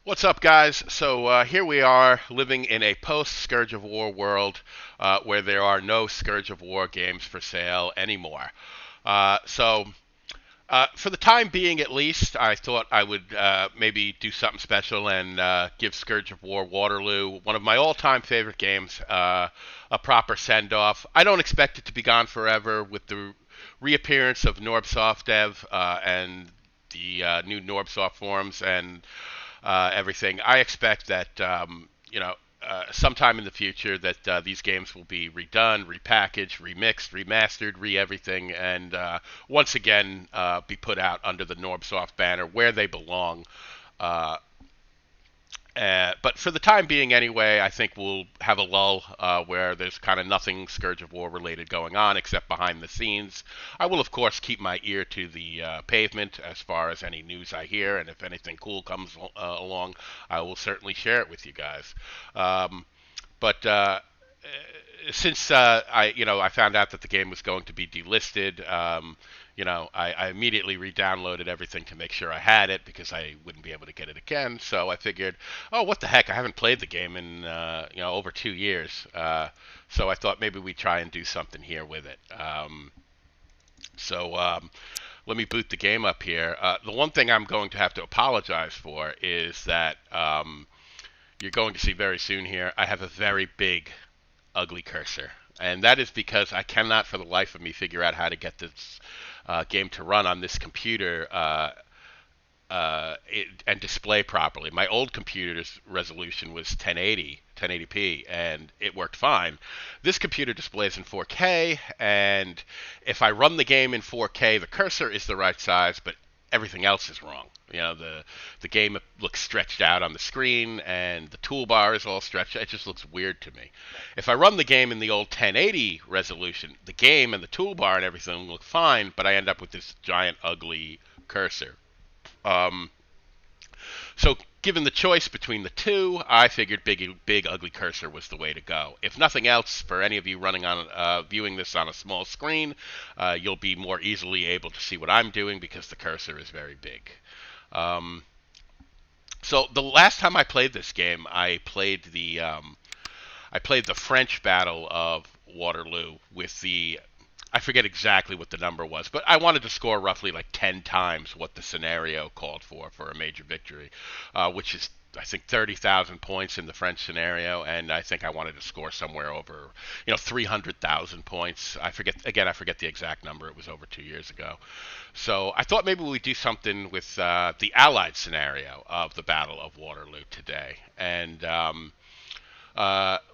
What's up, guys? So here we are living in a post-Scourge of War world where there are no Scourge of War games for sale anymore. For the time being, at least, I thought I would maybe do something special and give Scourge of War Waterloo, one of my all-time favorite games, a proper send-off. I don't expect it to be gone forever with the reappearance of Norbsoft Dev and the new Norbsoft forums and everything. I expect that sometime in the future that these games will be redone, repackaged, remixed, remastered, re-everything, and once again be put out under the Norbsoft banner where they belong. Uh, but for the time being, anyway, I think we'll have a lull where there's kind of nothing Scourge of War related going on except behind the scenes. I will, of course, keep my ear to the pavement as far as any news I hear, and if anything cool comes along, I will certainly share it with you guys. But since I found out that the game was going to be delisted, I immediately re-downloaded everything to make sure I had it because I wouldn't be able to get it again. So I figured, oh, what the heck? I haven't played the game in over 2 years. So I thought maybe we'd try and do something here with it. So let me boot the game up here. The one thing I'm going to have to apologize for is that you're going to see very soon here, I have a very big, ugly cursor. And that is because I cannot for the life of me figure out how to get this game to run on this computer and display properly. My old computer's resolution was 1080p, and it worked fine. This computer displays in 4K, and if I run the game in 4K, the cursor is the right size, but everything else is wrong. The game looks stretched out on the screen, and the toolbar is all stretched. It just looks weird to me. If I run the game in the old 1080 resolution, the game and the toolbar and everything look fine, but I end up with this giant ugly cursor. So given the choice between the two, I figured big ugly cursor was the way to go. If nothing else, for any of you running on viewing this on a small screen, you'll be more easily able to see what I'm doing because the cursor is very big. So the last time I played this game, I played the French Battle of Waterloo with the, I forget exactly what the number was, but I wanted to score roughly like 10 times what the scenario called for a major victory, which is, I think, 30,000 points in the French scenario, and I think I wanted to score somewhere over, 300,000 points. I forget the exact number. It was over 2 years ago. So I thought maybe we'd do something with the Allied scenario of the Battle of Waterloo today. And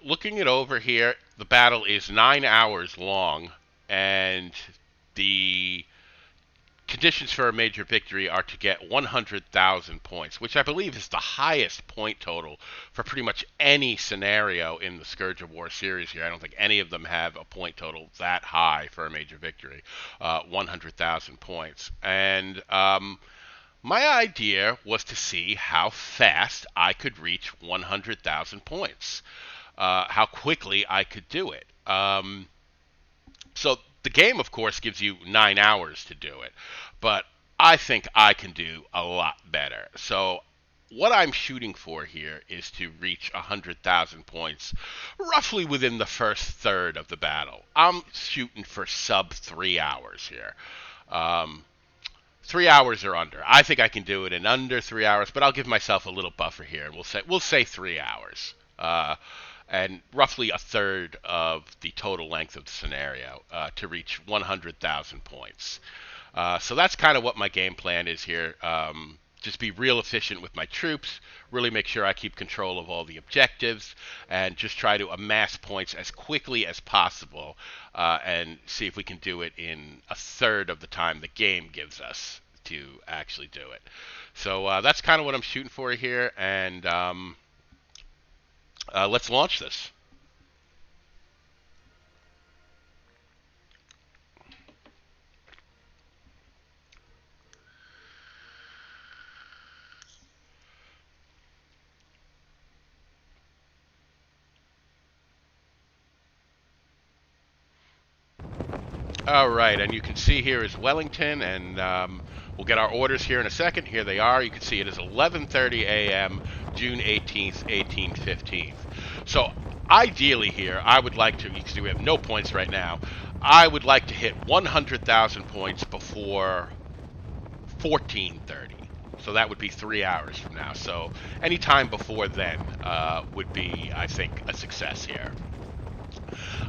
looking it over here, the battle is 9 hours long, and the conditions for a major victory are to get 100,000 points, which I believe is the highest point total for pretty much any scenario in the Scourge of War series here. I don't think any of them have a point total that high for a major victory, 100,000 points. And my idea was to see how fast I could reach 100,000 points, how quickly I could do it. So the game, of course, gives you 9 hours to do it, but I think I can do a lot better. So what I'm shooting for here is to reach 100,000 points roughly within the first third of the battle. I'm shooting for sub 3 hours here. 3 hours or under. I think I can do it in under 3 hours, but I'll give myself a little buffer here, and we'll say 3 hours. And roughly a third of the total length of the scenario to reach 100,000 points. So that's kind of what my game plan is here. Just be real efficient with my troops, really make sure I keep control of all the objectives, and just try to amass points as quickly as possible and see if we can do it in a third of the time the game gives us to actually do it. So that's kind of what I'm shooting for here, and let's launch this. All right, and you can see here is Wellington, and we'll get our orders here in a second. Here they are. You can see it is 11:30 a.m. June 18th, 1815th. So ideally here, I would like to, because we have no points right now, I would like to hit 100,000 points before 1430. So that would be 3 hours from now. So any time before then would be, I think, a success here.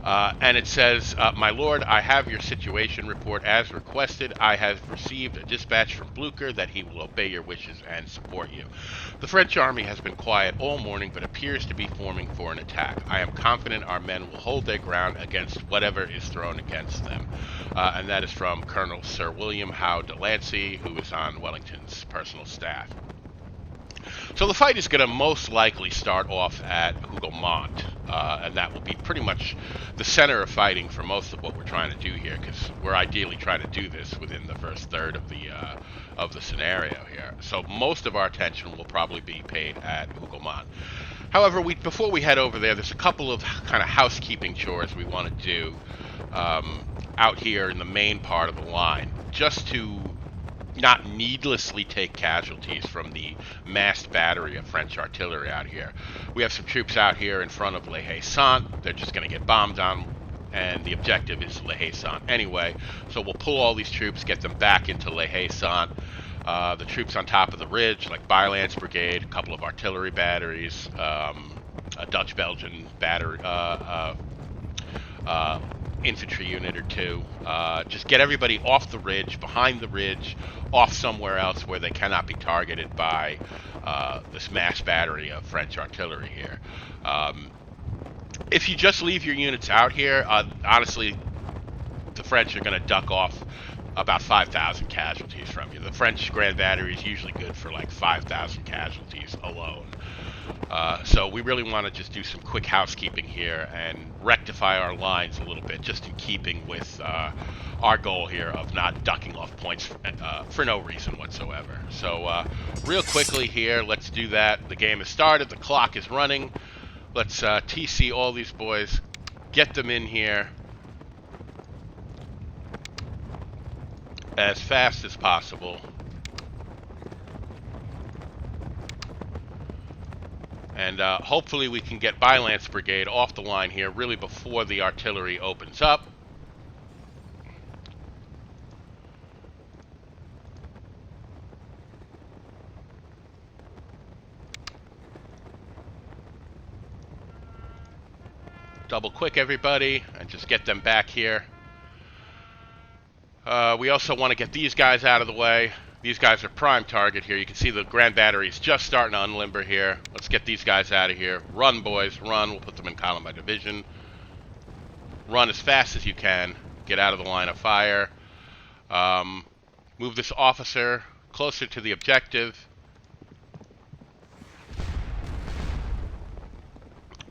And it says, my lord, I have your situation report as requested. I have received a dispatch from Blucher that he will obey your wishes and support you. The French army has been quiet all morning but appears to be forming for an attack. I am confident our men will hold their ground against whatever is thrown against them. And that is from Colonel Sir William Howe de Lancey, who is on Wellington's personal staff. So the fight is going to most likely start off at Hougoumont, and that will be pretty much the center of fighting for most of what we're trying to do here, because we're ideally trying to do this within the first third of the scenario here. So most of our attention will probably be paid at Hougoumont. However, before we head over there, there's a couple of kind of housekeeping chores we want to do out here in the main part of the line, just to not needlessly take casualties from the massed battery of French artillery out here. We have some troops out here in front of Le Haye-Saint. They're just going to get bombed on, and the objective is Le Haye-Saint anyway. So we'll pull all these troops, get them back into Le Haye-Saint. The troops on top of the ridge, like Bylance Brigade, a couple of artillery batteries, a Dutch-Belgian battery, infantry unit or two. Just get everybody off the ridge, behind the ridge, off somewhere else where they cannot be targeted by this mass battery of French artillery here. If you just leave your units out here, honestly, the French are going to duck off about 5,000 casualties from you. The French Grand Battery is usually good for like 5,000 casualties alone. So we really want to just do some quick housekeeping here and rectify our lines a little bit, just in keeping with our goal here of not ducking off points for no reason whatsoever. So real quickly here, let's do that. The game has started. The clock is running. Let's TC all these boys, get them in here as fast as possible. And hopefully we can get Bylance Brigade off the line here really before the artillery opens up. Double quick everybody and just get them back here. We also want to get these guys out of the way. These guys are prime target here. You can see the Grand Battery is just starting to unlimber here. Let's get these guys out of here. Run, boys, run. We'll put them in column by division. Run as fast as you can. Get out of the line of fire. Move this officer closer to the objective.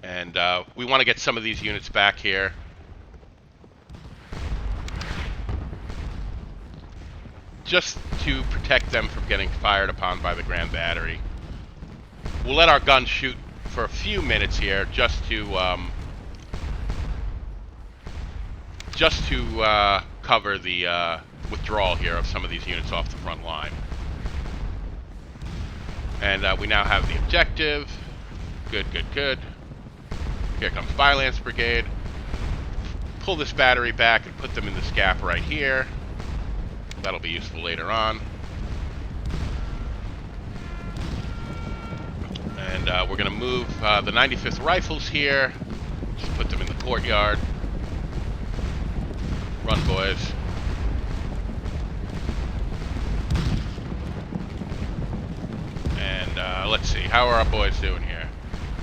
And we want to get some of these units back here. Just to protect them from getting fired upon by the Grand Battery. We'll let our guns shoot for a few minutes here, just to cover the withdrawal here of some of these units off the front line. And we now have the objective. Good, good, good. Here comes Bylance Brigade. Pull this battery back and put them in this gap right here. That'll be useful later on. And we're going to move the 95th Rifles here. Just put them in the courtyard. Run, boys. And let's see, how are our boys doing here?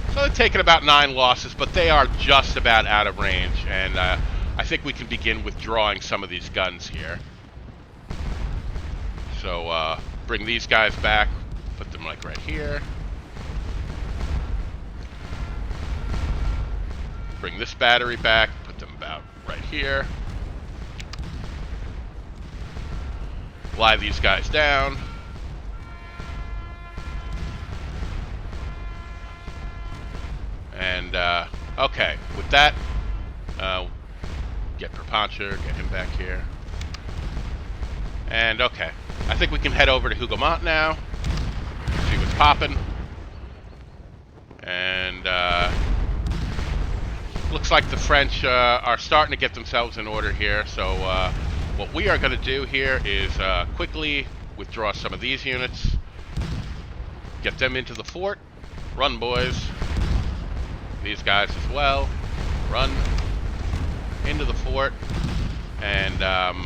So they're taking about 9 losses, but they are just about out of range. And I think we can begin withdrawing some of these guns here. So bring these guys back, put them like right here. Bring this battery back, put them about right here. Lie these guys down. And okay, with that, get Perponcher, get him back here. And okay, I think we can head over to Hougoumont now. See what's popping. And looks like the French are starting to get themselves in order here. So what we are going to do here is quickly withdraw some of these units, get them into the fort. Run, boys. These guys as well. Run into the fort. And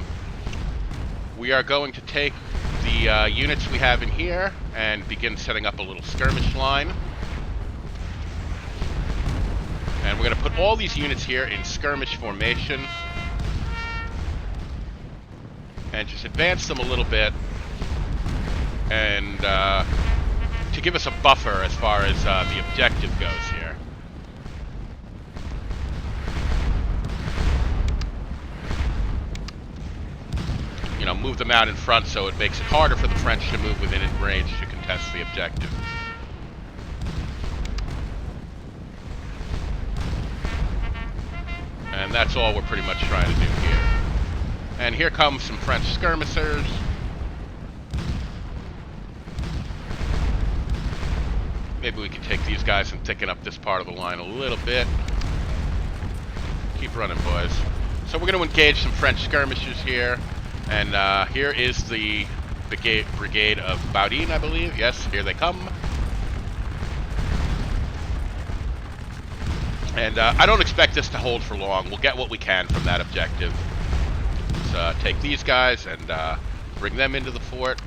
we are going to take the units we have in here and begin setting up a little skirmish line. And we're going to put all these units here in skirmish formation and just advance them a little bit, and to give us a buffer as far as the objective goes here. You know, move them out in front so it makes it harder for the French to move within range to contest the objective. And that's all we're pretty much trying to do here. And here comes some French skirmishers. Maybe we can take these guys and thicken up this part of the line a little bit. Keep running, boys. So we're going to engage some French skirmishers here. And here is the brigade of Baudin, I believe. Yes, here they come. And I don't expect this to hold for long. We'll get what we can from that objective. Let's take these guys and bring them into the fort.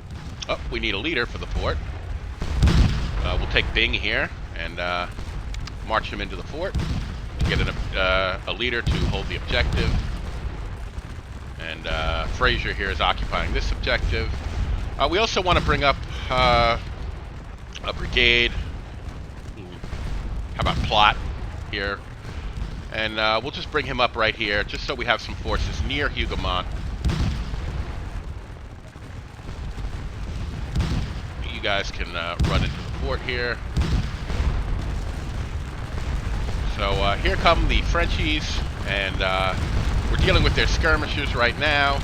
Oh, we need a leader for the fort. We'll take Bing here and march him into the fort to get a leader to hold the objective. And Fraser here is occupying this objective. We also want to bring up a brigade. How about Plot here? And we'll just bring him up right here, just so we have some forces near Hougoumont. You guys can run into the fort here. So here come the Frenchies, and we're dealing with their skirmishers right now.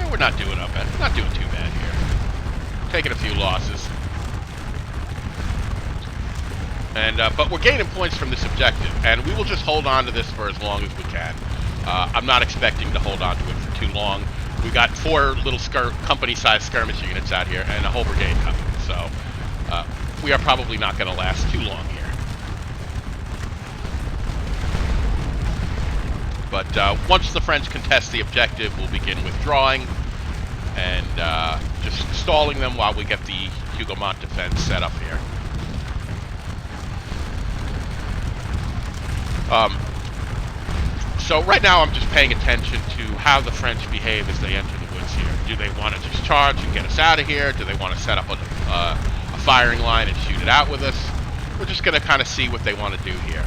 We're not doing not doing too bad here. Taking a few losses. And but we're gaining points from this objective, and we will just hold on to this for as long as we can. I'm not expecting to hold on to it for too long. We got 4 little company-sized skirmish units out here, and a whole brigade coming. So we are probably not going to last too long here. But once the French contest the objective, we'll begin withdrawing and just stalling them while we get the Hougoumont defense set up here. So right now I'm just paying attention to how the French behave as they enter the woods here. Do they want to just charge and get us out of here? Do they want to set up a firing line and shoot it out with us? We're just going to kind of see what they want to do here.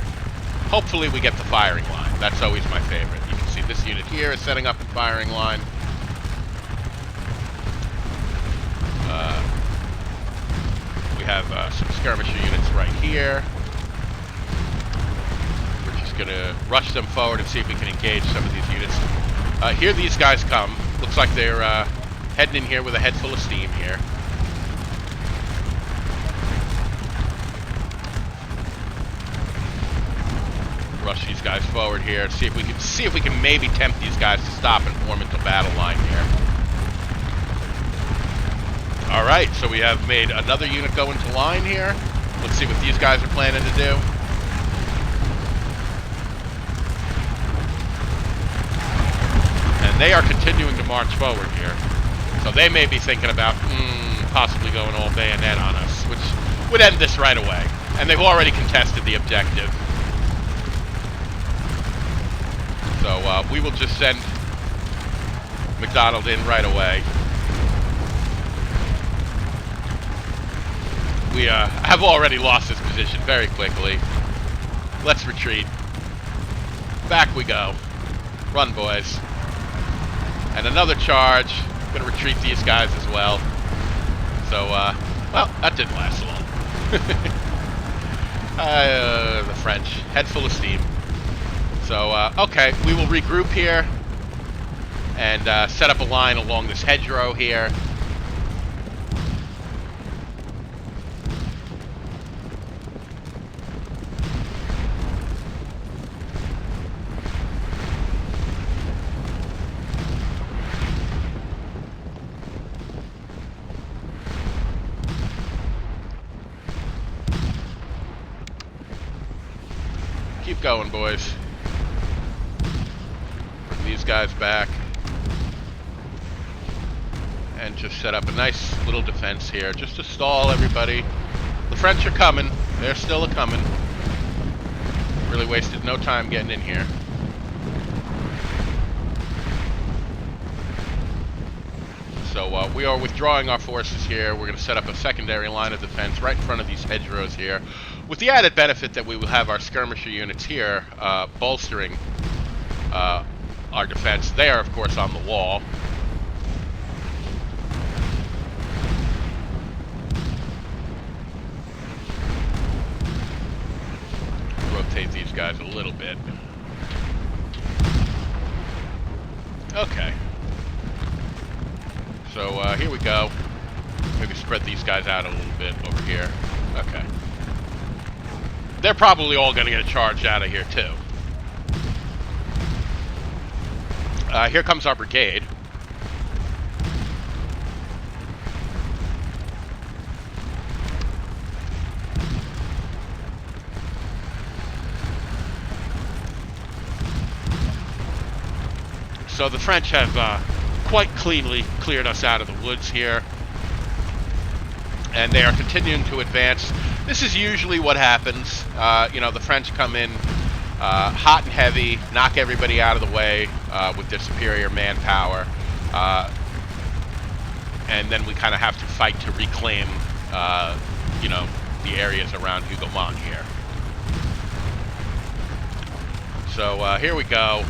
Hopefully we get the firing line. That's always my favorite. You can see this unit here is setting up a firing line. We have some skirmisher units right here. Going to rush them forward and see if we can engage some of these units. Here these guys come. Looks like they're heading in here with a head full of steam here. Rush these guys forward here. See if we can maybe tempt these guys to stop and form into battle line here. All right, so we have made another unit go into line here. Let's see what these guys are planning to do. And they are continuing to march forward here. So they may be thinking about possibly going all bayonet on us, which would end this right away. And they've already contested the objective. So we will just send McDonald in right away. We have already lost this position very quickly. Let's retreat. Back we go. Run, boys. And another charge. I'm going to retreat these guys as well. So, well, that didn't last long. The French. Head full of steam. So, okay, we will regroup here and set up a line along this hedgerow here. going, boys. Bring these guys back. And just set up a nice little defense here, just to stall everybody. The French are coming. They're still a-coming. Really wasted no time getting in here. So we are withdrawing our forces here. We're going to set up a secondary line of defense right in front of these hedgerows here, with the added benefit that we will have our skirmisher units here bolstering our defense. They are, of course, on the wall. Rotate these guys a little bit. Okay. So here we go. Maybe spread these guys out a little bit over here. Okay. They're probably all going to get charged out of here too. Here comes our brigade. So the French have quite cleanly cleared us out of the woods here, and they are continuing to advance. This is usually what happens. You know, the French come in hot and heavy, knock everybody out of the way with their superior manpower, and then we kind of have to fight to reclaim, you know, the areas around Hougoumont here. So here we go.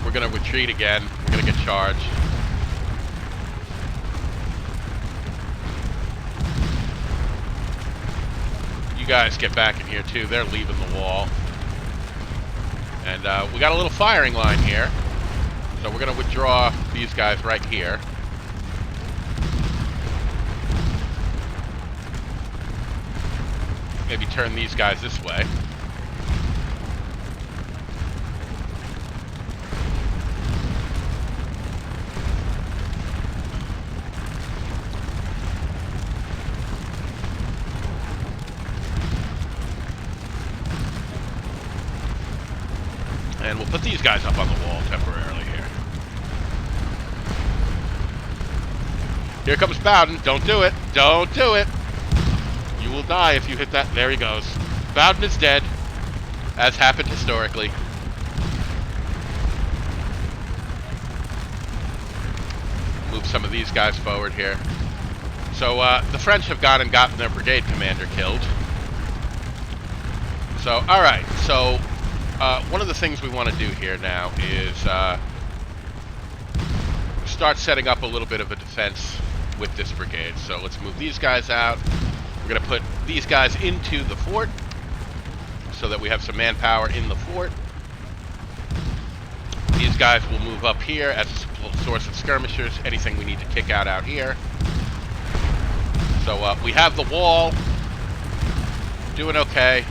We're going to retreat again. We're going to get charged. You guys get back in here too. They're leaving the wall. And we got a little firing line here. So we're going to withdraw these guys right here. Maybe turn these guys this way. And we'll put these guys up on the wall temporarily here. Here comes Bowden. Don't do it. Don't do it. You will die if you hit that. There he goes. Bowden is dead, as happened historically. Move some of these guys forward here. So the French have gone and gotten their brigade commander killed. So, alright. So one of the things we want to do here now is start setting up a little bit of a defense with this brigade. So let's move these guys out. We're going to put these guys into the fort so that we have some manpower in the fort. These guys will move up here as a source of skirmishers, anything we need to kick out here. So we have the wall, doing okay.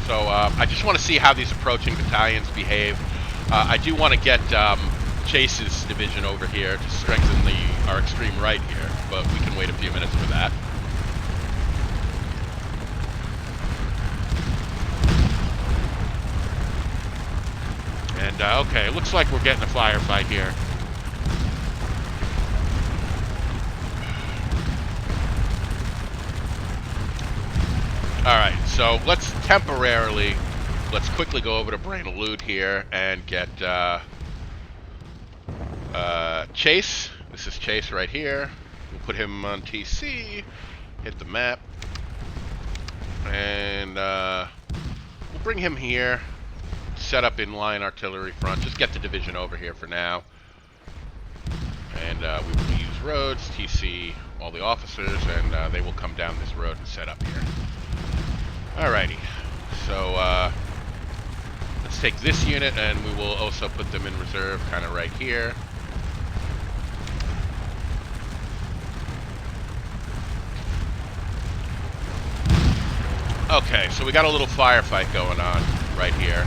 So I just want to see how these approaching battalions behave. I do want to get Chase's division over here to strengthen our extreme right here, but we can wait a few minutes for that. And okay, it looks like we're getting a firefight here. Alright, so let's quickly go over to Papelotte here and get Chase. This is Chase right here. We'll put him on TC, hit the map, and we'll bring him here, set up in line artillery front, just get the division over here for now. And we will use roads, TC all the officers, and they will come down this road and set up here. Alrighty, so let's take this unit and we will also put them in reserve kind of right here. Okay, so we got a little firefight going on right here.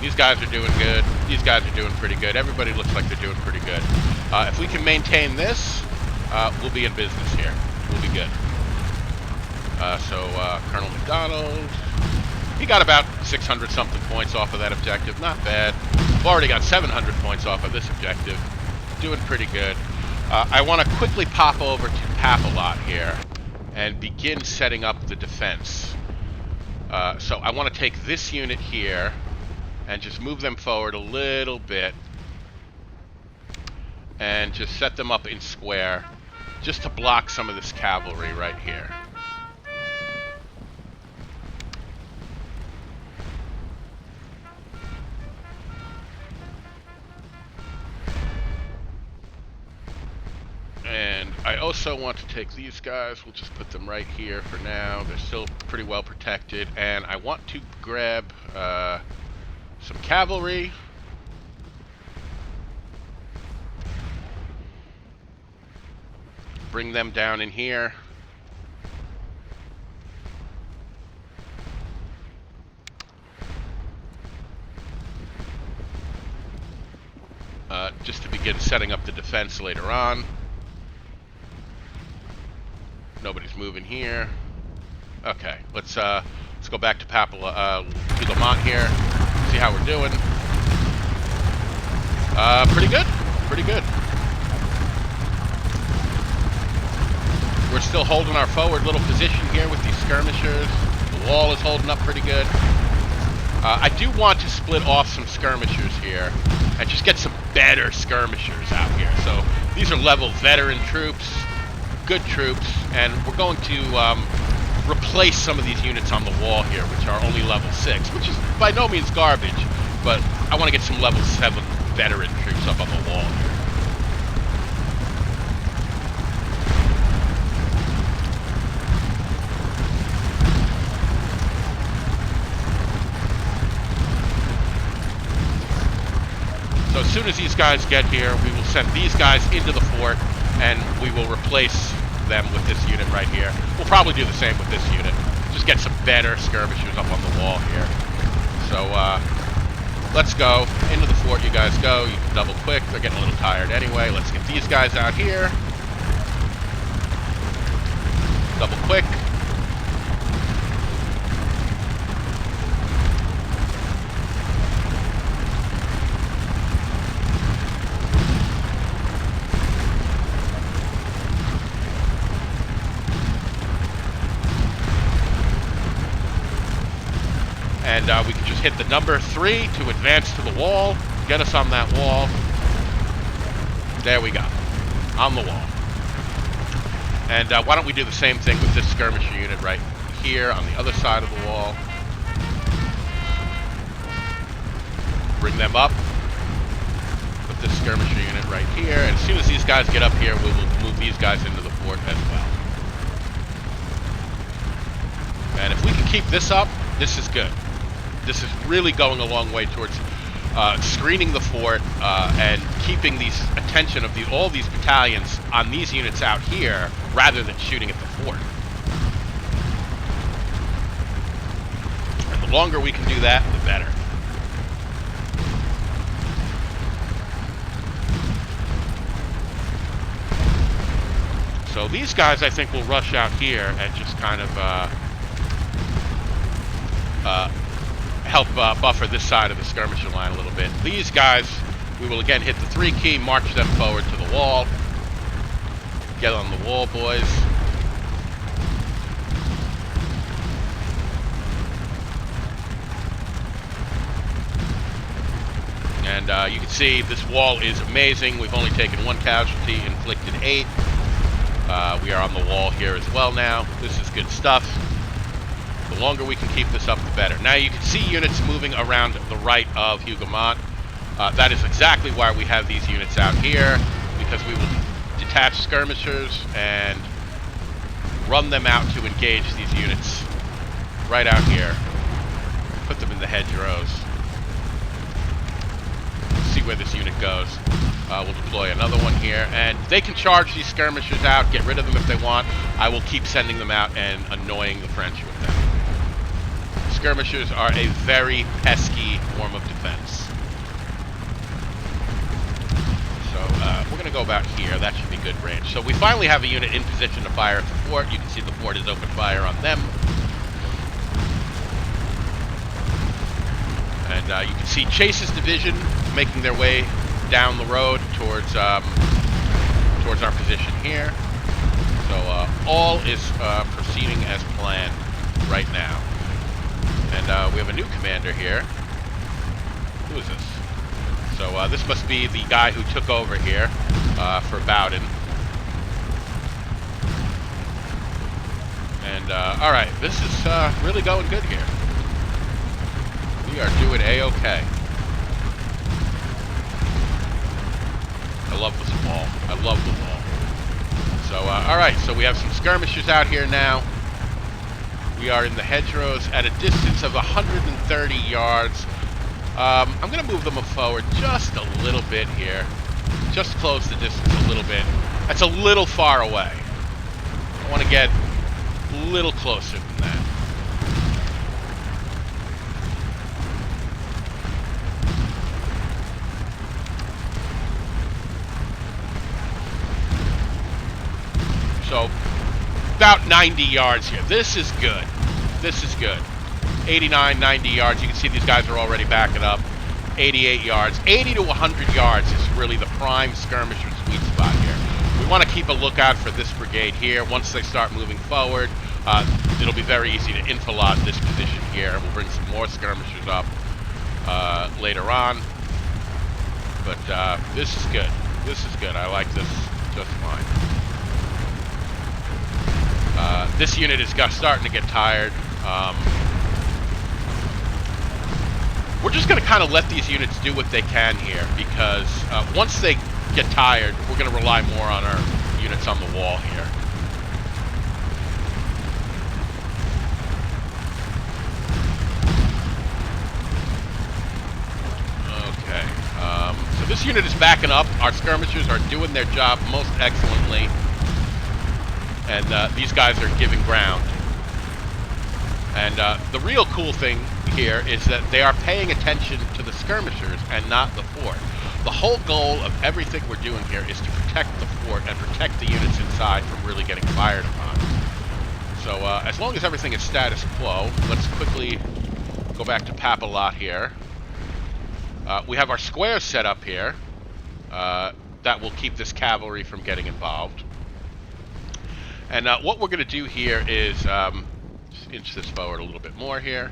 These guys are doing good. These guys are doing pretty good. Everybody looks like they're doing pretty good. If we can maintain this, we'll be in business here. We'll be good. Colonel McDonald, he got about 600 something points off of that objective. Not bad. I've already got 700 points off of this objective. Doing pretty good. I want to quickly pop over to Papelotte here and begin setting up the defense. So I want to take this unit here and just move them forward a little bit and just set them up in square just to block some of this cavalry right here. And I also want to take these guys, we'll just put them right here for now. They're still pretty well protected. And I want to grab some cavalry. Bring them down in here. Just to begin setting up the defense later on. Nobody's moving here. Okay, let's go back to Hougoumont here. See how we're doing. Pretty good. Pretty good. We're still holding our forward little position here with these skirmishers. The wall is holding up pretty good. I do want to split off some skirmishers here and just get some better skirmishers out here. So these are level veteran troops, good troops, and we're going to replace some of these units on the wall here, which are only level 6, which is by no means garbage, but I want to get some level 7 veteran troops up on the wall here. So as soon as these guys get here, we will send these guys into the fort, and we will replace them with this unit right here. We'll probably do the same with this unit. Just get some better skirmishers up on the wall here. So, let's go. Into the fort you guys go. You can double quick. They're getting a little tired anyway. Let's get these guys out here. Double quick. And we can just hit the number 3 to advance to the wall, get us on that wall. There we go, on the wall. And why don't we do the same thing with this skirmisher unit right here on the other side of the wall. Bring them up. Put this skirmisher unit right here. And as soon as these guys get up here, we will move these guys into the fort as well. And if we can keep this up, this is good. This is really going a long way towards screening the fort and keeping these attention of all these battalions on these units out here rather than shooting at the fort. And the longer we can do that, the better. So these guys, I think, will rush out here and just kind of help buffer this side of the skirmisher line a little bit. These guys, we will again hit the 3 key, march them forward to the wall. Get on the wall, boys. And you can see this wall is amazing. We've only taken 1 casualty, inflicted 8. We are on the wall here as well now. This is good stuff. The longer we can keep this up, the better. Now you can see units moving around the right of Hougoumont. That is exactly why we have these units out here, because we will detach skirmishers and run them out to engage these units right out here. Put them in the hedgerows. See where this unit goes. We'll deploy another one here, and they can charge these skirmishers out, get rid of them if they want. I will keep sending them out and annoying the French with them. skirmishers are a very pesky form of defense. So we're going to go about here. That should be good range. So we finally have a unit in position to fire at the fort. You can see the fort is open fire on them. And you can see Chase's division making their way down the road towards our position here. So all is proceeding as planned right now. And we have a new commander here. Who is this? So this must be the guy who took over here for Bowden. And alright, this is really going good here. We are doing A-okay. I love this wall. I love the wall. So, alright, so we have some skirmishers out here now. We are in the hedgerows at a distance of 130 yards. I'm going to move them forward just a little bit here. Just close the distance a little bit. That's a little far away. I want to get a little closer than that. So, about 90 yards here. This is good. This is good. 89, 90 yards. You can see these guys are already backing up. 88 yards. 80 to 100 yards is really the prime skirmisher sweet spot here. We want to keep a lookout for this brigade here. Once they start moving forward, it'll be very easy to infiltrate this position here. We'll bring some more skirmishers up later on. But this is good. This is good. I like this just fine. This unit is starting to get tired. We're just going to kind of let these units do what they can here, because once they get tired, we're going to rely more on our units on the wall here. Okay. So this unit is backing up. Our skirmishers are doing their job most excellently. And these guys are giving ground. And the real cool thing here is that they are paying attention to the skirmishers and not the fort. The whole goal of everything we're doing here is to protect the fort and protect the units inside from really getting fired upon. So as long as everything is status quo, let's quickly go back to Papelotte here. We have our squares set up here. That will keep this cavalry from getting involved. And what we're going to do here is just inch this forward a little bit more here.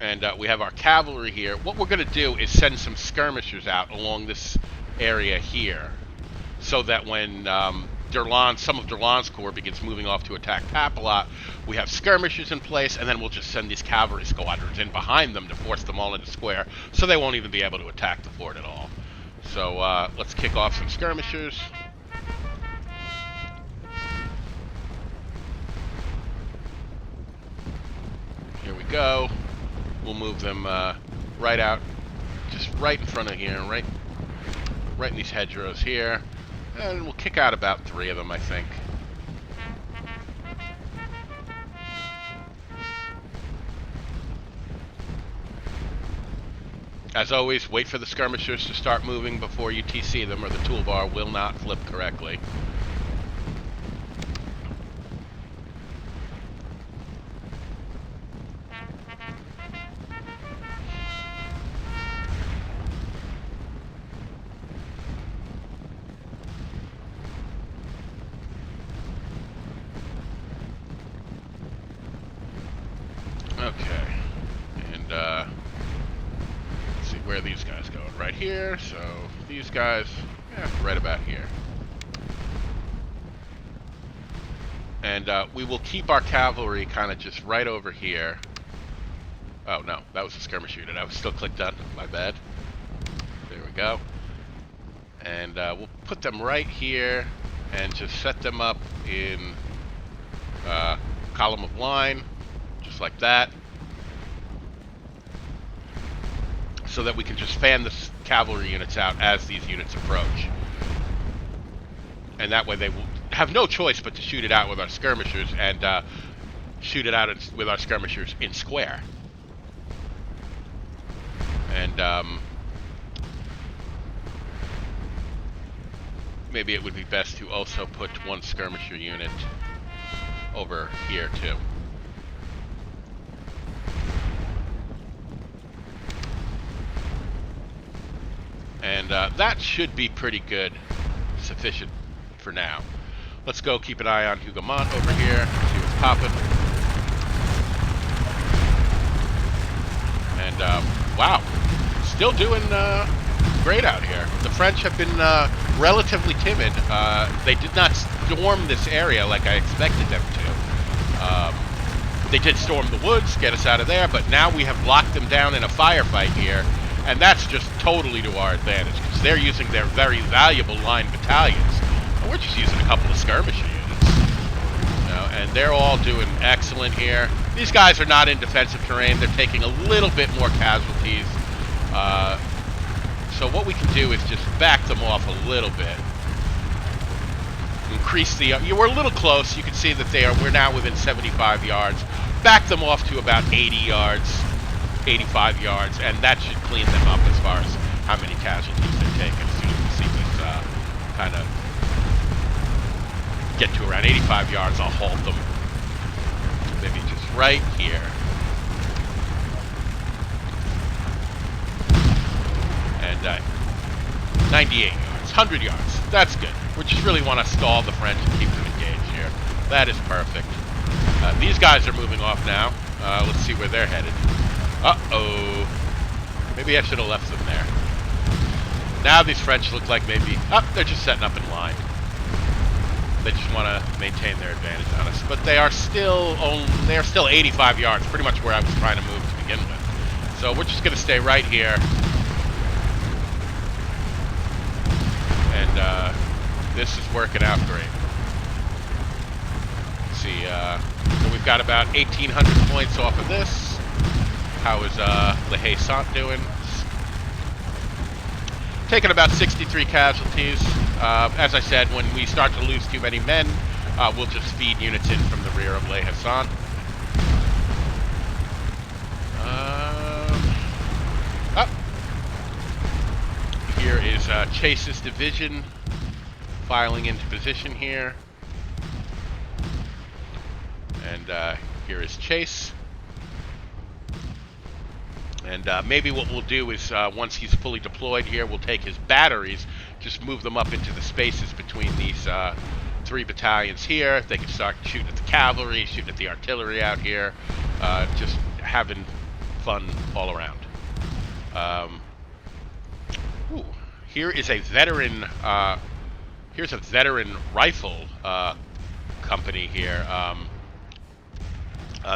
And we have our cavalry here. What we're going to do is send some skirmishers out along this area here, so that when some of Durland's corps begins moving off to attack Papelotte, we have skirmishers in place, and then we'll just send these cavalry squadrons in behind them to force them all into square, so they won't even be able to attack the fort at all. So let's kick off some skirmishers. Here we go. We'll move them right out, just right in front of here, right in these hedgerows here. And we'll kick out about 3 of them, I think. As always, wait for the skirmishers to start moving before you TC them, or the toolbar will not flip correctly. Okay, and let's see where these guys go. Right here, so these guys, yeah, right about here. And we will keep our cavalry kind of just right over here. Oh no, that was a skirmish unit. I was still clicked on, my bad. There we go. And we'll put them right here and just set them up in column of line. Just like that, so that we can just fan the cavalry units out as these units approach, and that way they will have no choice but to shoot it out with our skirmishers and shoot it out with our skirmishers in square. And maybe it would be best to also put one skirmisher unit over here too. And that should be pretty good, sufficient for now. Let's go keep an eye on Hougoumont over here, see what's popping. And wow, still doing great out here. The French have been relatively timid. They did not storm this area like I expected them to. They did storm the woods, get us out of there, but now we have locked them down in a firefight here. And that's just totally to our advantage, because they're using their very valuable line battalions. And we're just using a couple of skirmisher units. You know, and they're all doing excellent here. These guys are not in defensive terrain. They're taking a little bit more casualties. So what we can do is just back them off a little bit. Increase the... you were a little close. You can see that we're now within 75 yards. Back them off to about 80 yards. 85 yards, and that should clean them up as far as how many casualties they're taking. As soon as we see this kind of get to around 85 yards, I'll halt them. Maybe just right here. And 98 yards, 100 yards. That's good. We just really want to stall the French and keep them engaged here. That is perfect. These guys are moving off now. Let's see where they're headed. Uh-oh. Maybe I should have left them there. Now these French look like maybe... they're just setting up in line. They just want to maintain their advantage on us. But they are still... they're still 85 yards, pretty much where I was trying to move to begin with. So we're just going to stay right here. And this is working out great. Let's see, so we've got about 1,800 points off of this. How is Le Haissant doing? Taking about 63 casualties. As I said, when we start to lose too many men, we'll just feed units in from the rear of Le Haissant. Here is Chase's division filing into position here. And here is Chase. And maybe what we'll do is, once he's fully deployed here, we'll take his batteries, just move them up into the spaces between these 3 battalions here. They can start shooting at the cavalry, shooting at the artillery out here, just having fun all around. Here is a veteran, here's a veteran rifle company here.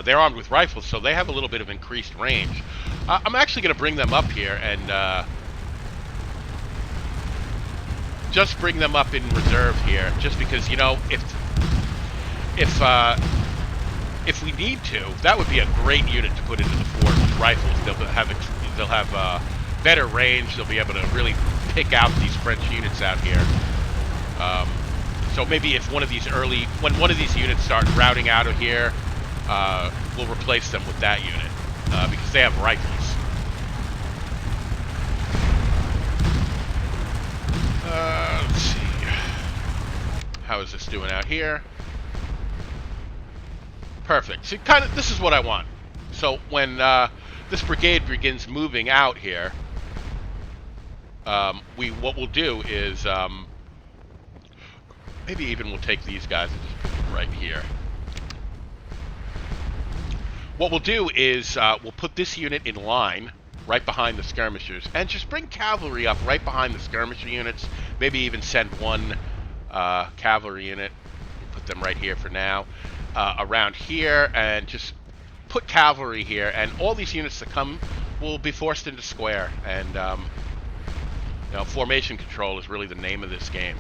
They're armed with rifles, so they have a little bit of increased range. I'm actually going to bring them up here and just bring them up in reserve here, just because, you know, if we need to, that would be a great unit to put into the fort with rifles. They'll have better range. They'll be able to really pick out these French units out here. So maybe if when one of these units start routing out of here, we'll replace them with that unit, because they have rifles. Let's see. How is this doing out here? Perfect. See, this is what I want. So when this brigade begins moving out here, what we'll do is maybe even we'll take these guys and just put them right here. What we'll do is we'll put this unit in line right behind the skirmishers and just bring cavalry up right behind the skirmisher units. Maybe even send one cavalry unit. We'll put them right here for now. Around here, and just put cavalry here, and all these units that come will be forced into square. And you know, formation control is really the name of this game.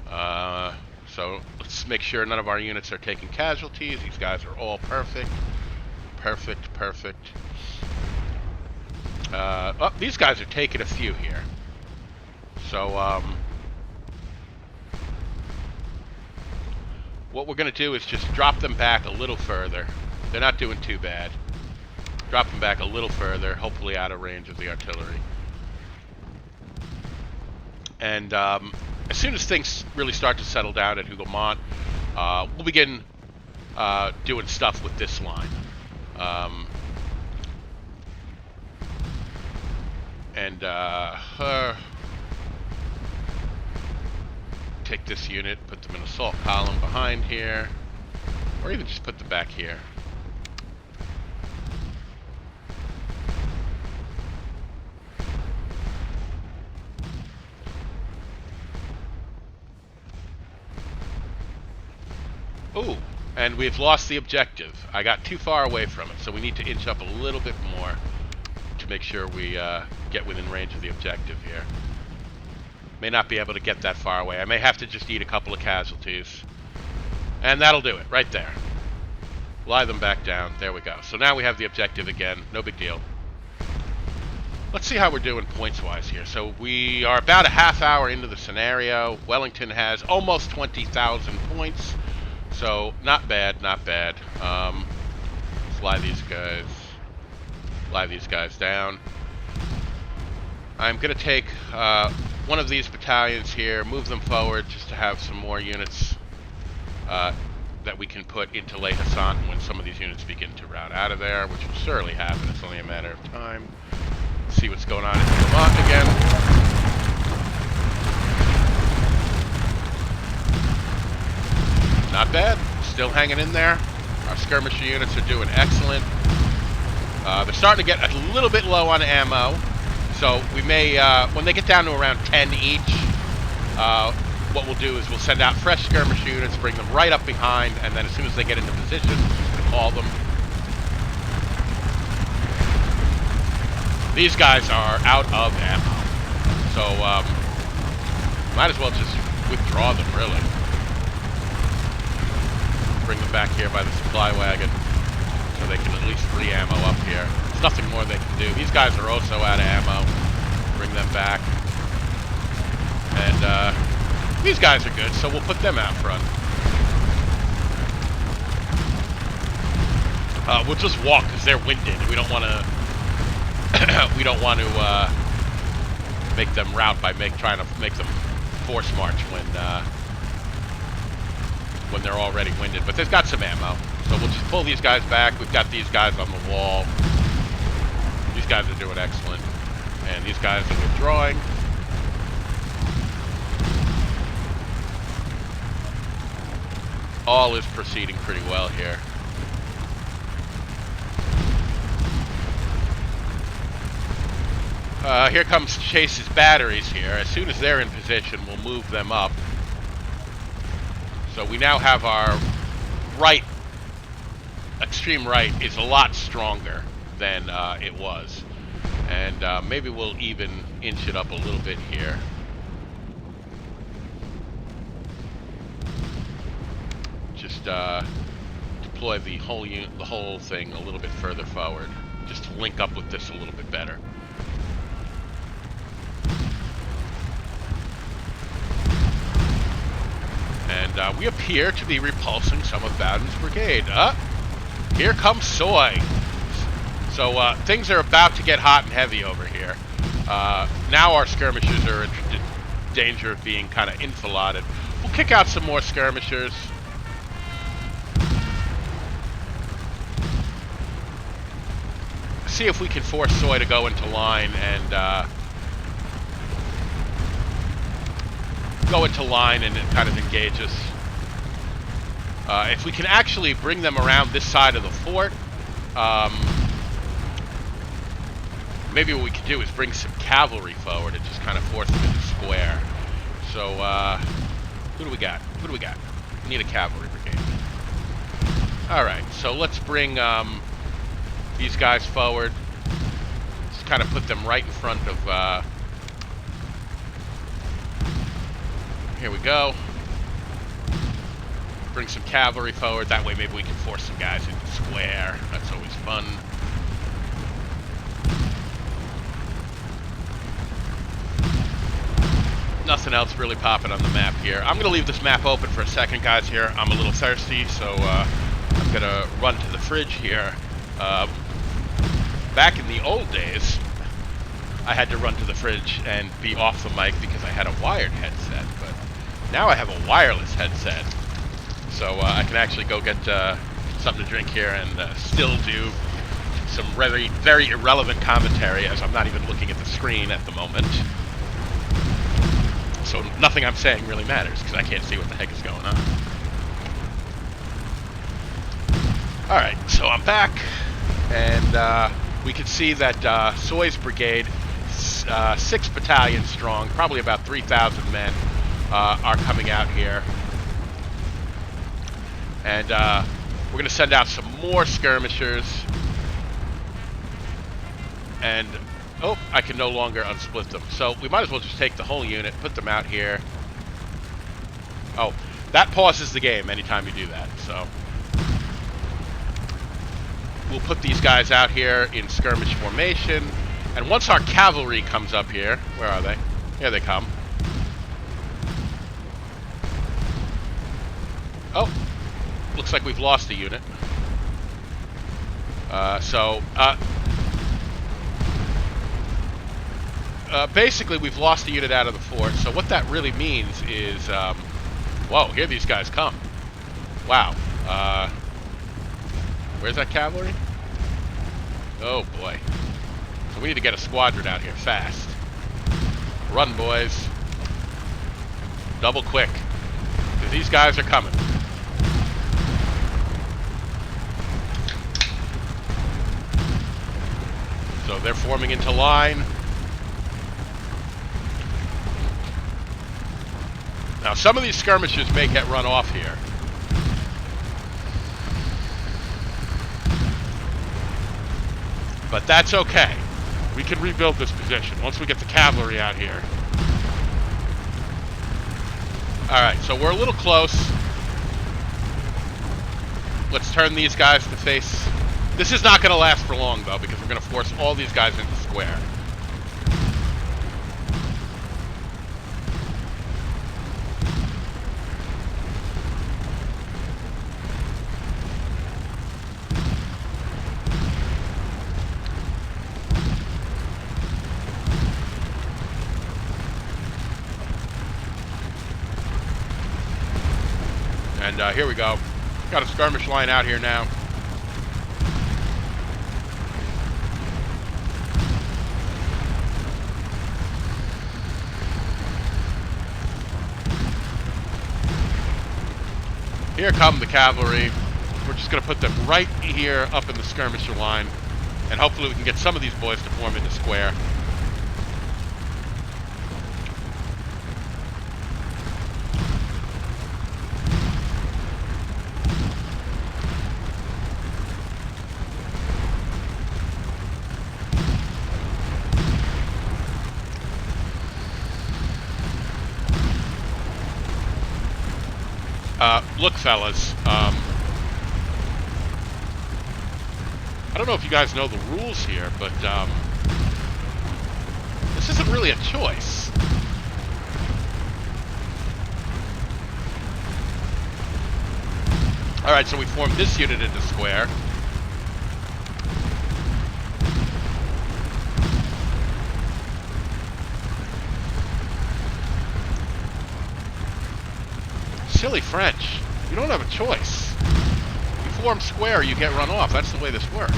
So let's make sure none of our units are taking casualties. These guys are all perfect. Perfect, perfect. Oh, these guys are taking a few here. So, what we're going to do is just drop them back a little further. They're not doing too bad. Drop them back a little further, hopefully out of range of the artillery. And as soon as things really start to settle down at Hougoumont, we'll begin doing stuff with this line. Take this unit, put them in assault column behind here, or even just put them back here. Ooh, and we've lost the objective. I got too far away from it, so we need to inch up a little bit more to make sure we get within range of the objective here. May not be able to get that far away. I may have to just eat a couple of casualties. And that'll do it, right there. Lie them back down. There we go. So now we have the objective again. No big deal. Let's see how we're doing points-wise here. So we are about a half hour into the scenario. Wellington has almost 20,000 points. So not bad, not bad. Lie these guys down. I'm going to take one of these battalions here, move them forward just to have some more units that we can put into Le Hassan when some of these units begin to rout out of there, which will surely happen. It's only a matter of time. Let's see what's going on in Vermont again. Not bad. Still hanging in there. Our skirmisher units are doing excellent. They're starting to get a little bit low on ammo. So we may, when they get down to around 10 each, what we'll do is we'll send out fresh skirmish units, bring them right up behind, and then as soon as they get into position, we'll call them. These guys are out of ammo. So, might as well just withdraw them, really. Bring them back here by the supply wagon, so they can at least re-ammo up here. There's nothing more they can do. These guys are also out of ammo. Bring them back. And these guys are good, so we'll put them out front. We'll just walk because they're winded. We don't want to. We don't want to make them rout by trying to make them force march when they're already winded. But they've got some ammo. So we'll just pull these guys back. We've got these guys on the wall. These guys are doing excellent. And these guys are withdrawing. All is proceeding pretty well here. Here comes Chase's batteries here. As soon as they're in position, we'll move them up. So we now have our right, extreme right, is a lot stronger than it was. And maybe we'll even inch it up a little bit here. Just deploy the whole thing a little bit further forward, just to link up with this a little bit better. And we appear to be repulsing some of Bowden's brigade. Here comes Soy. So things are about to get hot and heavy over here. Now our skirmishers are in danger of being kind of enfiladed. We'll kick out some more skirmishers. See if we can force Soy to go into line and kind of engage us. If we can actually bring them around this side of the fort, maybe what we could do is bring some cavalry forward and just kind of force them into square. So, who do we got? Who do we got? We need a cavalry brigade. Alright, so let's bring these guys forward. Just kind of put them right in front of... here we go. Bring some cavalry forward. That way maybe we can force some guys into square. That's always fun. Nothing else really popping on the map here. I'm going to leave this map open for a second, guys, here. I'm a little thirsty, so I'm going to run to the fridge here. Back in the old days, I had to run to the fridge and be off the mic because I had a wired headset, but now I have a wireless headset, so I can actually go get something to drink here and still do some very, very irrelevant commentary, as I'm not even looking at the screen at the moment. So nothing I'm saying really matters, because I can't see what the heck is going on. Alright, so I'm back, and we can see that Soy's brigade, 6 battalions strong, probably about 3,000 men, are coming out here. And we're going to send out some more skirmishers. And, oh, I can no longer unsplit them. So we might as well just take the whole unit, put them out here. Oh, that pauses the game anytime you do that, so. We'll put these guys out here in skirmish formation. And once our cavalry comes up here, where are they? Here they come. Oh, looks like we've lost a unit. Basically, we've lost a unit out of the fort. So what that really means is, whoa, here these guys come. Wow. Where's that cavalry? Oh boy. So we need to get a squadron out here fast. Run, boys. Double quick, because these guys are coming. So they're forming into line. Now, some of these skirmishers may get run off here. But that's okay. We can rebuild this position once we get the cavalry out here. Alright, so we're a little close. Let's turn these guys to face. This is not going to last for long, though, because we're going to force all these guys into square. And here we go. Got a skirmish line out here now. Here come the cavalry. We're just going to put them right here up in the skirmisher line. And hopefully we can get some of these boys to form into square. Look, fellas, I don't know if you guys know the rules here, but this isn't really a choice. Alright, so we formed this unit into square. Silly French. You don't have a choice. You form square, you get run off. That's the way this works.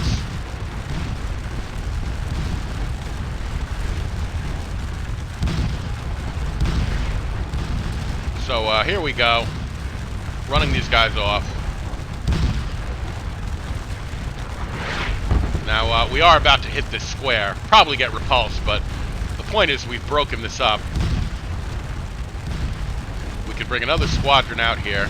So here we go. Running these guys off. Now we are about to hit this square. Probably get repulsed, but the point is we've broken this up. We could bring another squadron out here.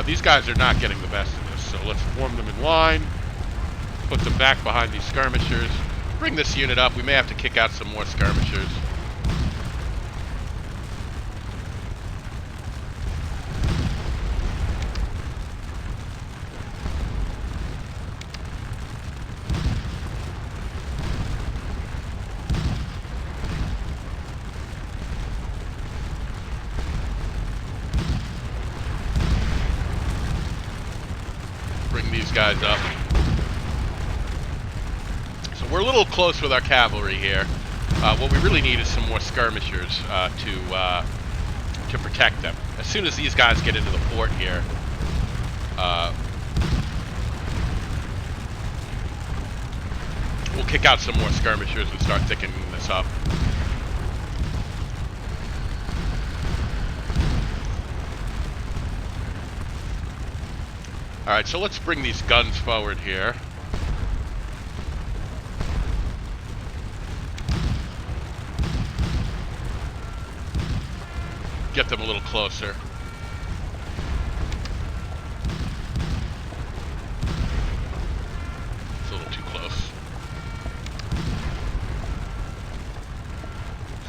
These guys are not getting the best of this so So let's form them in line, put them back behind these skirmishers, bring this unit up. We may have to kick out some more skirmishers. These guys up. So we're a little close with our cavalry here. What we really need is some more skirmishers to protect them. As soon as these guys get into the fort here, we'll kick out some more skirmishers and start thickening this up. Alright, so let's bring these guns forward here. Get them a little closer. It's a little too close.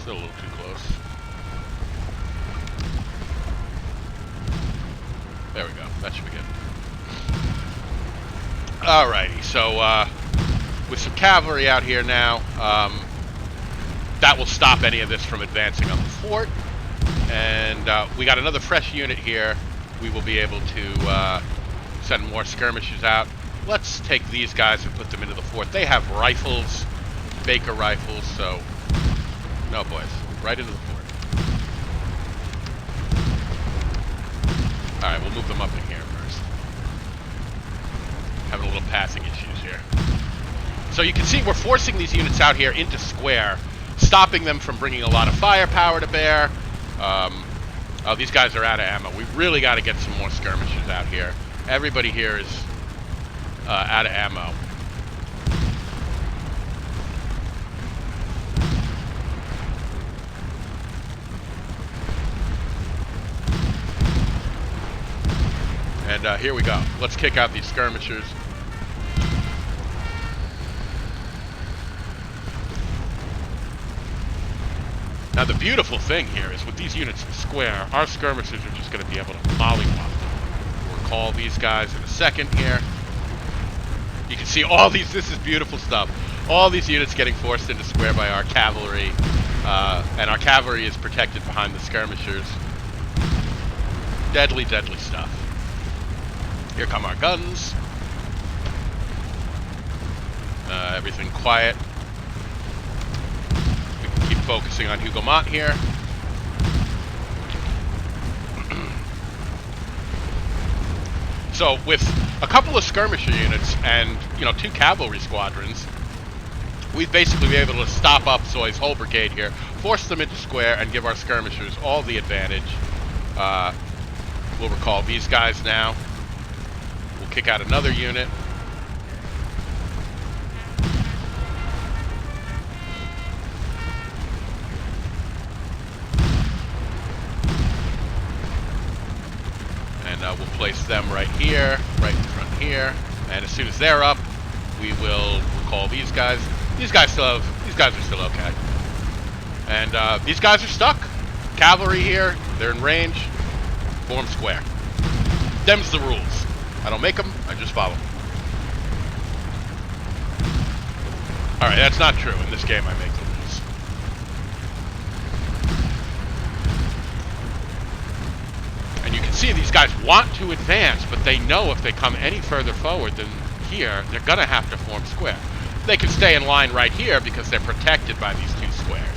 Still a little too close. There we go. That should be good. Alrighty, so with some cavalry out here now, that will stop any of this from advancing on the fort. And we got another fresh unit here. We will be able to send more skirmishers out. Let's take these guys and put them into the fort. They have rifles, Baker rifles, so no boys, right into the fort. Alright, we'll move them up in here first. Having a little passing issues here. So you can see we're forcing these units out here into square, stopping them from bringing a lot of firepower to bear. Oh, these guys are out of ammo. We really got to get some more skirmishers out here. Everybody here is out of ammo. And here we go. Let's kick out these skirmishers. Now the beautiful thing here is with these units in square, our skirmishers are just going to be able to mollywop them. We'll recall these guys in a second here. You can see all these, this is beautiful stuff. All these units getting forced into square by our cavalry. And our cavalry is protected behind the skirmishers. Deadly, deadly stuff. Here come our guns. Everything quiet. We can keep focusing on Hougoumont here. So with a couple of skirmisher units and, you know, 2 cavalry squadrons, we'd basically be able to stop up Soy's whole brigade here, force them into square, and give our skirmishers all the advantage. We'll recall these guys now. We'll kick out another unit. And we'll place them right here, right in front here. And as soon as they're up, we will recall these guys. These guys are still okay. And these guys are stuck. Cavalry here, they're in range. Form square. Them's the rules. I don't make them, I just follow them. Alright, that's not true. In this game, I make the rules. And you can see these guys want to advance, but they know if they come any further forward than here, they're going to have to form square. They can stay in line right here because they're protected by these 2 squares.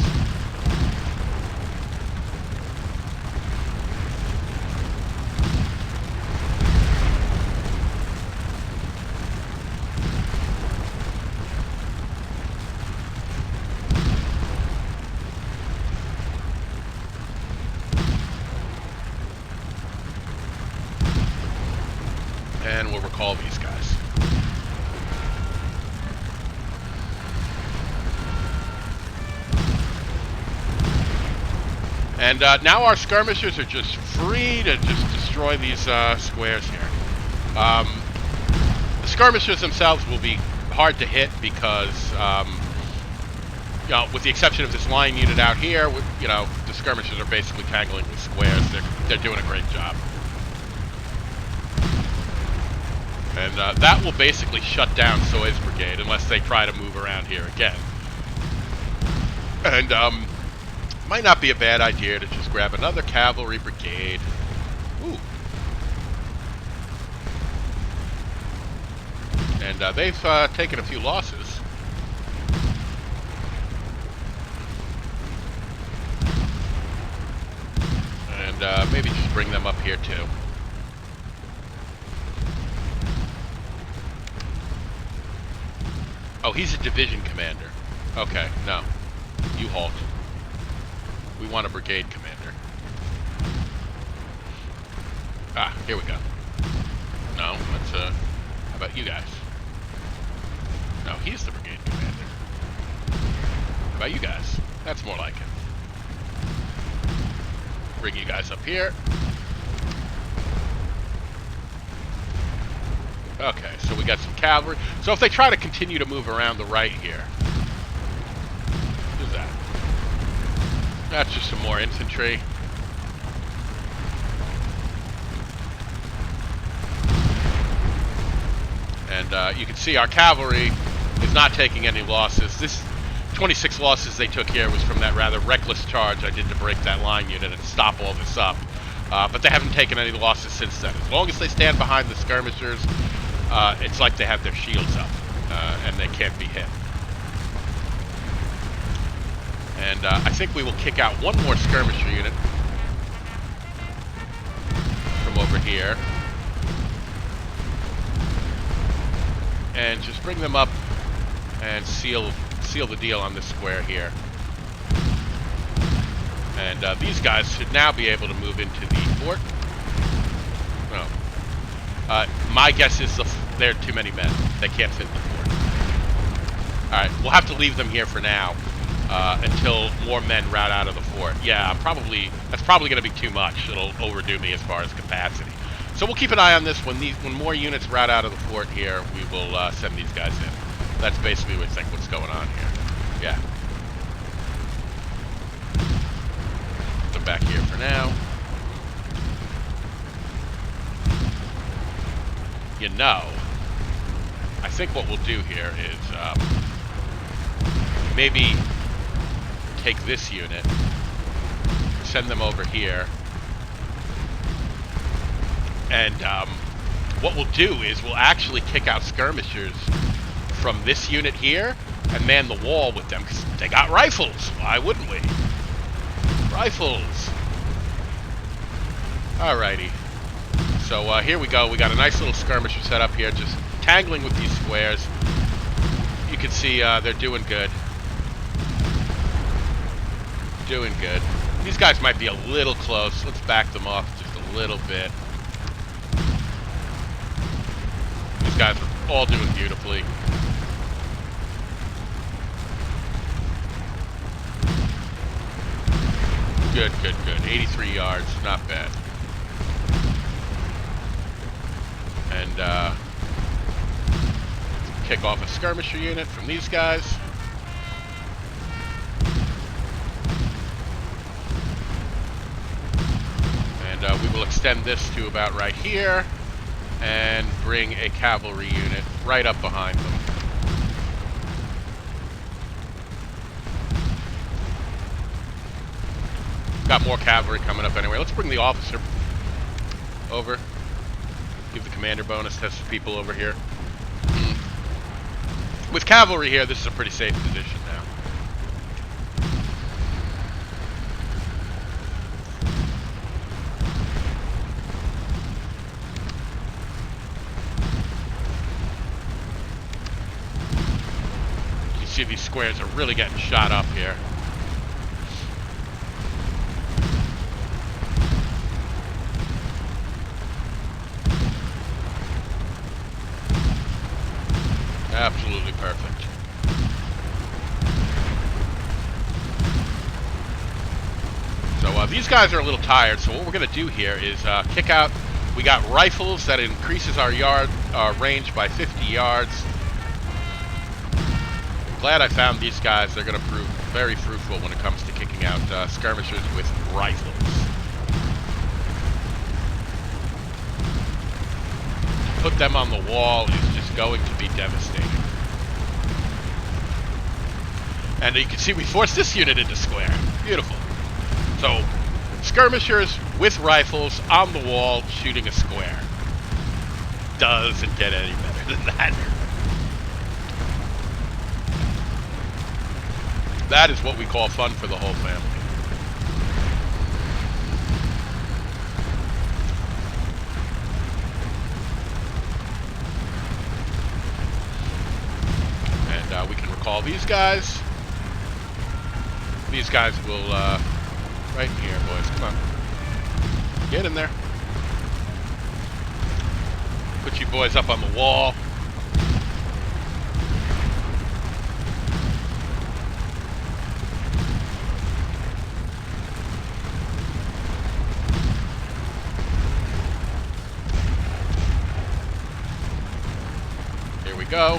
And we'll recall these guys. And now our skirmishers are just free to just destroy these squares here. The skirmishers themselves will be hard to hit because, you know, with the exception of this line unit out here, you know, the skirmishers are basically tangling with squares. They're doing a great job. And that will basically shut down Soy's brigade unless they try to move around here again. And might not be a bad idea to just grab another cavalry brigade. Ooh. And they've taken a few losses. And maybe just bring them up here too. Oh, he's a division commander. Okay, no. You halt. We want a brigade commander. Ah, here we go. No, let's, how about you guys? No, he's the brigade commander. How about you guys? That's more like it. Bring you guys up here. Okay, so we got some cavalry. So if they try to continue to move around the right here, who's that? That's just some more infantry. And you can see our cavalry is not taking any losses. This 26 losses they took here was from that rather reckless charge I did to break that line unit and stop all this up. But they haven't taken any losses since then. As long as they stand behind the skirmishers, it's like they have their shields up, and they can't be hit. And I think we will kick out one more skirmisher unit from over here. And just bring them up and seal the deal on this square here. And these guys should now be able to move into the fort. No. My guess is there are too many men. They can't fit in the fort. Alright, we'll have to leave them here for now. Until more men rout out of the fort. Yeah, that's probably going to be too much. It'll overdo me as far as capacity. So we'll keep an eye on this. When more units rout out of the fort here, we will send these guys in. That's basically what's going on here. Yeah. Put them back here for now. You know, I think what we'll do here is maybe take this unit, send them over here, and what we'll do is we'll actually kick out skirmishers from this unit here and man the wall with them, because they got rifles. Why wouldn't we? Rifles. Alrighty. So here we go. We got a nice little skirmisher set up here, just tangling with these squares. You can see they're doing good. Doing good. These guys might be a little close. Let's back them off just a little bit. These guys are all doing beautifully. Good, good, good. 83 yards, not bad. And kick off a skirmisher unit from these guys. And we will extend this to about right here and bring a cavalry unit right up behind them. Got more cavalry coming up anyway. Let's bring the officer over. Give the commander bonus to some people over here. With cavalry here, this is a pretty safe position now. You see these squares are really getting shot up here. Absolutely perfect. So these guys are a little tired, so what we're going to do here is kick out. We got rifles that increases our our range by 50 yards. Glad I found these guys. They're going to prove very fruitful when it comes to kicking out skirmishers with rifles. Put them on the wall is just going to be devastating. And you can see we forced this unit into square. Beautiful. So, skirmishers with rifles on the wall shooting a square. Doesn't get any better than that. That is what we call fun for the whole family. And we can recall these guys. These guys will, right in here, boys. Come on. Get in there. Put you boys up on the wall. Go.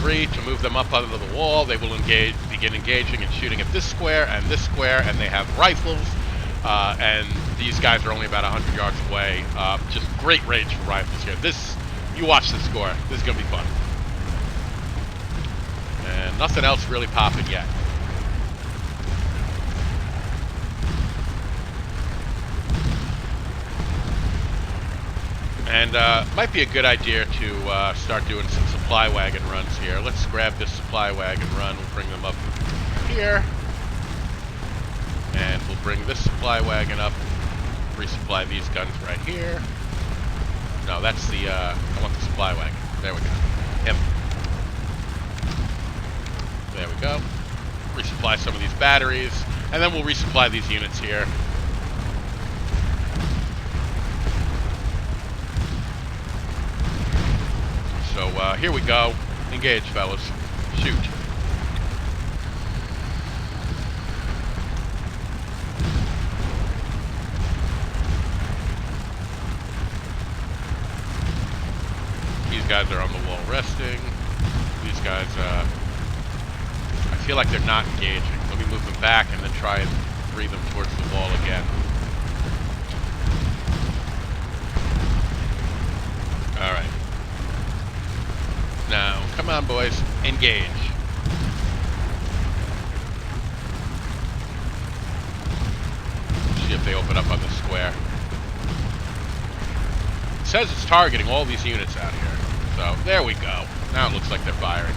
3 to move them up under the wall. They will begin engaging and shooting at this square, and they have rifles. And these guys are only about 100 yards away. Just great range for rifles here. You watch the score. This is gonna be fun. And nothing else really popping yet. And might be a good idea to start doing some supply wagon runs here. Let's grab this supply wagon run. We'll bring them up here. And we'll bring this supply wagon up. Resupply these guns right here. No, that's the, I want the supply wagon. There we go. Him. There we go. Resupply some of these batteries. And then we'll resupply these units here. So here we go. Engage, fellas. Shoot. These guys are on the wall resting. These guys, I feel like they're not engaging. Let me move them back and then try and breathe them towards the wall again. Alright. Now, come on, boys. Engage. See if they open up on the square. It says it's targeting all these units out here. So, there we go. Now it looks like they're firing.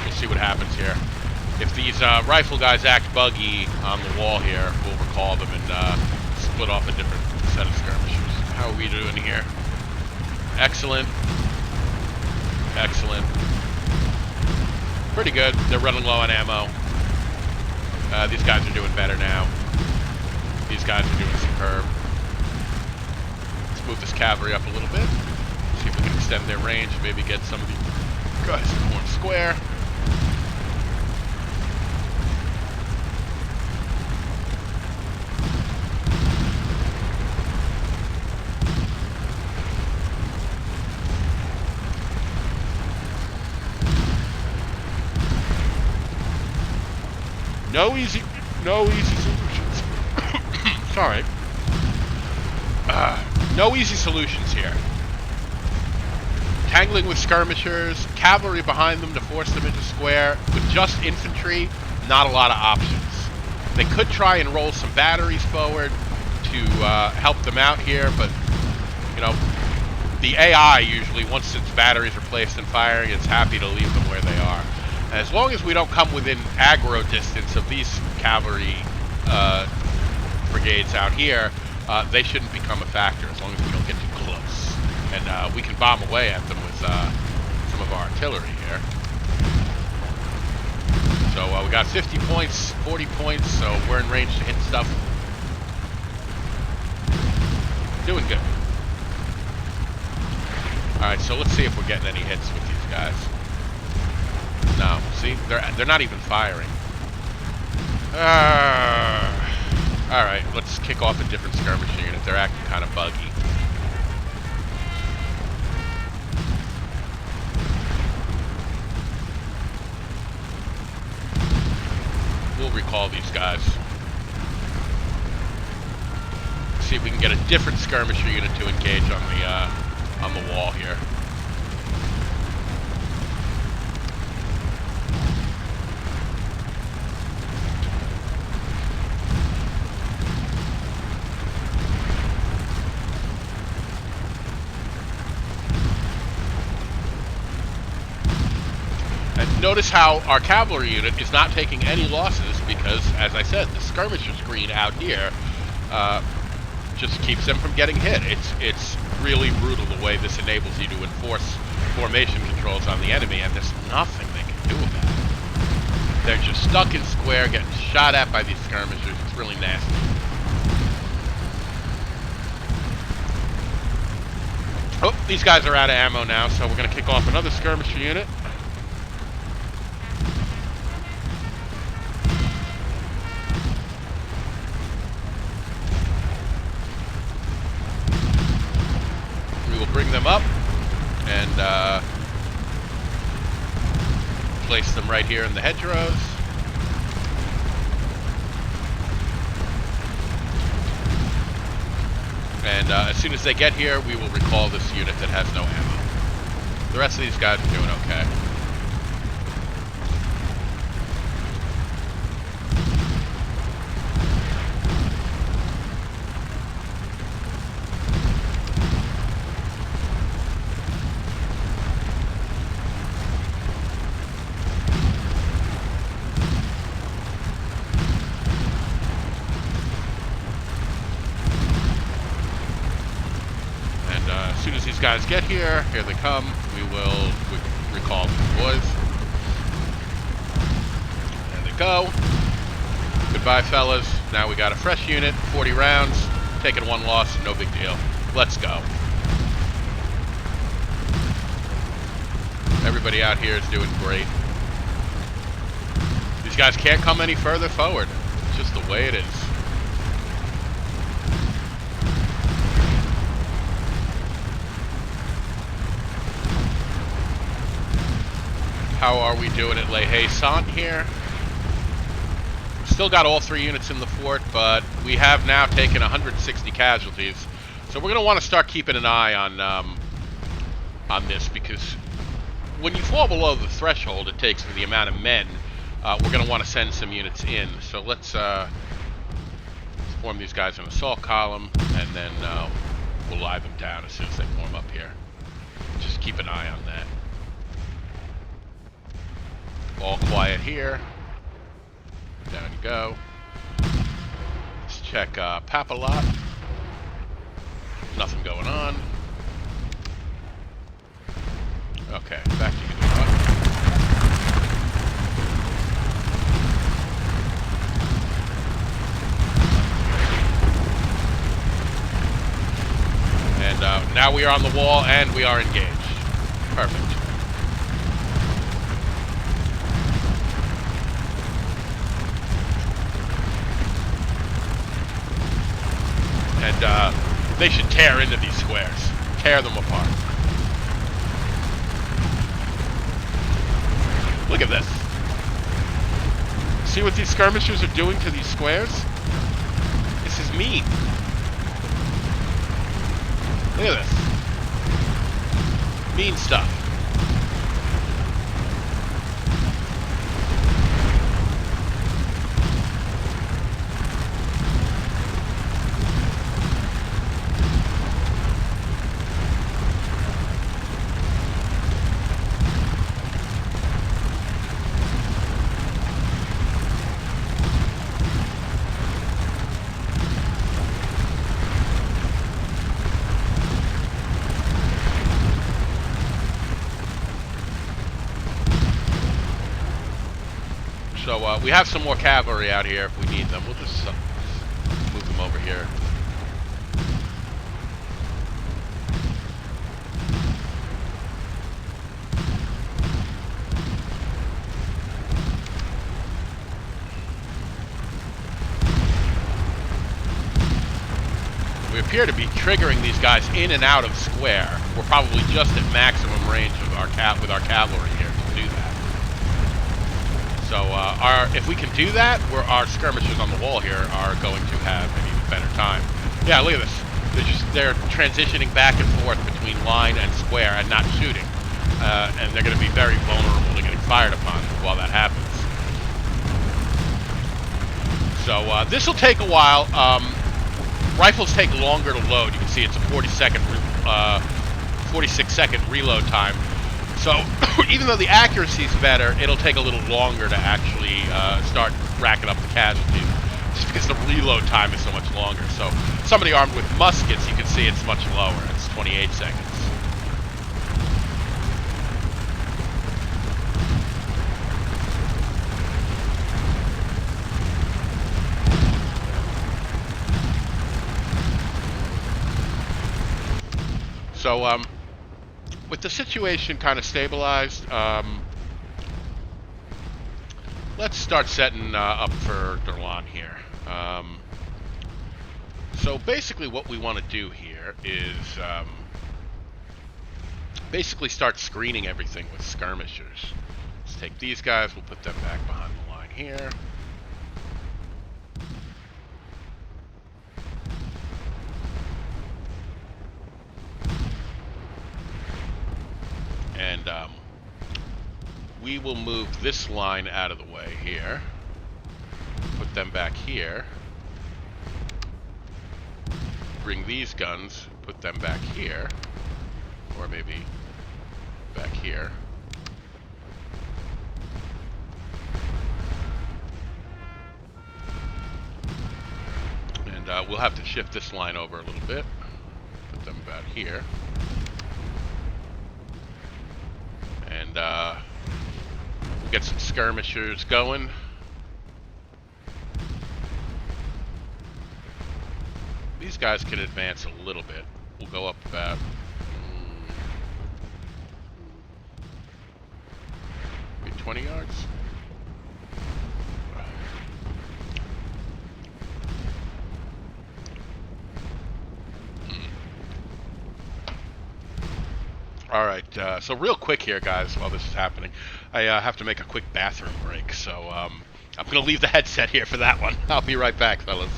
We'll see what happens here. If these rifle guys act buggy on the wall here, we'll recall them and split off a different set of skirmishers. How are we doing here? Excellent. Excellent. Pretty good. They're running low on ammo. These guys are doing better now. These guys are doing superb. Let's move this cavalry up a little bit. See if we can extend their range. Maybe get some of these guys in one square. No easy solutions. Sorry. No easy solutions here. Tangling with skirmishers, cavalry behind them to force them into square. With just infantry, not a lot of options. They could try and roll some batteries forward to help them out here, but, you know, the AI usually, once its batteries are placed and firing, it's happy to leave them where they are. As long as we don't come within aggro distance of these cavalry brigades out here, they shouldn't become a factor as long as we don't get too close. And we can bomb away at them with some of our artillery here. So we got 50 points, 40 points, so we're in range to hit stuff. Doing good. Alright, so let's see if we're getting any hits with these guys. No, see, they're not even firing. Alright, let's kick off a different skirmish unit. They're acting kind of buggy. recall these guys. See if we can get a different skirmisher unit to engage on the wall here. And notice how our cavalry unit is not taking any losses because, as I said, the skirmisher screen out here just keeps them from getting hit. It's really brutal the way this enables you to enforce formation controls on the enemy, and there's nothing they can do about it. They're just stuck in square, getting shot at by these skirmishers. It's really nasty. Oh, these guys are out of ammo now, so we're going to kick off another skirmisher unit. Bring them up and place them right here in the hedgerows. And as soon as they get here, we will recall this unit that has no ammo. The rest of these guys are doing okay. As soon as these guys get here, here they come, we will recall these boys. There they go. Goodbye, fellas. Now we got a fresh unit, 40 rounds, taking one loss, no big deal. Let's go. Everybody out here is doing great. These guys can't come any further forward. It's just the way it is. How are we doing at Le Haye-Saint here? Still got all 3 units in the fort, but we have now taken 160 casualties. So we're going to want to start keeping an eye on this, because when you fall below the threshold it takes for the amount of men, we're going to want to send some units in. So let's form these guys in an assault column, and then we'll lie them down as soon as they form up here. Just keep an eye on that. All quiet here. Down you go. Let's check Papelotte. Nothing going on. Okay, back to you. And now we are on the wall and we are engaged. Perfect. And they should tear into these squares. Tear them apart. Look at this. See what these skirmishers are doing to these squares? This is mean. Look at this. Mean stuff. So we have some more cavalry out here if we need them. We'll just move them over here. We appear to be triggering these guys in and out of square. We're probably just at maximum range of with our cavalry here to do that. So if we can do that, our skirmishers on the wall here are going to have an even better time. Yeah, look at this. They're transitioning back and forth between line and square and not shooting. And they're going to be very vulnerable to getting fired upon while that happens. So this will take a while. Rifles take longer to load. You can see it's a 46-second reload time. So even though the accuracy is better, it'll take a little longer to actually start racking up the casualties, just because the reload time is so much longer. So somebody armed with muskets, you can see it's much lower. It's 28 seconds. So, with the situation kind of stabilized, let's start setting up for Derlan here. So basically what we want to do here is basically start screening everything with skirmishers. Let's take these guys, we'll put them back behind the line here. And we will move this line out of the way here. Put them back here. Bring these guns, put them back here. Or maybe back here. And we'll have to shift this line over a little bit. Put them about here. And we'll get some skirmishers going. These guys can advance a little bit. We'll go up about maybe 20 yards. Alright, so real quick here, guys, while this is happening, I have to make a quick bathroom break, so I'm going to leave the headset here for that one. I'll be right back, fellas.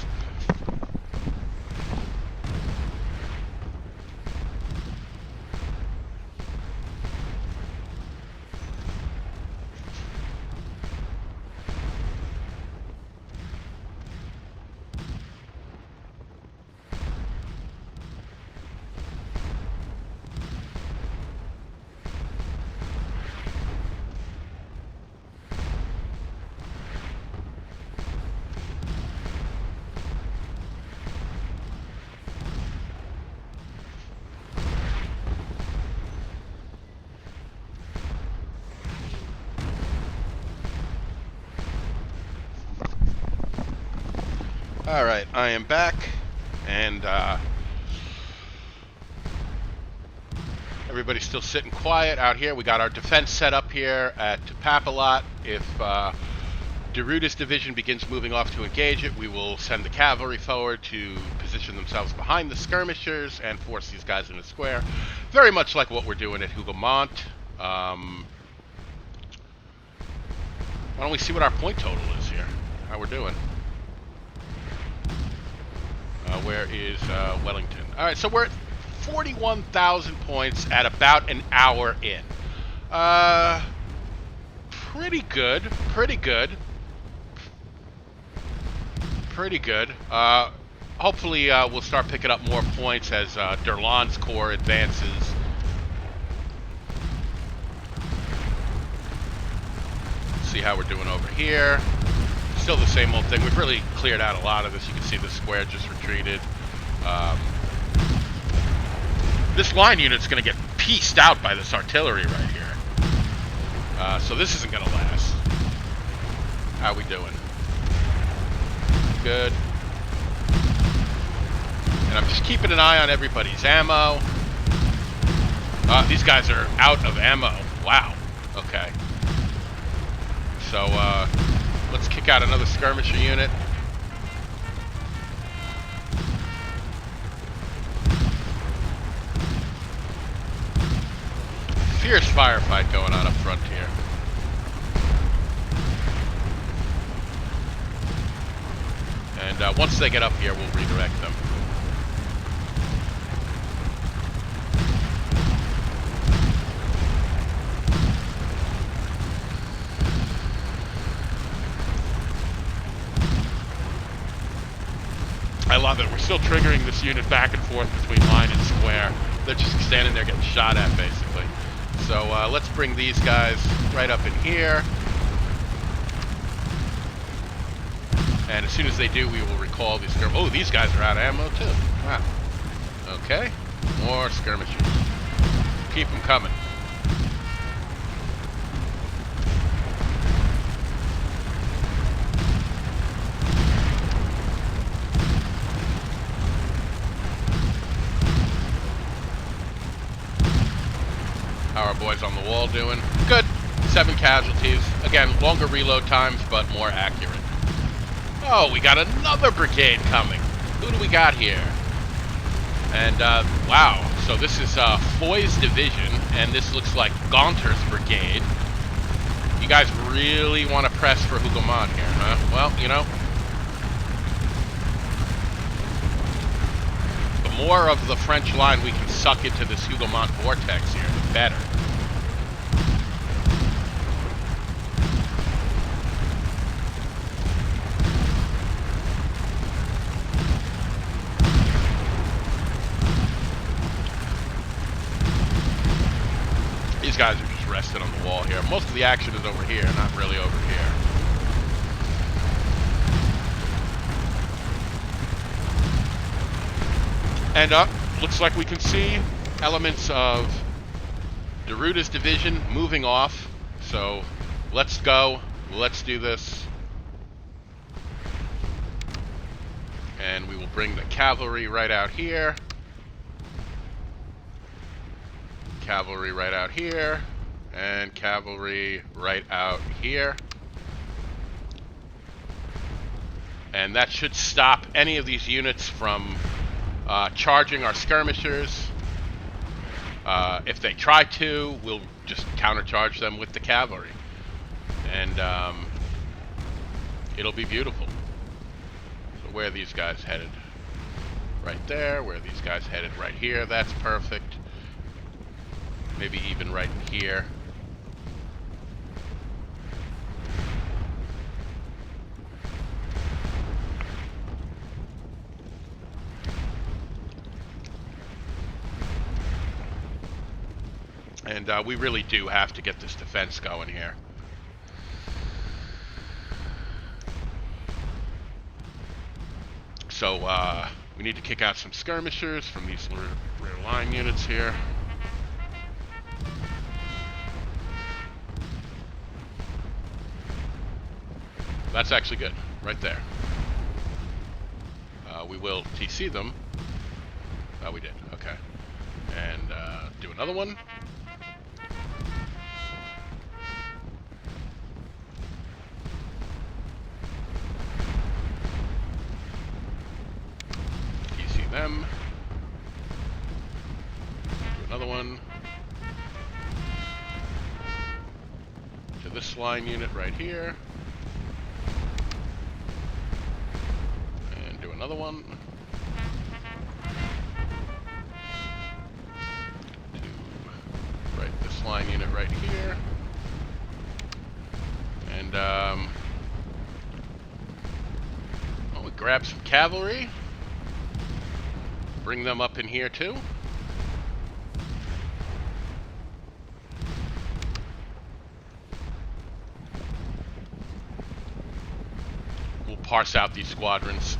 Alright, I am back, and everybody's still sitting quiet out here. We got our defense set up here at Papelotte. If Deruda's division begins moving off to engage it, we will send the cavalry forward to position themselves behind the skirmishers and force these guys in the square. Very much like what we're doing at Hougoumont. Why don't we see what our point total is here? How we're doing. Where is Wellington? Alright, so we're at 41,000 points at about an hour in. Pretty good. Pretty good. Pretty good. Hopefully we'll start picking up more points as Derlan's corps advances. See how we're doing over here. Still the same old thing. We've really cleared out a lot of this. You can see the square just retreated. This line unit's going to get pieced out by this artillery right here. So this isn't going to last. How we doing? Good. And I'm just keeping an eye on everybody's ammo. These guys are out of ammo. Wow. Okay. So, let's kick out another skirmisher unit. Fierce firefight going on up front here. And once they get up here, we'll redirect them. I love it. We're still triggering this unit back and forth between line and square. They're just standing there getting shot at, basically. So let's bring these guys right up in here. And as soon as they do, we will recall these skirmishers. Oh, these guys are out of ammo, too. Wow. Okay. More skirmishers. Keep them coming. How are our boys on the wall doing? Good. 7 casualties. Again, longer reload times, but more accurate. Oh, we got another brigade coming. Who do we got here? And, wow. So this is Foy's division, and this looks like Gaunter's brigade. You guys really want to press for Hougoumont here, huh? Well, you know, the more of the French line we can suck into this Hougoumont vortex here, the better. These guys are just resting on the wall here. Most of the action is over here, not really over here. And looks like we can see elements of Deruta's division moving off. So let's go. Let's do this. And we will bring the cavalry right out here. Cavalry right out here, and cavalry right out here. And that should stop any of these units from charging our skirmishers. If they try to, we'll just countercharge them with the cavalry. And it'll be beautiful. So where are these guys headed? Right there. Where are these guys headed? Right here. That's perfect. Maybe even right in here. And we really do have to get this defense going here. So we need to kick out some skirmishers from these rear line units here. That's actually good, right there. We will TC them. Oh, we did, okay. And do another one. TC them. Do another one. To this line unit right here. Another one. To right this line unit right here. And well, we grab some cavalry. Bring them up in here too. We'll parse out these squadrons.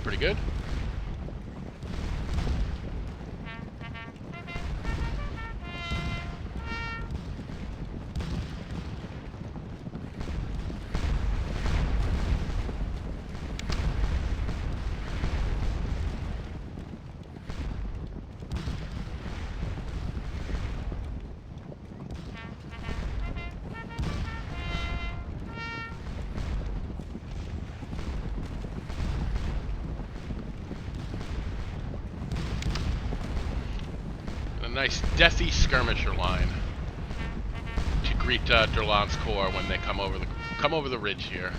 Pretty good. nice deathy skirmisher line to greet Durland's Corps when they come over the ridge here.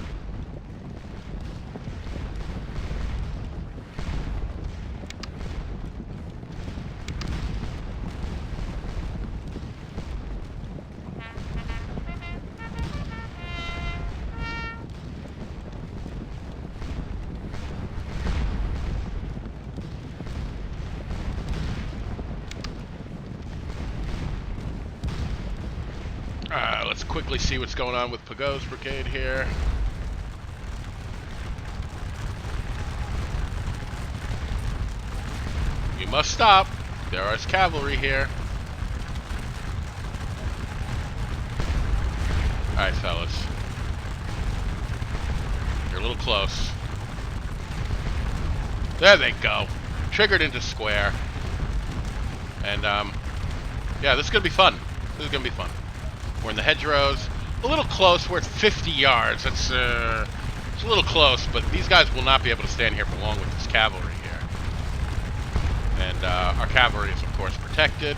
Let's quickly see what's going on with Pagot's brigade here. We must stop. There is cavalry here. Alright, fellas. You're a little close. There they go. Triggered into square. And, yeah, this is going to be fun. This is going to be fun. We're in the hedgerows. A little close. We're at 50 yards. It's a little close, but these guys will not be able to stand here for long with this cavalry here. And our cavalry is, of course, protected.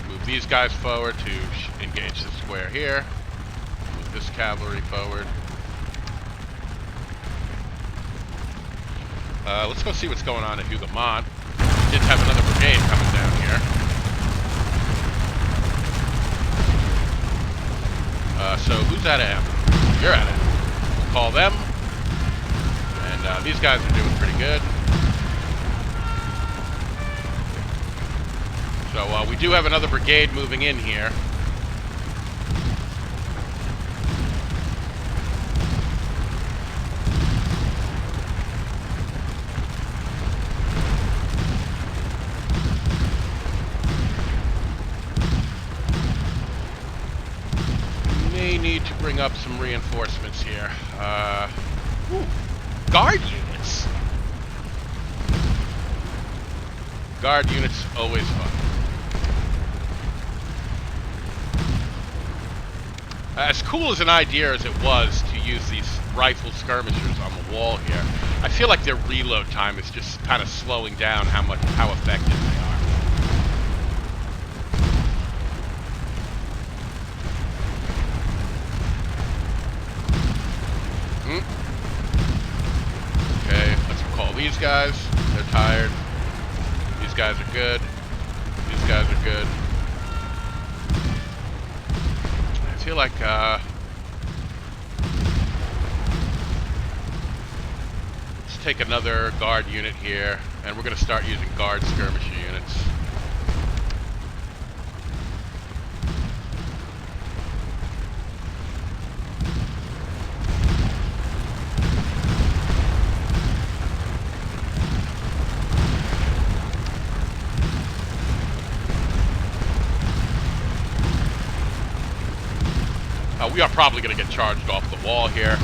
Move these guys forward to engage the square here. Move this cavalry forward. Let's go see what's going on at Hougoumont. Did have another brigade coming down here. So who's at it? You're at it. We'll call them. And these guys are doing pretty good. So we do have another brigade moving in here. Need to bring up some reinforcements here. Guard units. Guard units, always fun. As cool as an idea as it was to use these rifle skirmishers on the wall here, I feel like their reload time is just kind of slowing down how effective they are. Okay, let's recall these guys. They're tired. These guys are good. These guys are good. I feel like, let's take another guard unit here, and we're going to start using guard skirmisher units. We are probably going to get charged off the wall here.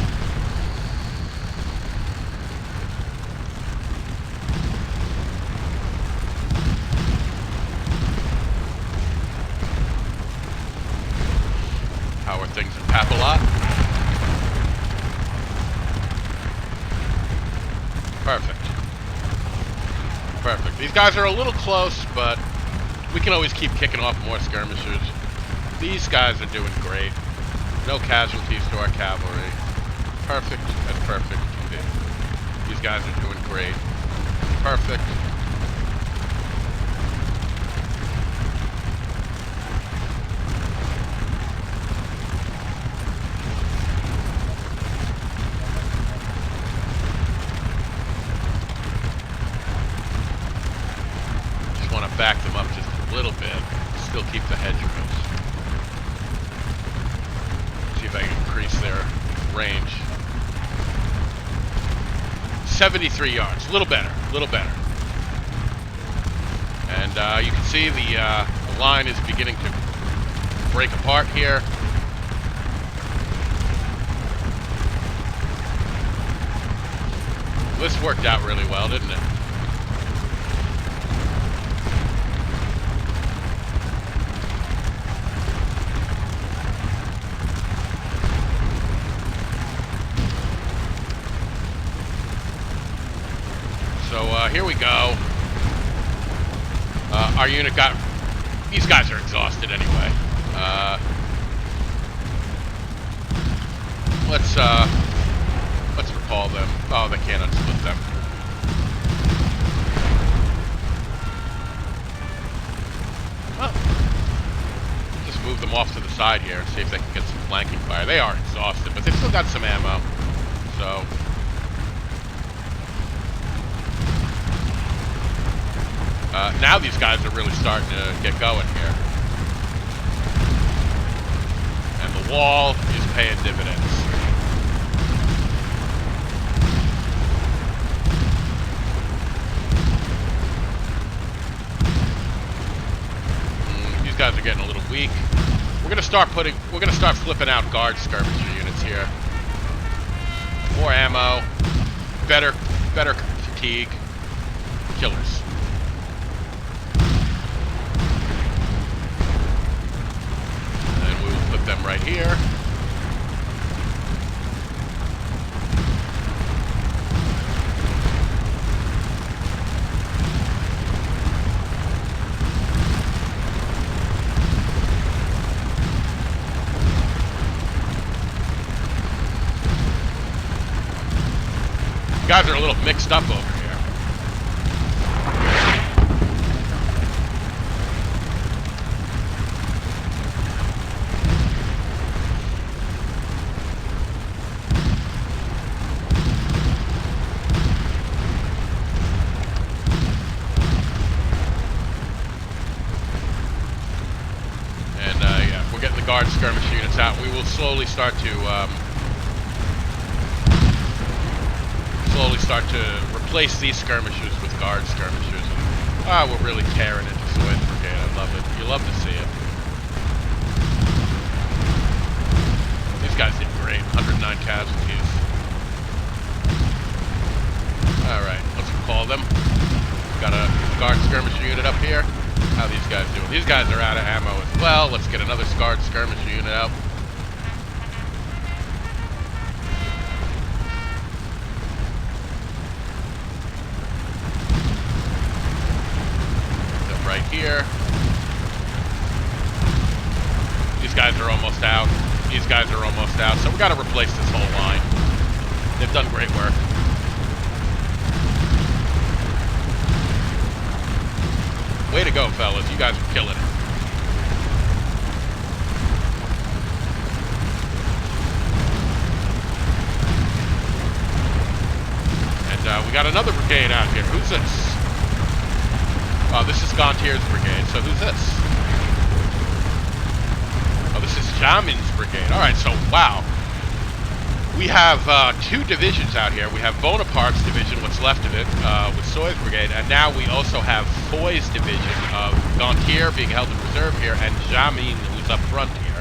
How are things in Papelotte? Perfect. Perfect. These guys are a little close, but we can always keep kicking off more skirmishers. These guys are doing great. No casualties to our cavalry. Perfect and perfect indeed. These guys are doing great. Perfect. Just want to back them up just a little bit. Still keep the hedgerows. See if I can increase their range. 73 yards, a little better, a little better. And you can see the line is beginning to break apart here. This worked out really well, didn't it? here we go. Our unit got... These guys are exhausted anyway. Let's recall them. Oh, they can't unsplit them. Well, just move them off to the side here and see if they can get some flanking fire. They are exhausted, but they've still got some ammo. So... now these guys are really starting to get going here. And the wall is paying dividends. These guys are getting a little weak. We're gonna start flipping out guard skirmisher units here. More ammo, better fatigue, killers. Them right here. You guys are a little mixed up over here. Guard skirmish units out. We will slowly start to replace these skirmishers with guard skirmishers. And, we're really tearing into Soy's brigade. I love it. You love to see it. These guys did great. 109 casualties. All right, let's recall them. Got a guard skirmisher unit up here. How these guys doing? These guys are out of ammo as well. Let's get another guard skirmisher unit out. Them right here. These guys are almost out. These guys are almost out. So we got to replace this whole line. They've done great work. Way to go, fellas. You guys are killing it. And we got another brigade out here. Who's this? Oh, this is Gantier's brigade. So who's this? Oh, this is Jamin's brigade. Alright, so wow. We have two divisions out here. We have Bonaparte's division, what's left of it, with Soy's brigade, and now we also have Foy's division of Gantier being held in reserve here, and Jamin, who's up front here.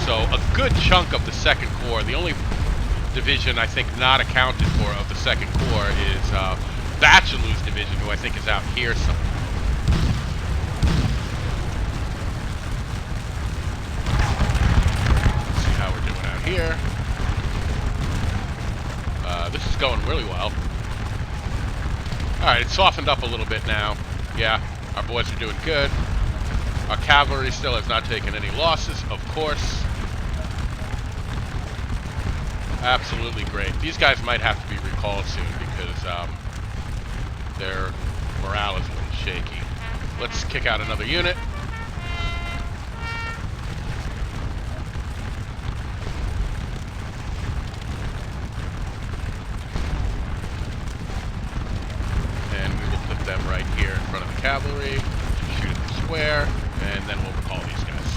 So a good chunk of the Second Corps. The only division I think not accounted for of the Second Corps is Bachelou's division, who I think is out here somewhere. Let's see how we're doing out here. This is going really well. Alright, it's softened up a little bit now. Yeah, our boys are doing good. Our cavalry still has not taken any losses, of course. Absolutely great. These guys might have to be recalled soon because their morale is a little shaky. Let's kick out another unit. Them right here in front of the cavalry, shoot at the square, and then we'll recall these guys.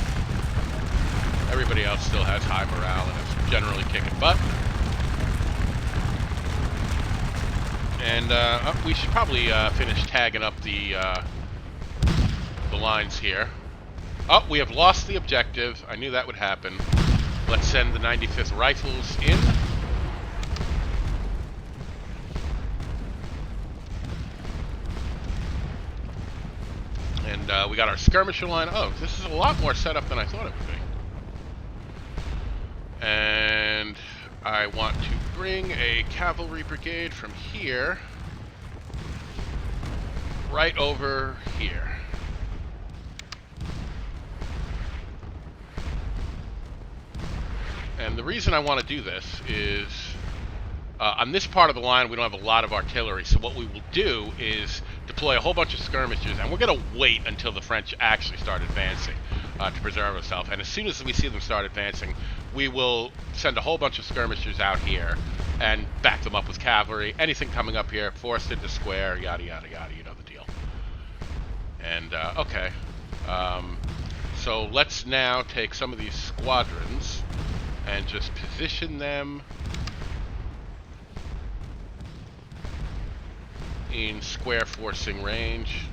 Everybody else still has high morale and is generally kicking butt. And we should probably finish tagging up the lines here. Oh, we have lost the objective. I knew that would happen. Let's send the 95th Rifles in. And we got our skirmisher line. Oh, this is a lot more set up than I thought it would be. And I want to bring a cavalry brigade from here right over here. And the reason I want to do this is on this part of the line we don't have a lot of artillery, so what we will do is deploy a whole bunch of skirmishers, and we're going to wait until the French actually start advancing to preserve ourselves. And as soon as we see them start advancing, we will send a whole bunch of skirmishers out here and back them up with cavalry. Anything coming up here, forced into square, yada yada yada, you know the deal. And okay, so let's now take some of these squadrons and just position them in square forcing range.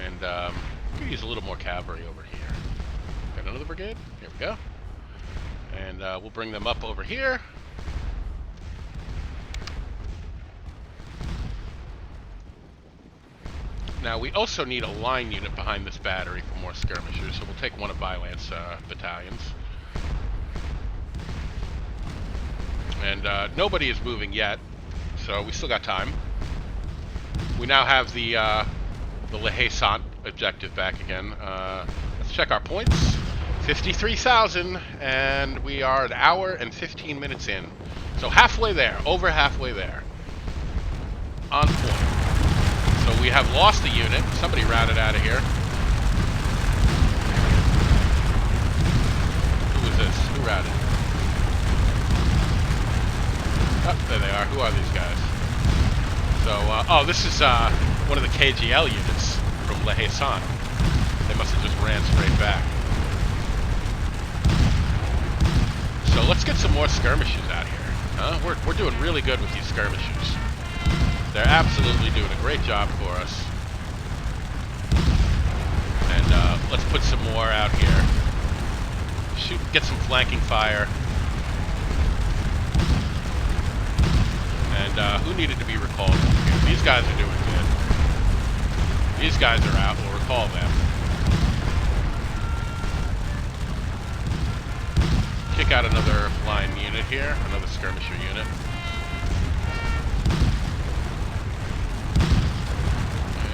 And we could use a little more cavalry over here. Got another brigade? Here we go. And we'll bring them up over here. Now we also need a line unit behind this battery for more skirmishers, so we'll take one of Bylance battalions. And nobody is moving yet, so we still got time. We now have the Le Haissant objective back again. Let's check our points. 53,000, and we are an hour and 15 minutes in. So halfway there, over halfway there. On point. So we have lost a unit. Somebody routed out of here. Who is this? Who routed? Oh, there they are. Who are these guys? So, oh, this is one of the KGL units from Le Haissant. They must have just ran straight back. So let's get some more skirmishes out here. We're doing really good with these skirmishes. They're absolutely doing a great job for us. And let's put some more out here. Shoot, get some flanking fire. And who needed to be recalled here? These guys are doing good. These guys are out. We'll recall them. Kick out another line unit here. Another skirmisher unit.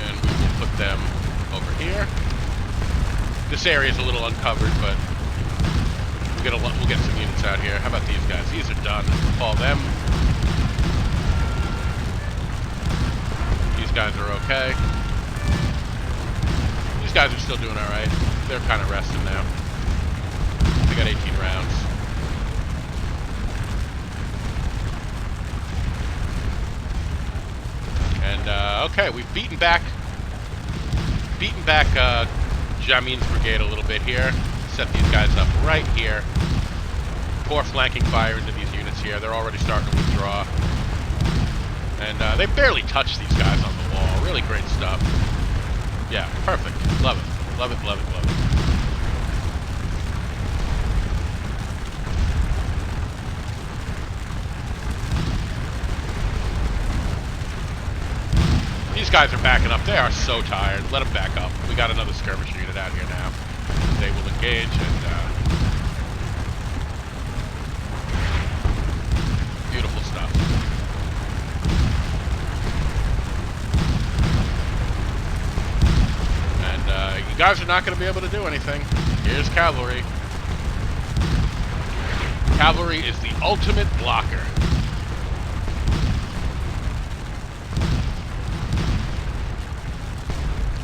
And we will put them over here. This area is a little uncovered, but we'll get some units out here. How about these guys? These are done. Recall them. These guys are okay. These guys are still doing alright. They're kind of resting now. They got 18 rounds. And, okay, we've beaten back Jamin's brigade a little bit here. Set these guys up right here. Pour flanking fire into these units here. They're already starting to withdraw. And they barely touch these guys on the wall. Really great stuff. Yeah, perfect. Love it. Love it, love it, love it. These guys are backing up. They are so tired. Let them back up. We got another skirmisher unit out here now. They will engage and beautiful stuff. And you guys are not going to be able to do anything. Here's cavalry. Cavalry is the ultimate blocker.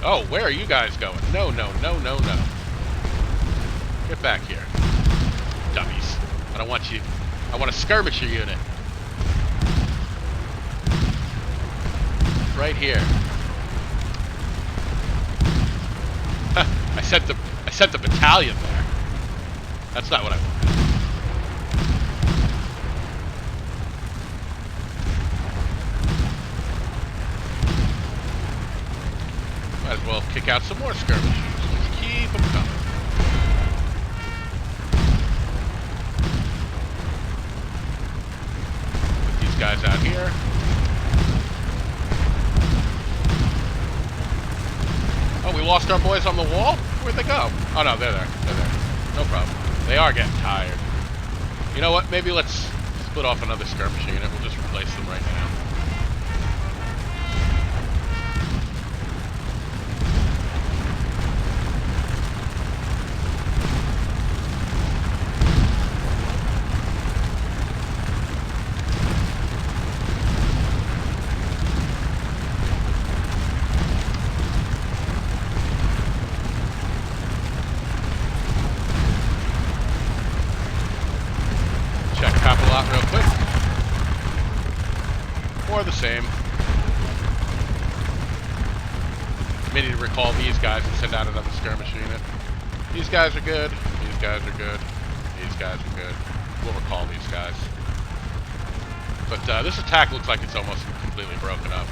Oh, where are you guys going? No, no, no, no, no. Get back here. Dummies. I don't want you. I want a skirmisher unit. Right here. I sent the battalion there. That's not what I wanted. Might as well kick out some more skirmishers. Let's keep them coming. Put these guys out here. Oh, we lost our boys on the wall? Where'd they go? Oh no, they're there. They're there. No problem. They are getting tired. You know what? Maybe let's split off another skirmish unit. We'll just replace them right now. Check Papelotte real quick. More the same. We need to recall these guys and send out another skirmish unit. These guys are good. These guys are good. These guys are good. We'll recall these guys. But this attack looks like it's almost completely broken up.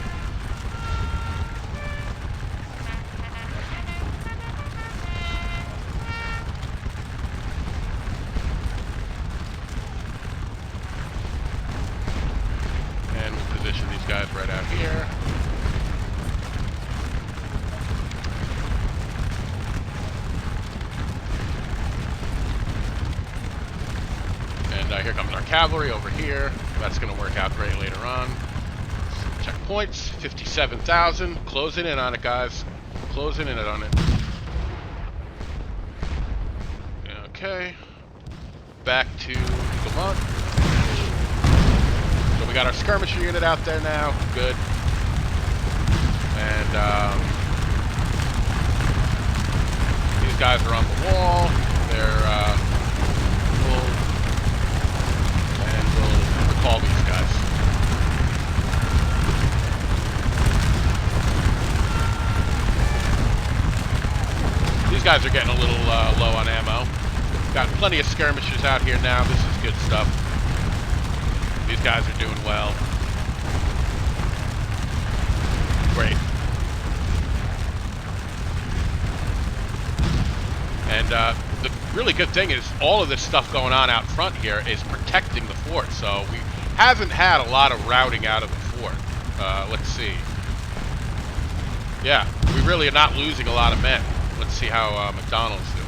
And we'll position these guys right out here. And here comes our cavalry over here. That's going to work out great later on. Checkpoints, 57,000. Closing in on it, guys. Closing in on it. Okay. Back to Hougoumont. So we got our skirmisher unit out there now. Good. And these guys are on the wall. They're recall these guys. These guys are getting a little low on ammo. Got plenty of skirmishers out here now. This is good stuff. These guys are doing well. Great. And the really good thing is all of this stuff going on out front here is protecting the fort. So we haven't had a lot of routing out of the fort. Let's see. Yeah, we really are not losing a lot of men. Let's see how McDonald's doing.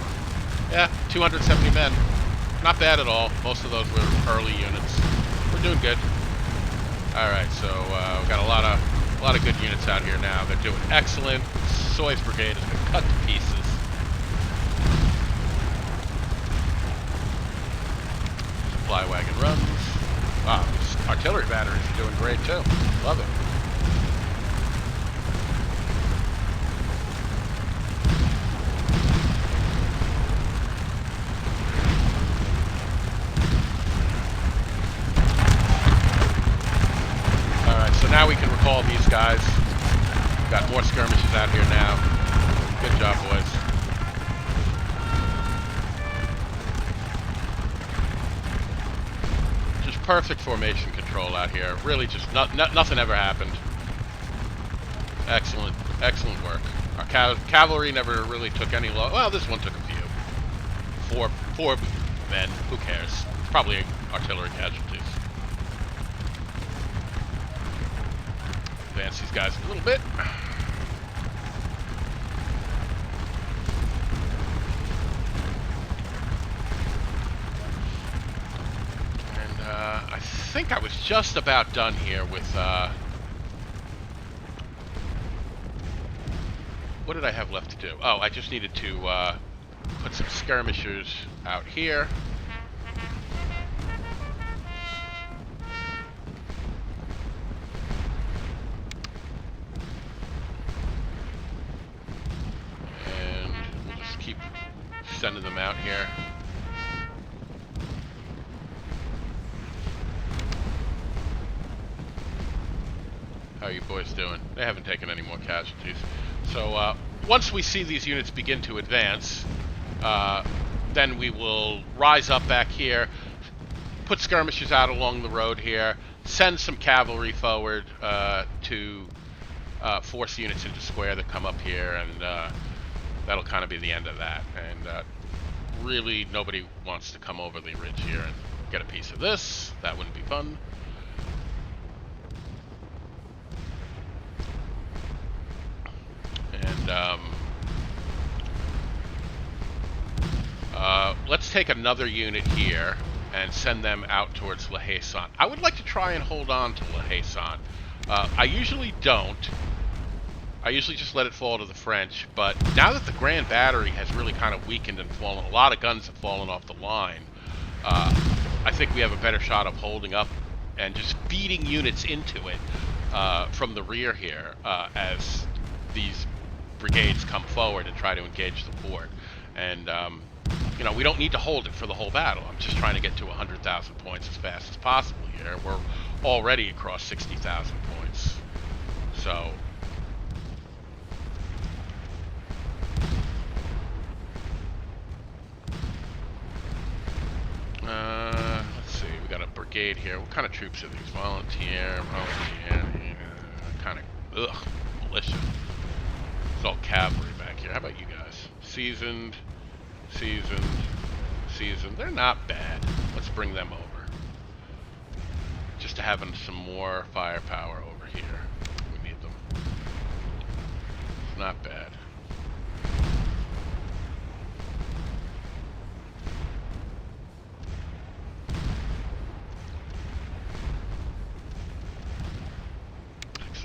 Yeah, 270 men. Not bad at all. Most of those were early units. We're doing good. All right, so we've got a lot of good units out here now. They're doing excellent. Soy's brigade has been cut to pieces. Supply wagon runs. Wow, these artillery batteries are doing great too. Love it. Alright, so now we can recall these guys. Got more skirmishes out here now. Good job, boys. Perfect formation control out here. Really just nothing ever happened. Excellent work. Our cavalry never really took any loss. Well, this one took a few. Four men. Who cares? Probably artillery casualties. Advance these guys a little bit. I think I was just about done here with, what did I have left to do? Oh, I just needed to, put some skirmishers out here. And we'll just keep sending them out here. How are you boys doing? They haven't taken any more casualties. So once we see these units begin to advance, then we will rise up back here, put skirmishers out along the road here, send some cavalry forward to force units into square that come up here, and that'll kind of be the end of that. And really, nobody wants to come over the ridge here and get a piece of this. That wouldn't be fun. And let's take another unit here and send them out towards La Haye-Sainte. I would like to try and hold on to La Haye-Sainte. I usually don't. I usually just let it fall to the French, but now that the Grand Battery has really kind of weakened and fallen, a lot of guns have fallen off the line, I think we have a better shot of holding up and just feeding units into it from the rear here as these brigades come forward and try to engage the fort. And, you know, we don't need to hold it for the whole battle. I'm just trying to get to 100,000 points as fast as possible here. We're already across 60,000 points. So... let's see, we got a brigade here. What kind of troops are these? Volunteer, kind of, militia. It's all cavalry back here. How about you guys? Seasoned. They're not bad. Let's bring them over. Just to have some more firepower over here. We need them. It's not bad.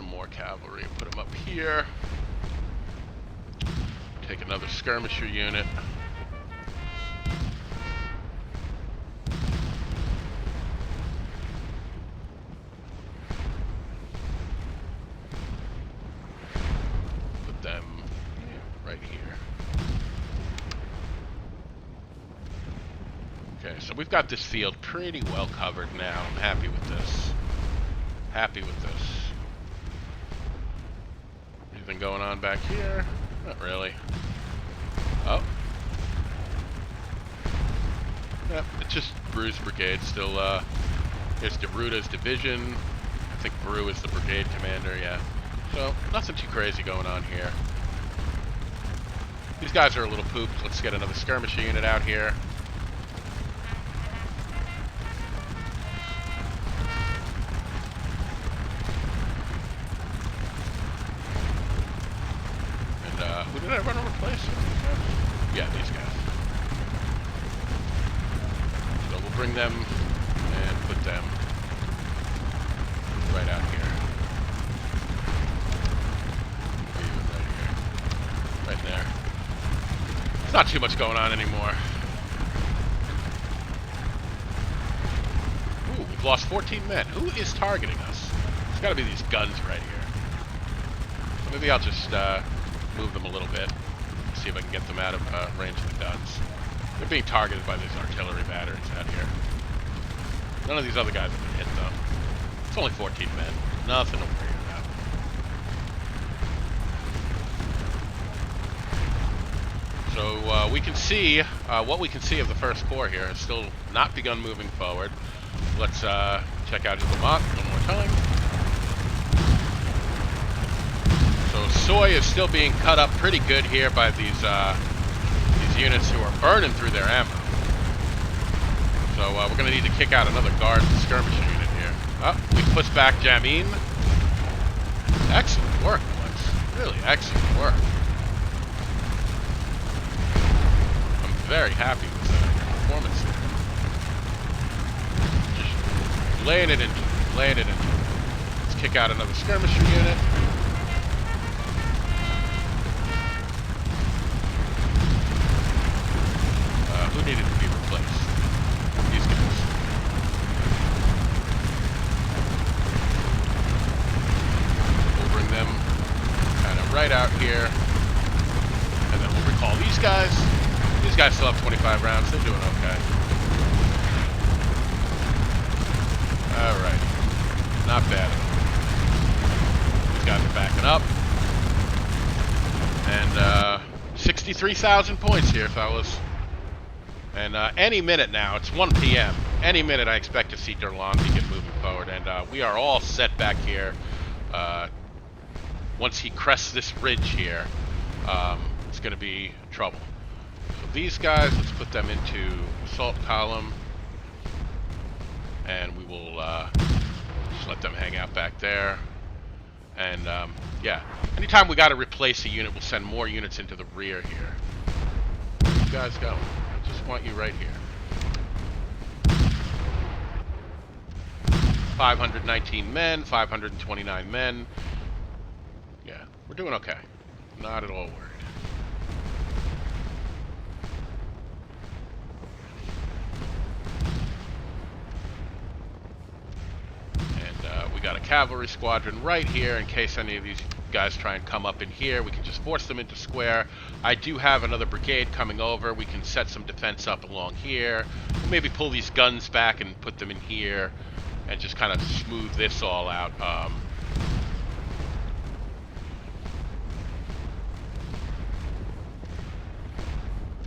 More cavalry, put them up here. Take another skirmisher unit. Put them right here. Okay, so we've got this field pretty well covered now. I'm happy with this. Anything going on back here? Not really. Oh. Yep, it's just Bru's brigade still, here's DeRuta's division. I think Bru is the brigade commander, yeah. So, nothing too crazy going on here. These guys are a little pooped. Let's get another skirmisher unit out here. Who did I run over place? Yeah, these guys. So we'll bring them and put them right out here. Right there. There's not too much going on anymore. Ooh, we've lost 14 men. Who is targeting us? It's got to be these guns right here. So maybe I'll just move them a little bit. See if I can get them out of range of the guns. They're being targeted by these artillery batteries out here. None of these other guys have been hit though. It's only 14 men. Nothing to worry about. So we can see, what we can see of the First Corps here has still not begun moving forward. Let's check out Hougoumont one more time. So soy is still being cut up pretty good here by these units who are burning through their ammo. So we're going to need to kick out another guard skirmisher unit here. Oh, we pushed back Jamin. Excellent work, boys. Really excellent work. I'm very happy with your performance here. Just laying it into it, laying it into it. Let's kick out another skirmisher unit. Who needed to be replaced? These guys. We'll bring them kind of right out here. And then we'll recall these guys. These guys still have 25 rounds. They're doing okay. Alright. Not bad at all. These guys are backing up. And 63,000 points here, fellas. And any minute now, it's 1 p.m. Any minute I expect to see Durland begin moving forward. And we are all set back here. Once he crests this ridge here, it's going to be trouble. So these guys, let's put them into assault column. And we will just let them hang out back there. And yeah, anytime we got to replace a unit, we'll send more units into the rear here. Where you guys going? I just want you right here. 519 men, 529 men. Yeah, we're doing okay. Not at all worried. And we got a cavalry squadron right here in case any of these guys try and come up in here. We can just force them into square. I do have another brigade coming over. We can set some defense up along here. Maybe pull these guns back and put them in here and just kind of smooth this all out.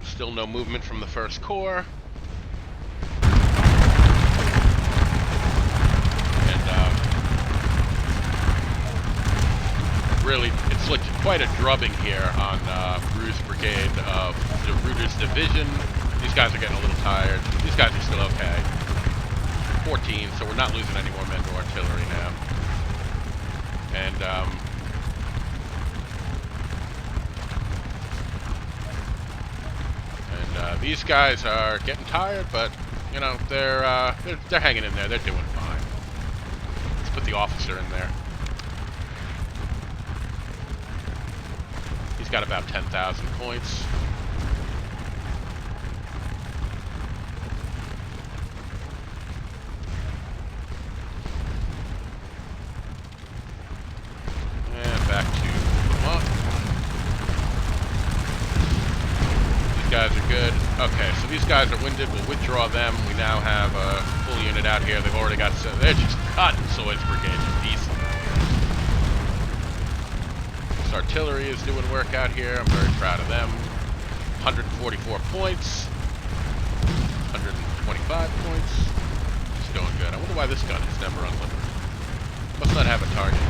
Still no movement from the First Corps. Really, it's like quite a drubbing here on Bruce Brigade of the Reuter's Division. These guys are getting a little tired. These guys are still okay. 14, so we're not losing any more men to artillery now. And these guys are getting tired, but you know they're hanging in there. They're doing fine. Let's put the officer in there. He's got about 10,000 points. And back to Hougoumont. These guys are good. Okay, so these guys are winded. We'll withdraw them. We now have a full unit out here. They've already got... They're just cutting Soy's brigade to pieces. Artillery is doing work out here. I'm very proud of them. 144 points. 125 points. It's doing good. I wonder why this gun is never unlimited. Must not have a target.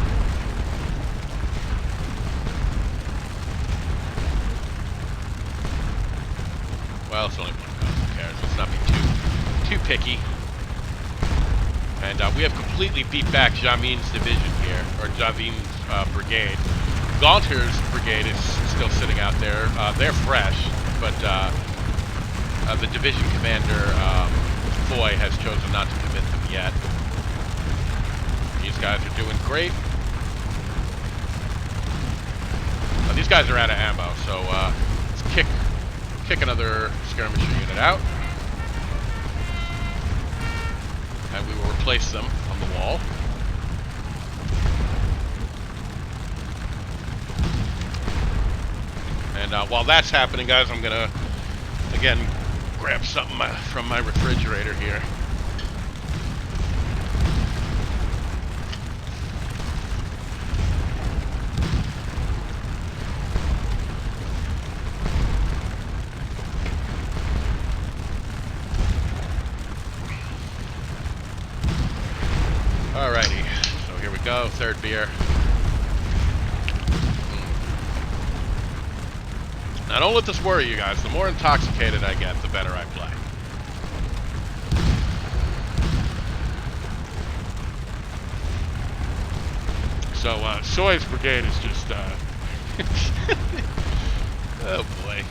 Well, it's only one gun. Who cares? Let's not be too picky. And we have completely beat back Jamin's division here, or Jamin's brigade. Gaunter's brigade is still sitting out there. They're fresh, but the division commander, Foy, has chosen not to commit them yet. These guys are doing great. These guys are out of ammo, so let's kick another skirmisher unit out. And we will replace them on the wall. And while that's happening, guys, I'm gonna again grab something from my refrigerator here. Alrighty, so here we go, third beer. Now don't let this worry you guys. The more intoxicated I get, the better I play. So Soy's brigade is just oh boy.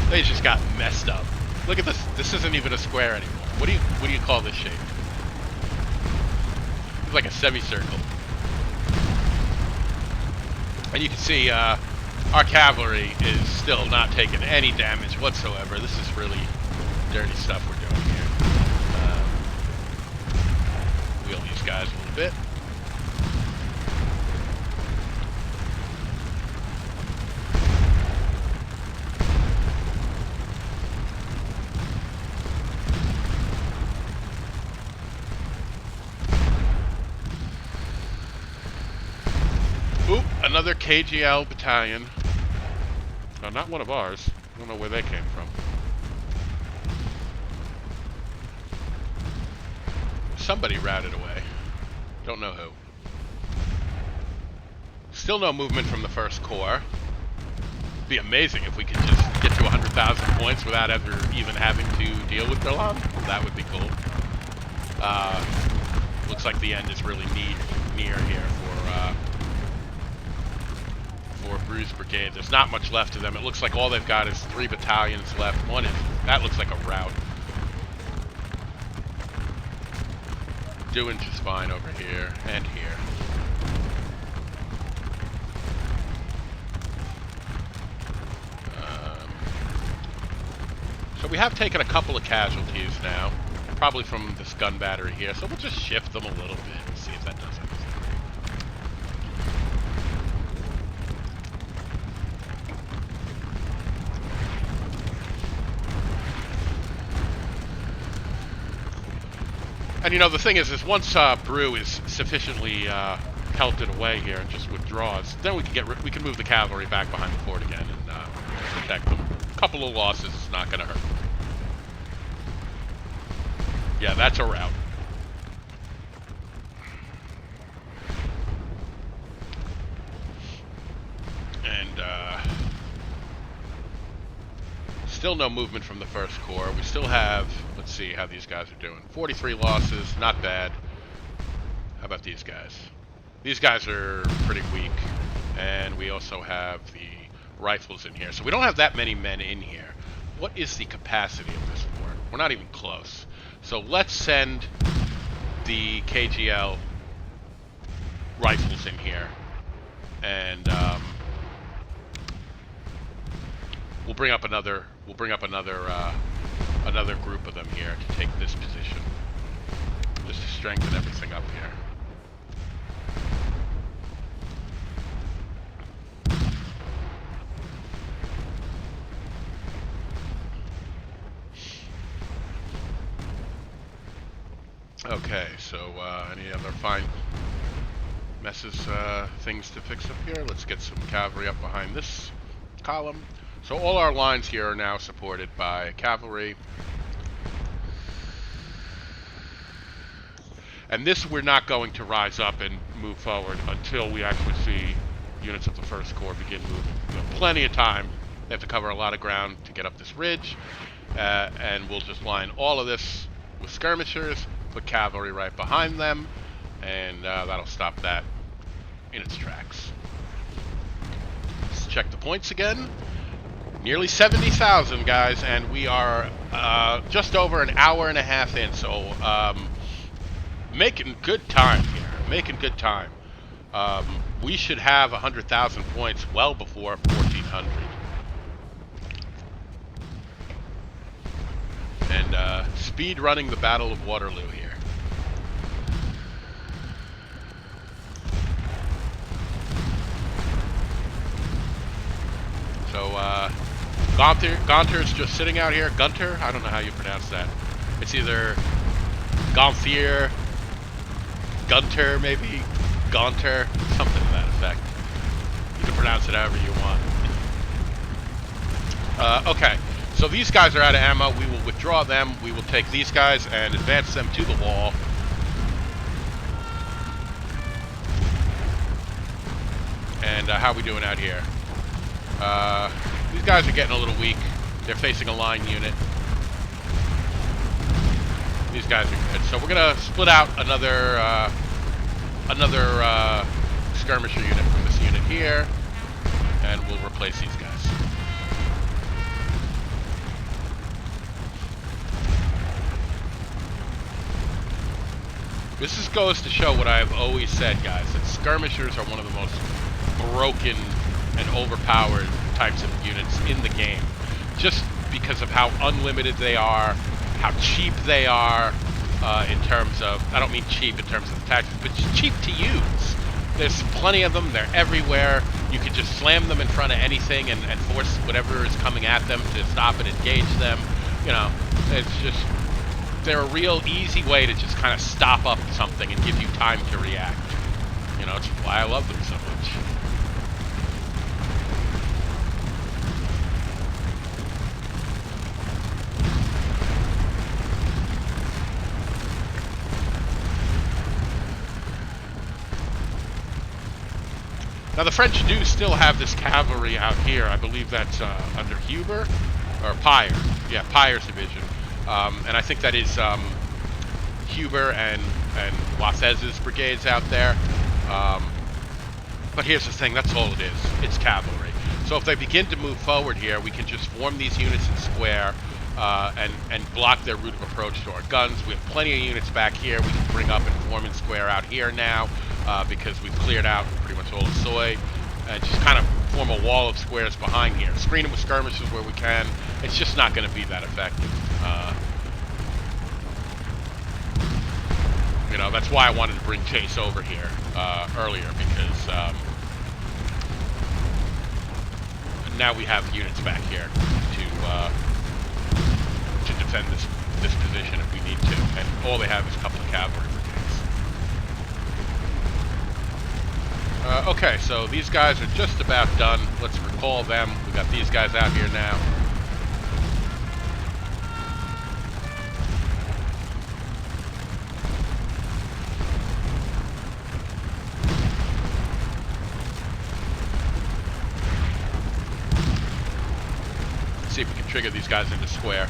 They just got messed up. Look at this. This isn't even a square anymore. What do you call this shape? It's like a semicircle. And you can see our cavalry is still not taking any damage whatsoever. This is really dirty stuff we're doing here. Wheel these guys a little bit. Oop, another KGL battalion. No, not one of ours. I don't know where they came from. Somebody routed away. Don't know who. Still no movement from the First Corps. It'd be amazing if we could just get to 100,000 points without ever even having to deal with Berlin. That would be cool. Looks like the end is really near here for Bruce Brigade. There's not much left of them. It looks like all they've got is 3 battalions left. That looks like a rout. doing just fine over here and here. So we have taken a couple of casualties now, probably from this gun battery here, so we'll just shift them a little bit and see if that does anything. And you know, the thing is once Brew is sufficiently pelted away here and just withdraws, then we can move the cavalry back behind the fort again and protect them. A couple of losses is not going to hurt. Yeah, that's a rout. And still no movement from the first corps. We still have, let's see how these guys are doing. 43 losses, not bad. How about these guys? These guys are pretty weak. And we also have the rifles in here. So we don't have that many men in here. What is the capacity of this fort? We're not even close. So let's send the KGL rifles in here, and we'll bring up another group of them here to take this position, just to strengthen everything up here. Okay, so any other fine things to fix up here? Let's get some cavalry up behind this column. So all our lines here are now supported by cavalry. And this we're not going to rise up and move forward until we actually see units of the First Corps begin moving. We have plenty of time. They have to cover a lot of ground to get up this ridge. And we'll just line all of this with skirmishers, put cavalry right behind them, and that'll stop that in its tracks. Let's check the points again. Nearly 70,000, guys, and we are just over an hour and a half in, so making good time here. Making good time. We should have 100,000 points well before 1,400. And speed running the Battle of Waterloo here. So, Gunter's just sitting out here. Gunter? I don't know how you pronounce that. It's either Gonthier, Gunter, maybe, Gaunter, something to that effect. You can pronounce it however you want. Okay, so these guys are out of ammo. We will withdraw them. We will take these guys and advance them to the wall. And how are we doing out here? These guys are getting a little weak. They're facing a line unit. These guys are good. So we're gonna split out another skirmisher unit from this unit here, and we'll replace these guys. This goes to show what I've always said, guys, that skirmishers are one of the most broken and overpowered types of units in the game, just because of how unlimited they are, how cheap they are, in terms of, I don't mean cheap in terms of the tactics, but cheap to use. There's plenty of them, they're everywhere. You can just slam them in front of anything and force whatever is coming at them to stop and engage them. You know, it's just, they're a real easy way to just kind of stop up something and give you time to react. You know, it's why I love them so much. Now the French do still have this cavalry out here. I believe that's under Huber or Pyre. Yeah, Pyre's division. And I think that is Huber and Wathez's brigades out there. But here's the thing, that's all it is. It's cavalry. So if they begin to move forward here, we can just form these units in square, and block their route of approach to our guns. We have plenty of units back here. We can bring up and form and square out here now because we've cleared out pretty much all the soy, and just kind of form a wall of squares behind here. Screen them with skirmishes where we can. It's just not going to be that effective. You know, that's why I wanted to bring Chase over here earlier, because now we have units back here to defend this position if we need to, and all they have is a couple of cavalry brigades. Okay, so these guys are just about done. Let's recall them. We got these guys out here now. See if we can trigger these guys into square.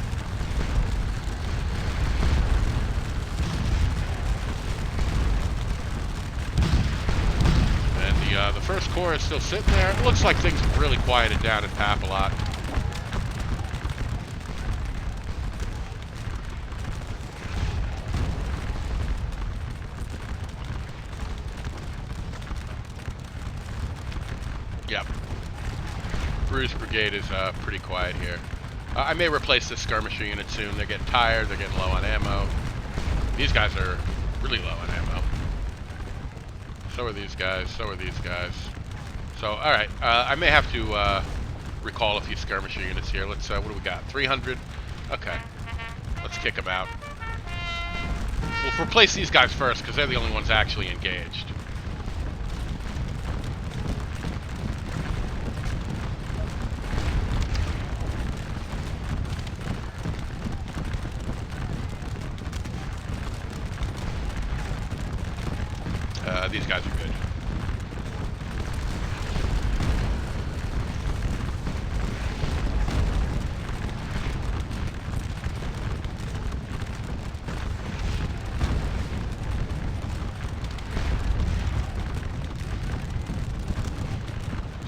And the first corps is still sitting there. It looks like things have really quieted down at Papelotte. Yep. Bruce Brigade is pretty quiet here. I may replace this skirmisher unit soon. They're getting tired. They're getting low on ammo. These guys are really low on ammo. So are these guys. So are these guys. So, alright. I may have to recall a few skirmisher units here. Let's, what do we got? 300? Okay. Let's kick them out. We'll replace these guys first, because they're the only ones actually engaged. These guys are good.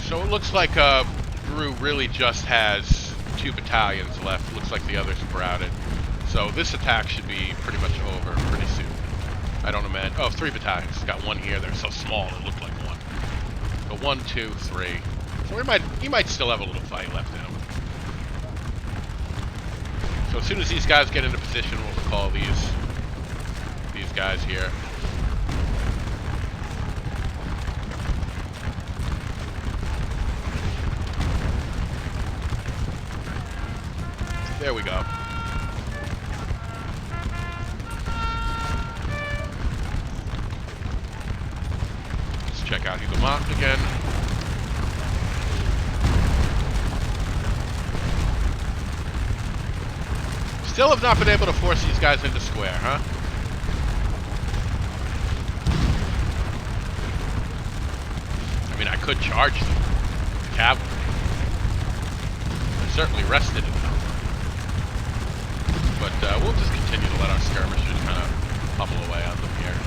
So it looks like Drew really just has 2 battalions left. Looks like the others sprouted. So this attack should be pretty much over pretty soon. I don't imagine. Oh, 3 battalions. Got one here. They're so small it looked like one. So 1, 2, 3. So he might still have a little fight left in him. So as soon as these guys get into position, we'll recall these guys here. There we go. Check out Hougoumont again. Still have not been able to force these guys into square, huh? I mean, I could charge them with cavalry. They're certainly rested enough. But we'll just continue to let our skirmishers kind of pummel away on them here.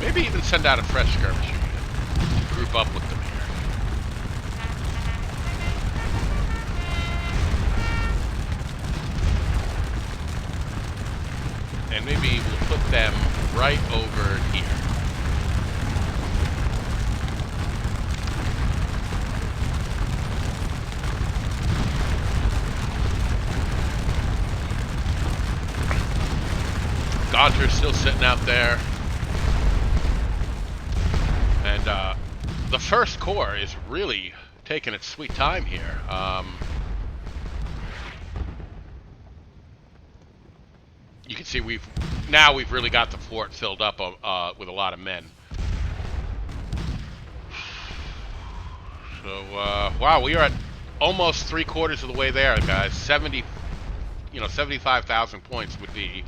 Maybe even send out a fresh skirmisher unit to group up with them here. And maybe we'll put them right over here. Gaunter's still sitting out there. And the first corps is really taking its sweet time here. You can see we've really got the fort filled up with a lot of men. So wow, we are at almost 3/4 of the way there, guys. 75,000 points would be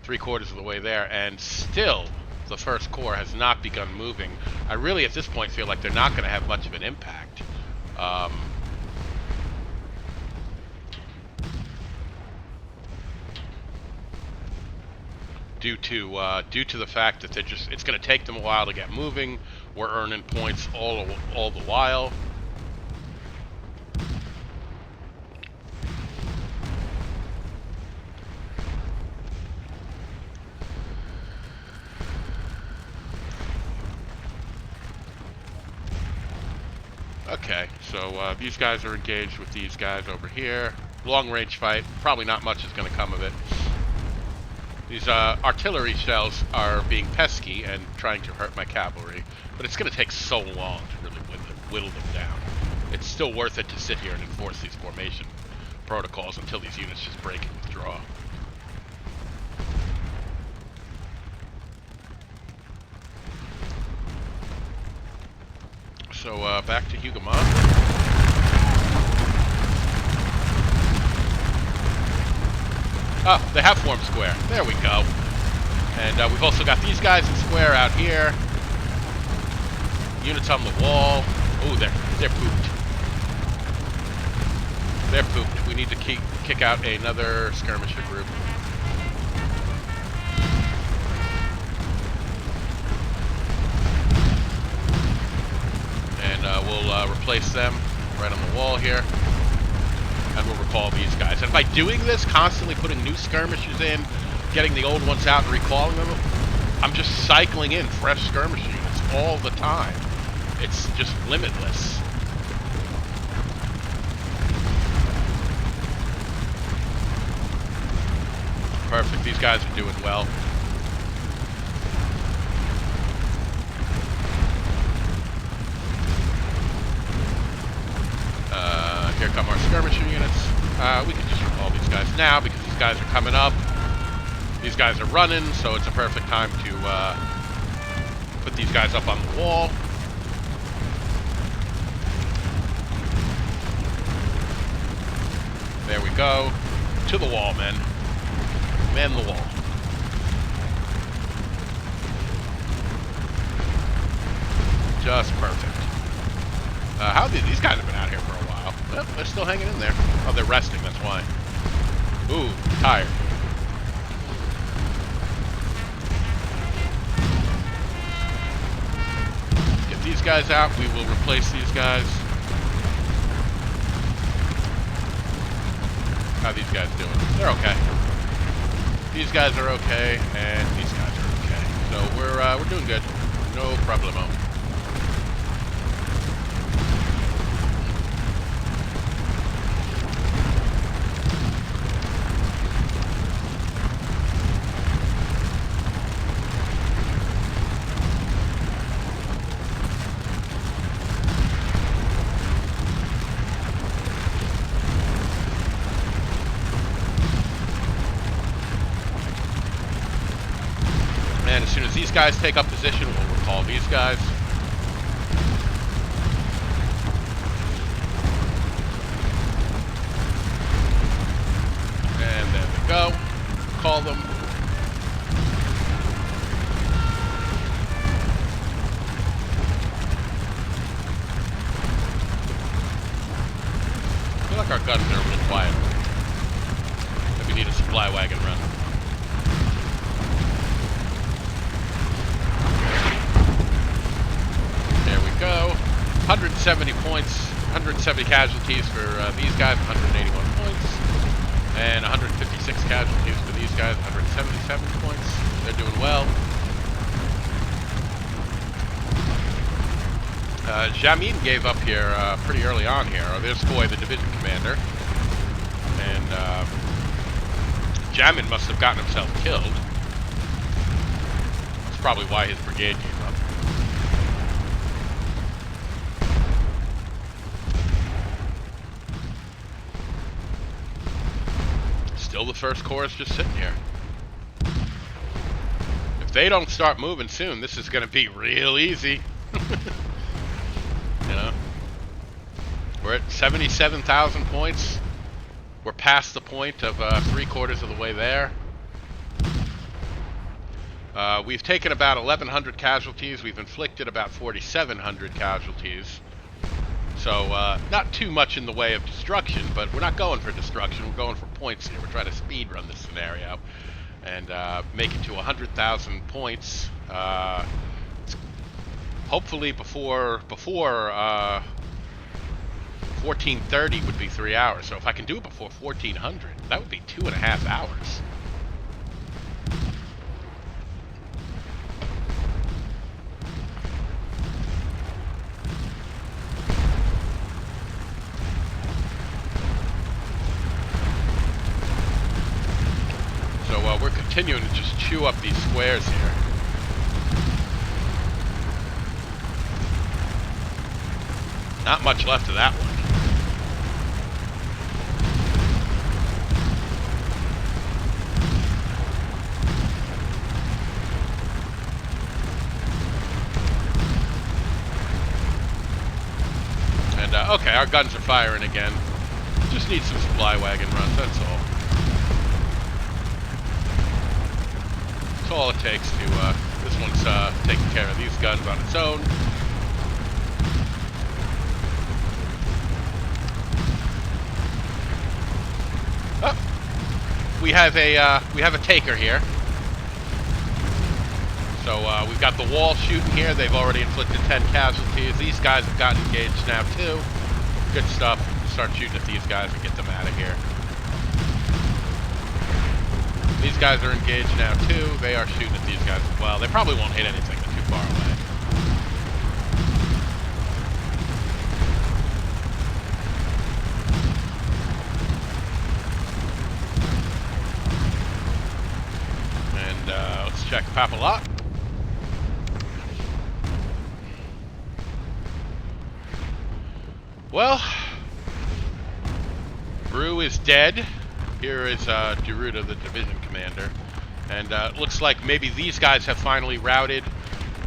3/4 of the way there, and still the first corps has not begun moving. I really, at this point, feel like they're not going to have much of an impact. Due to the fact that it's going to take them a while to get moving. We're earning points all the while. Okay, so these guys are engaged with these guys over here. Long range fight. Probably not much is going to come of it. These artillery shells are being pesky and trying to hurt my cavalry, but it's going to take so long to really whittle them down. It's still worth it to sit here and enforce these formation protocols until these units just break and withdraw. So back to Hougoumont. Oh, they have formed square. There we go. And we've also got these guys in square out here. Units on the wall. Oh, they're pooped. They're pooped. We need to kick out another skirmisher group. And we'll replace them right on the wall here. And we'll recall these guys. And by doing this, constantly putting new skirmishers in, getting the old ones out and recalling them, I'm just cycling in fresh skirmish units all the time. It's just limitless. Perfect. These guys are doing well. Here come our skirmisher units. We can just recall these guys now because these guys are coming up. These guys are running, so it's a perfect time to put these guys up on the wall. There we go. To the wall, men. Man the wall. Just perfect. These guys have been out here for a while. Well, they're still hanging in there. Oh, they're resting, that's why. Ooh, tired. Get these guys out. We will replace these guys. How are these guys doing? They're okay. These guys are okay, and these guys are okay. So we're doing good. No problemo. And as soon as these guys take up position, we'll recall these guys. And there we go. Call them. I feel like our guns are a little quiet. Maybe we need a supply wagon run. Go. 170 points, 170 casualties for these guys, 181 points, and 156 casualties for these guys, 177 points. They're doing well. Jamin gave up here pretty early on here. There's Foy, the division commander, and Jamin must have gotten himself killed. That's probably why his brigade gave up. Still the first corps is just sitting here. If they don't start moving soon, this is going to be real easy. You know? We're at 77,000 points. We're past the point of 3/4 of the way there. We've taken about 1,100 casualties. We've inflicted about 4,700 casualties. So, not too much in the way of destruction, but we're not going for destruction. We're going for points here. We're trying to speed run this scenario and make it to 100,000 points. hopefully before 1430 would be 3 hours. So if I can do it before 1400, that would be 2.5 hours. So we're continuing to just chew up these squares here. Not much left of that one. And, okay, our guns are firing again. Just need some supply wagon runs, that's all. That's all it takes to, this one's taking care of these guns on its own. Oh, we have a taker here. So we've got the wall shooting here. They've already inflicted 10 casualties. These guys have gotten engaged now too. Good stuff. Start shooting at these guys and get them out of here. These guys are engaged now too. They are shooting at these guys as well. They probably won't hit anything. They're too far away. And let's check Papelotte. Well, Brew is dead. Here is Deruta, the division commander. And looks like maybe these guys have finally routed,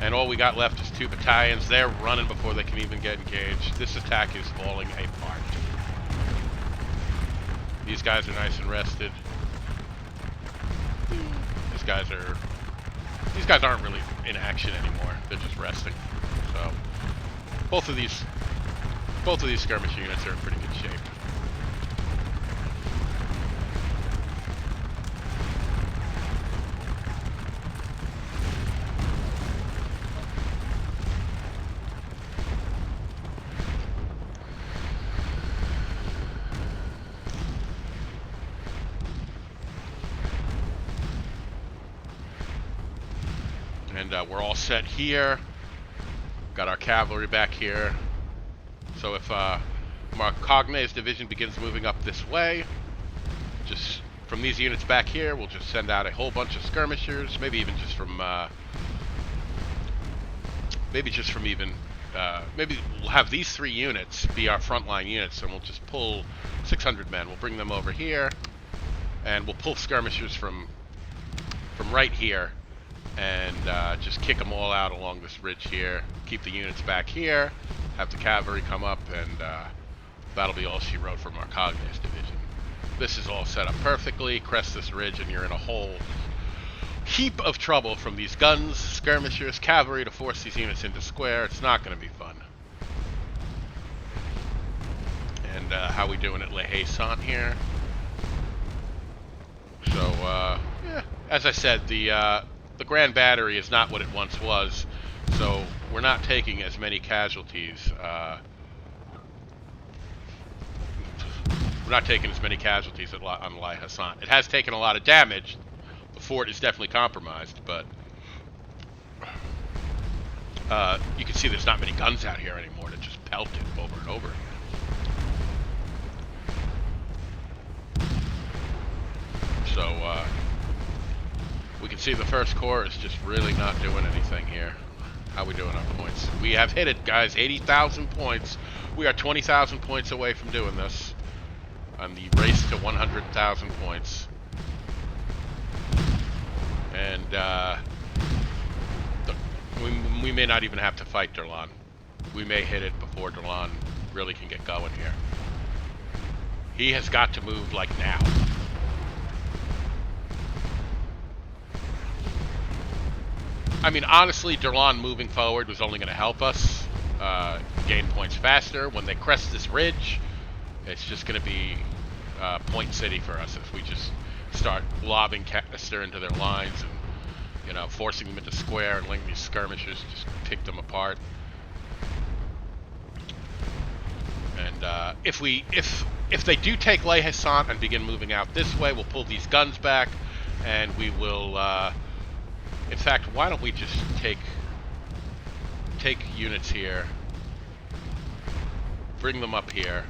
and all we got left is 2 battalions. They're running before they can even get engaged. This attack is falling apart. These guys are nice and rested. These guys aren't really in action anymore. They're just resting. So both of these skirmish units are in pretty good shape. And we're all set here. Got our cavalry back here. So if Marcogne's division begins moving up this way, just from these units back here, we'll just send out a whole bunch of skirmishers, maybe we'll have these 3 units be our frontline units, and we'll just pull 600 men. We'll bring them over here, and we'll pull skirmishers from right here, and just kick them all out along this ridge here. Keep the units back here, have the cavalry come up, and that'll be all she wrote for Marcogne's division. This is all set up perfectly. Crest this ridge and you're in a whole heap of trouble from these guns, skirmishers, cavalry to force these units into square. It's not going to be fun. And how we doing at Le Haissant here? So, yeah, as I said, the Grand Battery is not what it once was, so we're not taking as many casualties. We're not taking as many casualties on Le Haissant. It has taken a lot of damage. The fort is definitely compromised, but you can see there's not many guns out here anymore to just pelt it over and over again. So we can see the First Corps is just really not doing anything here. How we doing on points? We have hit it, guys. 80,000 points. We are 20,000 points away from doing this on the race to 100,000 points. And we may not even have to fight Durlan. We may hit it before Durlan really can get going here. He has got to move like now. I mean, honestly, Durlan moving forward was only going to help us gain points faster. When they crest this ridge, it's just going to be point city for us if we just start lobbing canister into their lines and You know, forcing them into square and letting these skirmishers just pick them apart. And if they do take Le Haissant and begin moving out this way, we'll pull these guns back, and we will. In fact, why don't we just take units here, bring them up here,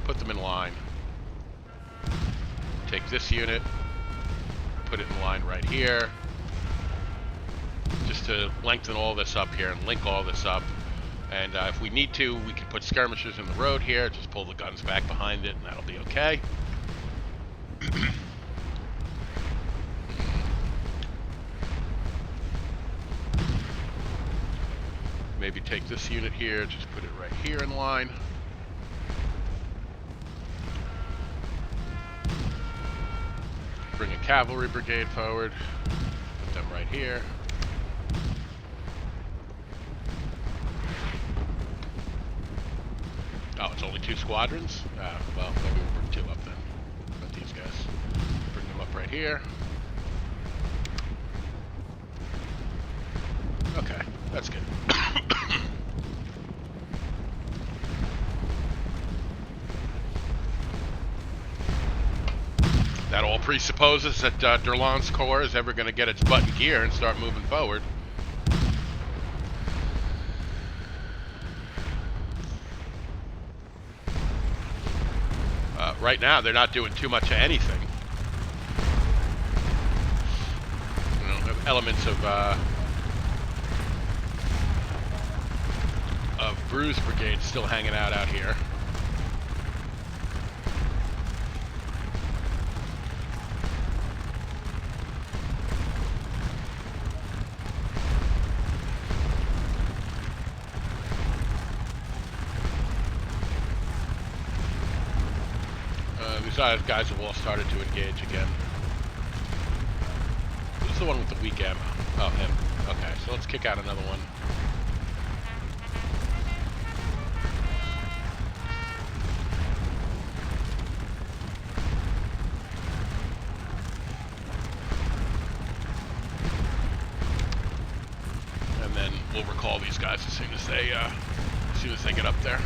put them in line. Take this unit, put it in line right here, just to lengthen all this up here and link all this up. And if we need to, we can put skirmishers in the road here, just pull the guns back behind it, and that'll be okay. Maybe take this unit here, just put it right here in line. Bring a cavalry brigade forward, put them right here. Oh, it's only 2 squadrons? Well, maybe we'll bring 2 up then. But these guys. Bring them up right here. Okay, that's good. That all presupposes that Durland's Corps is ever going to get its butt in gear and start moving forward. Right now, they're not doing too much of anything. You know, have elements of Bruce Brigade still hanging out here. These guys have all started to engage again. Who's the one with the weak ammo? Oh, him. Okay, so let's kick out another one. And then we'll recall these guys as soon as they get up there.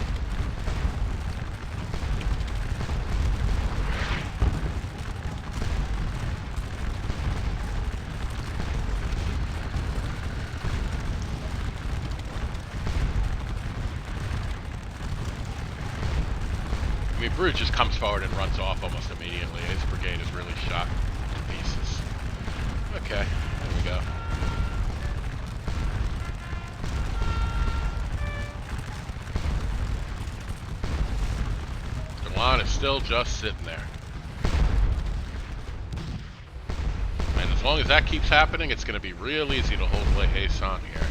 I mean, Bruce just comes forward and runs off almost immediately. His brigade is really shot to pieces. Okay, there we go. Durland is still just sitting there. And as long as that keeps happening, it's going to be real easy to hold Le Haissant here.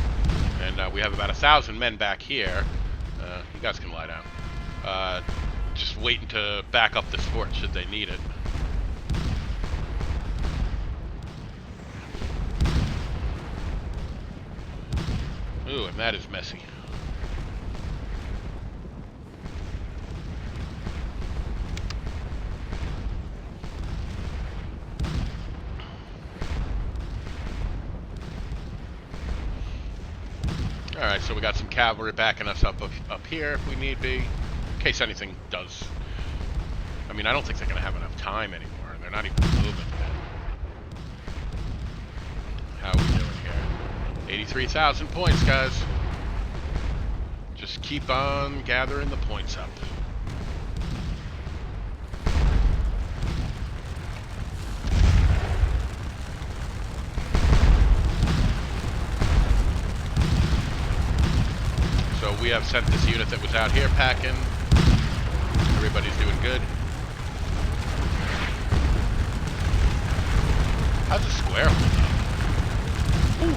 And we have about 1,000 men back here. You guys can lie down. Just waiting to back up this fort should they need it. Ooh, and that is messy. Alright, so we got some cavalry backing us up here if we need be. In case anything does. I mean, I don't think they're going to have enough time anymore. They're not even moving yet. How are we doing here? 83,000 points, guys. Just keep on gathering the points up. So we have sent this unit that was out here packing. Everybody's doing good. How's the square hold up? Ooh.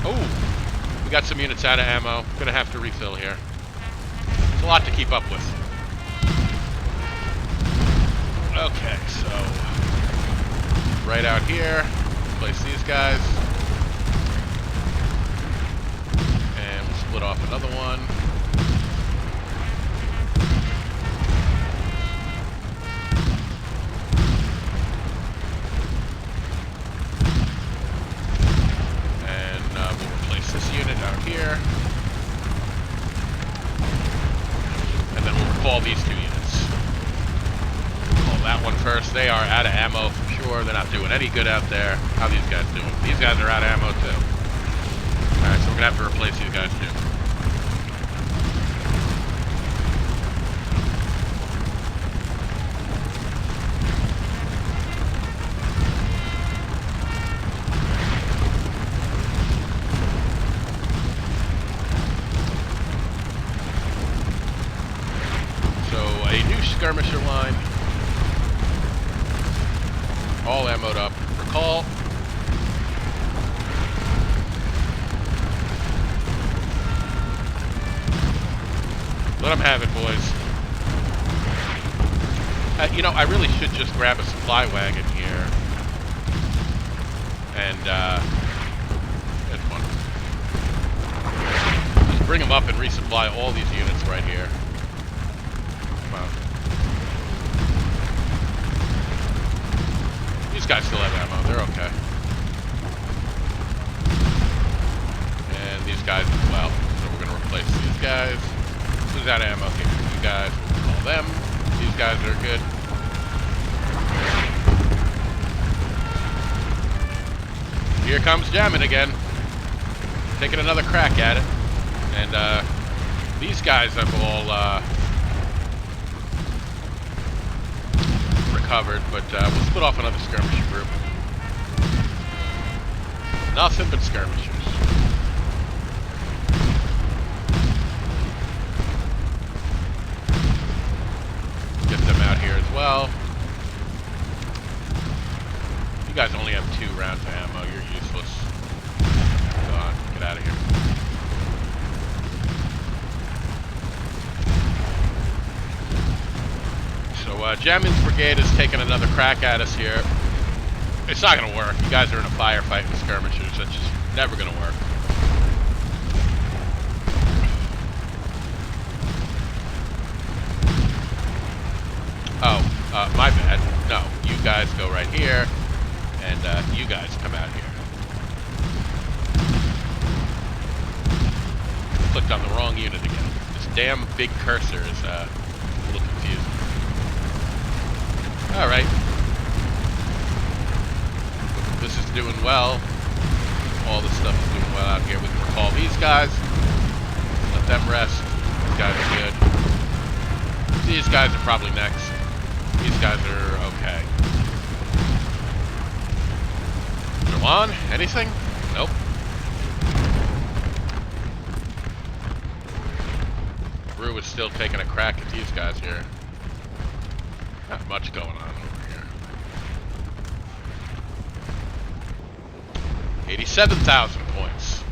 Oh, we got some units out of ammo. Gonna have to refill here. It's a lot to keep up with. Okay, so right out here, place these guys. And we'll split off another one. We're not doing any good out there. How are these guys doing? These guys are out of ammo too. Alright, so we're gonna have to replace these guys too. Skirmisher line. All ammoed up. Recall. Let them have it, boys. You know, I really should just grab a supply wagon here. And, that's one. Just bring them up and resupply all these units right here. Come on. These guys still have ammo. They're okay. And these guys as well. So we're going to replace these guys. Who's out of ammo here? You guys. We'll call them. These guys are good. Here comes jamming again. Taking another crack at it. And these guys have all recovered, but we'll split off another skirmisher group. Nothing but skirmishers. Get them out here as well. You guys only have 2 rounds of ammo. You're useless. Go on, get out of here. So Jamin's brigade is taking another crack at us here. It's not going to work. You guys are in a firefight with skirmishers. That's just never going to work. Oh, my bad. No, you guys go right here, and you guys come out here. Clicked on the wrong unit again. This damn big cursor is a little confusing. Alright. This is doing well. All this stuff is doing well out here. We can recall these guys. Let them rest. These guys are good. These guys are probably next. These guys are okay. Jawan, anything? Nope. Rue is still taking a crack at these guys here. Not much going on over here. 87,000 points.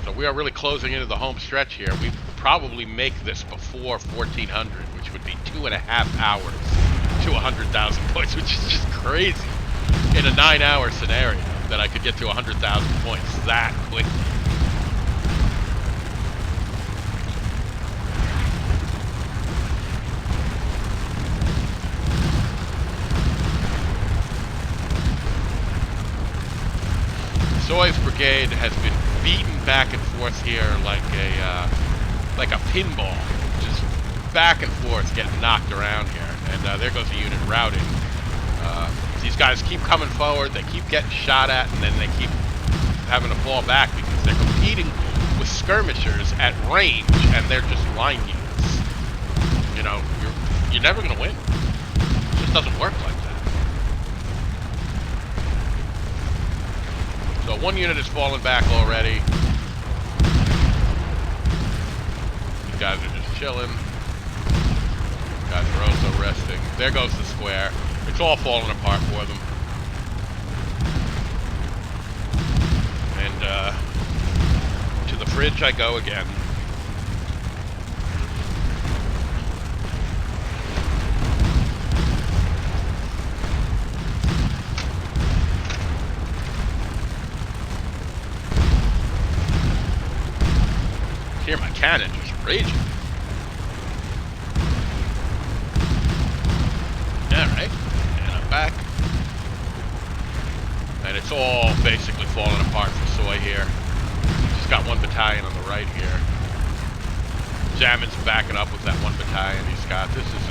So we are really closing into the home stretch here. We probably make this before 1400, which would be 2.5 hours to 100,000 points, which is just crazy. In a 9-hour scenario, that I could get to 100,000 points that quickly. Soy's brigade has been beaten back and forth here like a pinball, just back and forth, getting knocked around here. And there goes a unit routing. These guys keep coming forward, they keep getting shot at, and then they keep having to fall back because they're competing with skirmishers at range, and they're just line units. You know, you're never going to win. It just doesn't work like that. So one unit is falling back already. You guys are just chilling. You guys are also resting. There goes the square. It's all falling apart for them. And to the fridge I go again. Hear my cannon just raging. Alright, and I'm back. And it's all basically falling apart for Soy here. Just got one battalion on the right here. Jamin's backing up with that one battalion he's got. This is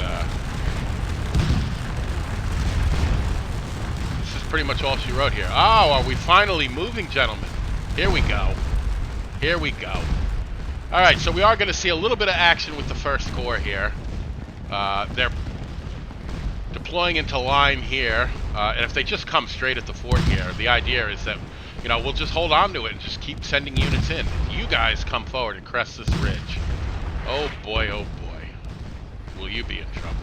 pretty much all she wrote here. Oh, are we finally moving, gentlemen? Here we go. Here we go. All right, so we are going to see a little bit of action with the 1st Corps here. They're deploying into line here, and if they just come straight at the fort here, the idea is that, you know, we'll just hold on to it and just keep sending units in. You guys come forward and crest this ridge. Oh boy, will you be in trouble.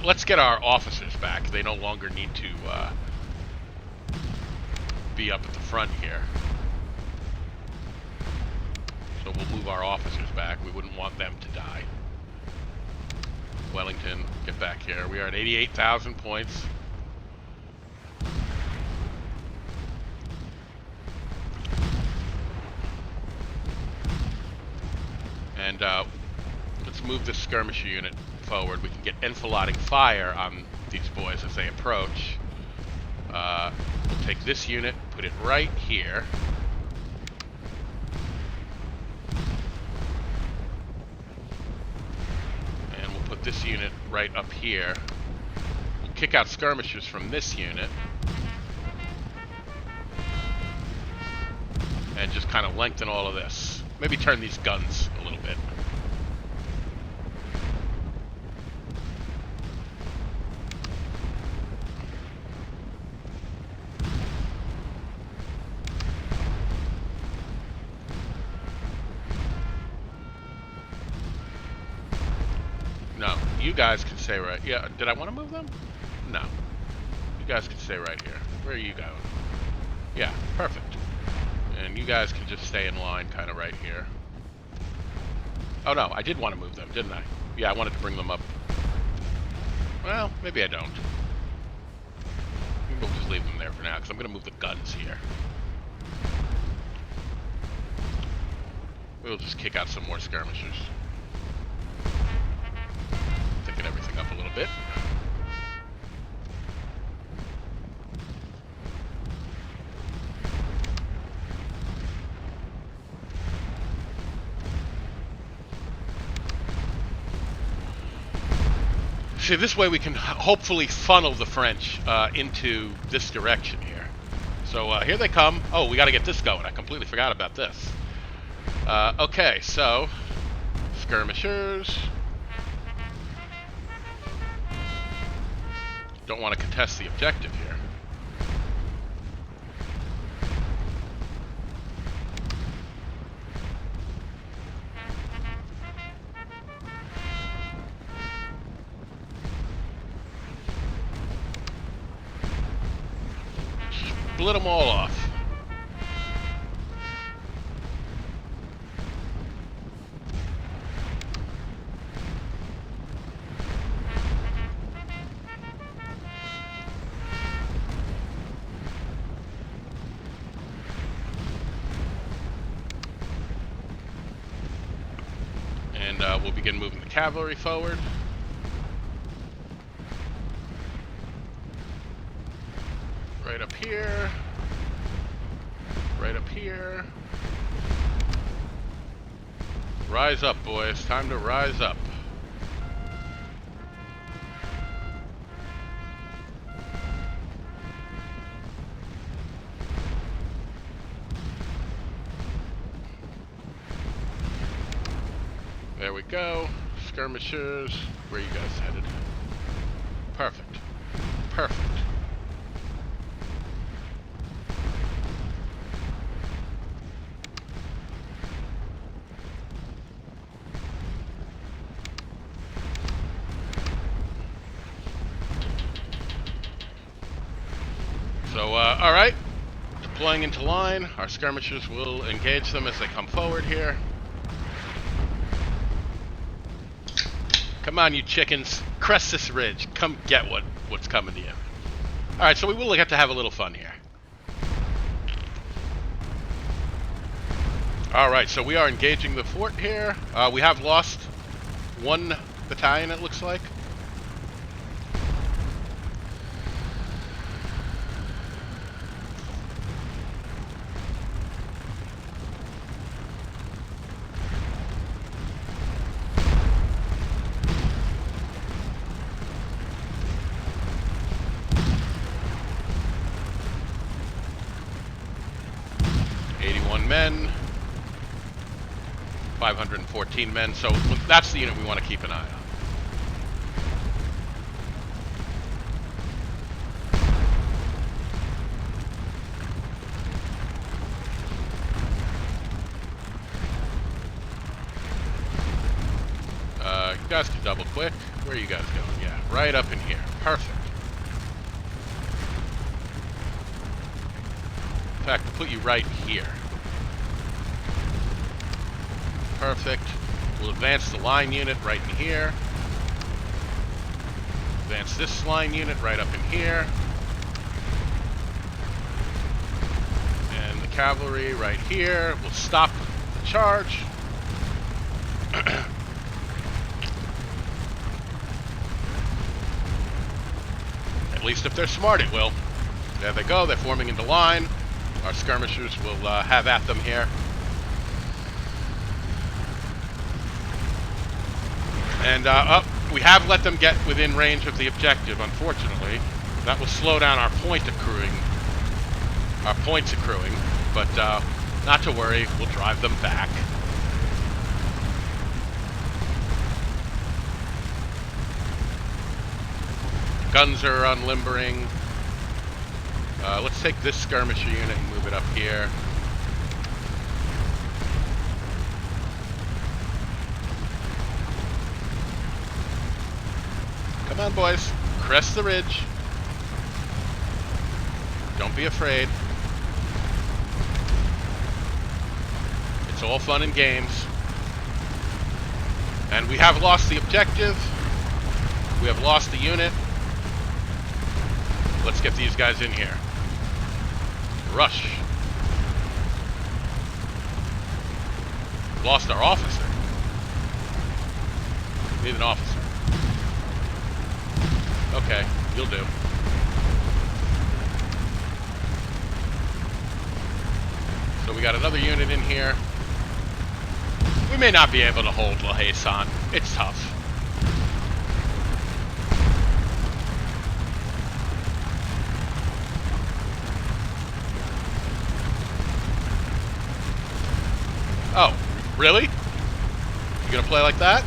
Let's get our officers back. They no longer need to be up at the front here. So we'll move our officers back. We wouldn't want them to die. Wellington, get back here. We are at 88,000 points. And let's move this skirmisher unit forward. We can get enfilading fire on these boys as they approach. We'll take this unit, put it right here. And we'll put this unit right up here. We'll kick out skirmishers from this unit. And just kind of lengthen all of this. Maybe turn these guns a little bit. No, you guys can stay right. Yeah, did I want to move them? No. You guys can stay right here. Where are you going? Yeah, perfect. And you guys can just stay in line kind of right here. Oh no, I did want to move them, didn't I? Yeah, I wanted to bring them up. Well, maybe I don't. Maybe we'll just leave them there for now, because I'm going to move the guns here. We'll just kick out some more skirmishers. Thicken everything up a little bit. See, this way we can hopefully funnel the French into this direction here. So here they come. Oh, we got to get this going. I completely forgot about this. Okay, so skirmishers. Don't want to contest the objective here. Split them all off. And we'll begin moving the cavalry forward. Right up here. Right up here. Rise up, boys. Time to rise up. There we go. Skirmishers. Where are you guys headed? Perfect. Perfect. So, all right. Deploying into line. Our skirmishers will engage them as they come forward here. Come on, you chickens. Crest this ridge. Come get what's coming to you. All right, so we will have to have a little fun here. All right, so we are engaging the fort here. We have lost one battalion, it looks like. 581 men. 514 men. So that's the unit we want to keep an eye on. You guys can double click. Where are you guys going? Yeah, right up in here. Perfect. In fact, I'll put you right here. Perfect. We'll advance the line unit right in here. Advance this line unit right up in here. And the cavalry right here. We'll stop the charge. At least if they're smart, it will. There they go. They're forming into line. Our skirmishers will have at them here. And we have let them get within range of the objective, unfortunately. That will slow down our points accruing. But not to worry, we'll drive them back. Guns are unlimbering. Let's take this skirmisher unit and move it up here. Come on, boys. Crest the ridge. Don't be afraid. It's all fun and games. And we have lost the objective. We have lost the unit. Let's get these guys in here. Rush. Lost our officer. Need an officer. Okay, you'll do. So we got another unit in here. We may not be able to hold La Haye-Sainte. It's tough. Oh, really? You gonna play like that?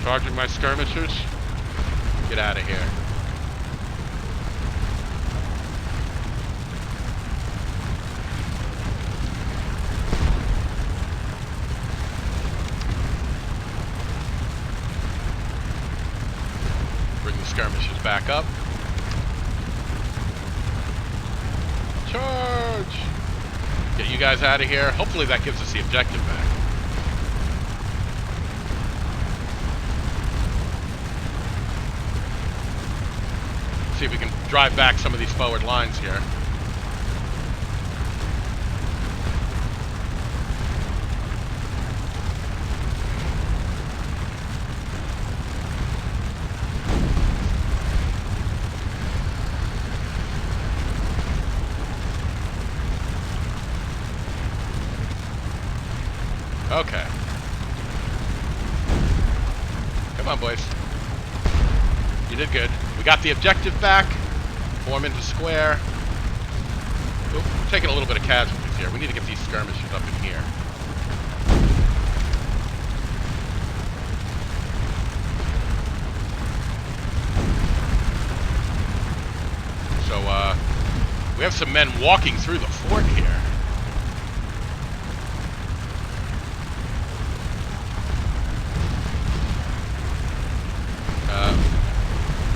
Charging my skirmishers? Get out of here. Bring the skirmishers back up. Charge! Get you guys out of here. Hopefully that gives us the objective back. See if we can drive back some of these forward lines here. Okay. Come on, boys. You did good. We got the objective back. Form into square. Oop, we're taking a little bit of casualties here. We need to get these skirmishers up in here. So, we have some men walking through the fort here.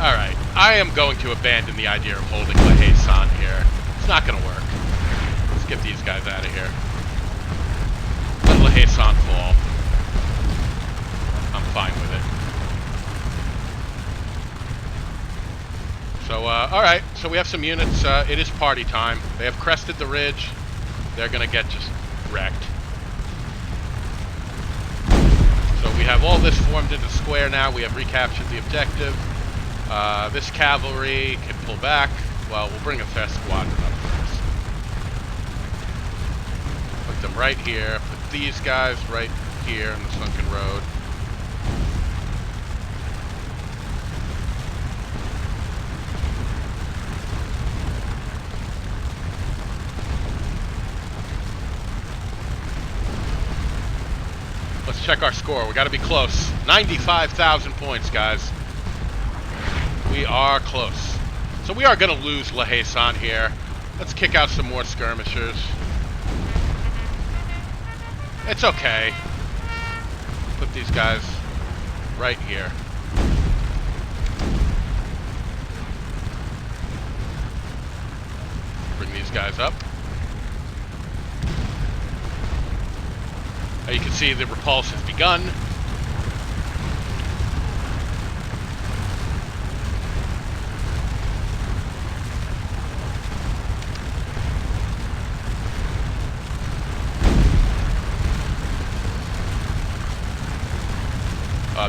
Alright, I am going to abandon the idea of holding La Haye-Sainte here. It's not going to work. Let's get these guys out of here. Let La Haye-Sainte fall. I'm fine with it. So, alright, so we have some units. It is party time. They have crested the ridge. They're going to get just wrecked. So we have all this formed into square now. We have recaptured the objective. This cavalry can pull back. Well, we'll bring a fast squadron up first. Put them right here. Put these guys right here in the sunken road. Let's check our score. We got to be close. 95,000 points, guys. We are close. So we are going to lose La Haye-Sainte here. Let's kick out some more skirmishers. It's okay. Put these guys right here. Bring these guys up. You can see the repulse has begun.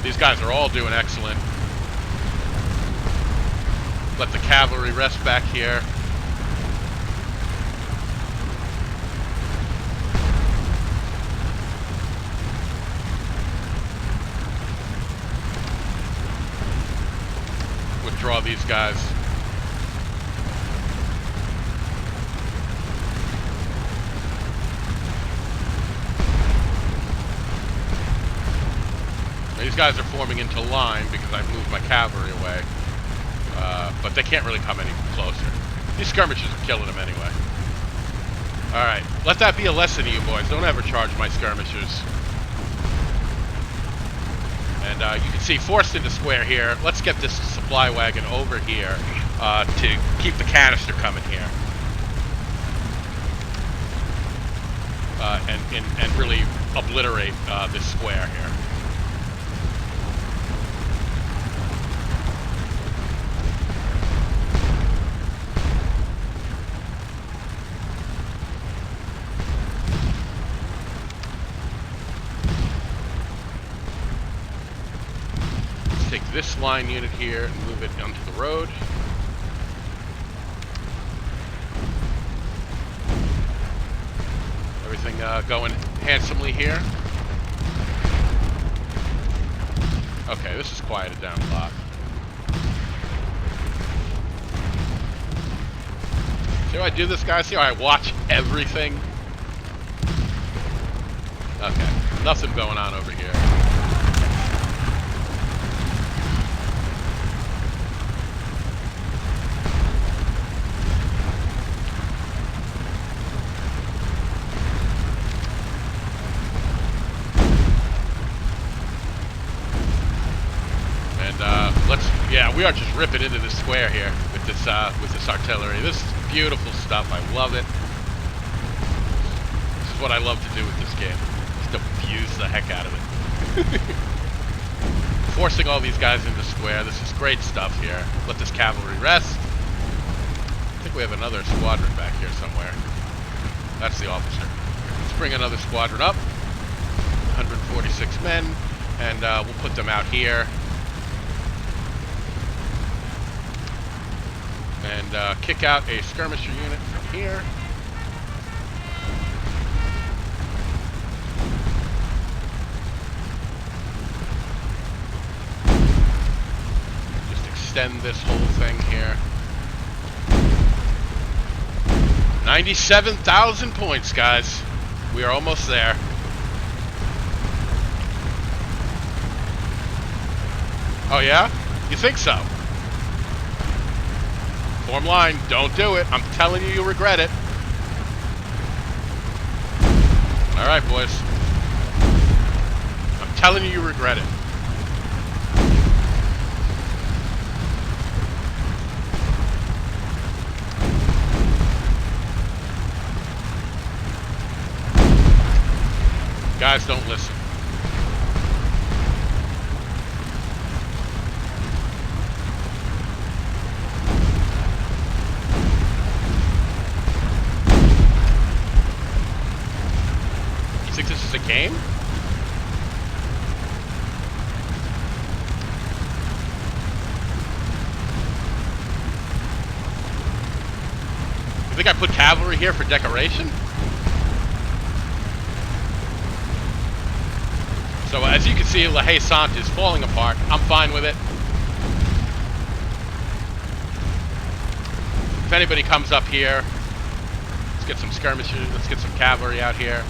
These guys are all doing excellent. Let the cavalry rest back here. Withdraw these guys. These guys are forming into line because I've moved my cavalry away. But they can't really come any closer. These skirmishers are killing them anyway. Alright, let that be a lesson to you boys. Don't ever charge my skirmishers. And you can see, forced into square here. Let's get this supply wagon over here to keep the canister coming here. And really obliterate this square here. Take this line unit here and move it onto the road. Everything going handsomely here. Okay, this is quieted down a lot. See how I do this, guys? See how I watch everything? Okay, nothing going on over here. Yeah, we are just ripping into this square here with this artillery. This is beautiful stuff. I love it. This is what I love to do with this game. Just abuse the heck out of it. Forcing all these guys into square. This is great stuff here. Let this cavalry rest. I think we have another squadron back here somewhere. That's the officer. Let's bring another squadron up. 146 men, and we'll put them out here. And kick out a skirmisher unit from here. Just extend this whole thing here. 97,000 points, guys. We are almost there. Oh yeah? You think so? Form line, don't do it. I'm telling you, you'll regret it. Alright, boys. I'm telling you, you regret it. Guys, don't listen. You think this is a game? You think I put cavalry here for decoration? So as you can see, La Haye-Sainte is falling apart. I'm fine with it. If anybody comes up here, let's get some skirmishers, let's get some cavalry out here.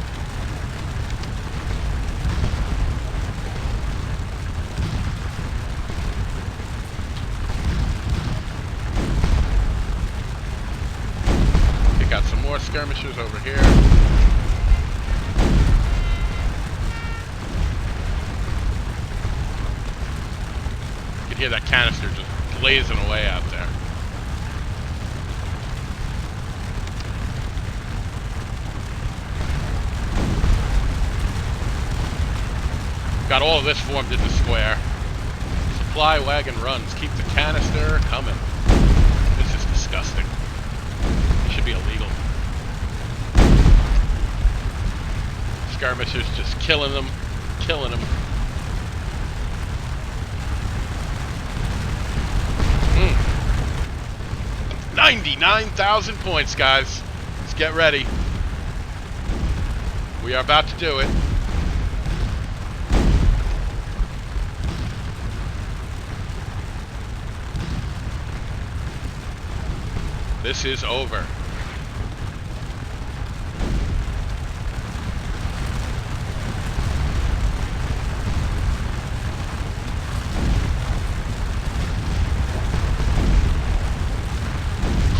skirmishers over here. You can hear that canister just blazing away out there. Got all of this formed into square. Supply wagon runs. Keep the canister coming. This is disgusting. It should be illegal. Skirmishers just killing them. Killing them. 99,000 points, guys. Let's get ready. We are about to do it. This is over.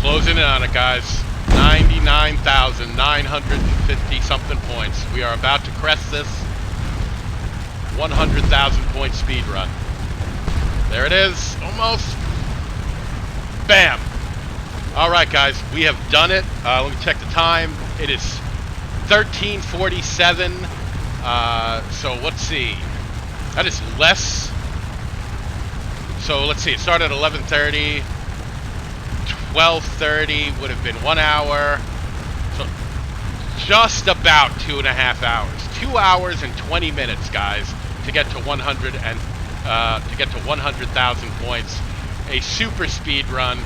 Closing in on it, guys. 99,950 something points. We are about to crest this 100,000 point speed run. There it is. Almost. Bam. Alright, guys, we have done it. Let me check the time. It is 13:47. So let's see. That is less. So let's see. It started at 11:30. 12:30 would have been 1 hour. So just about 2.5 hours. 2 hours and 20 minutes, guys, to get to 100,000 points. A super speed run.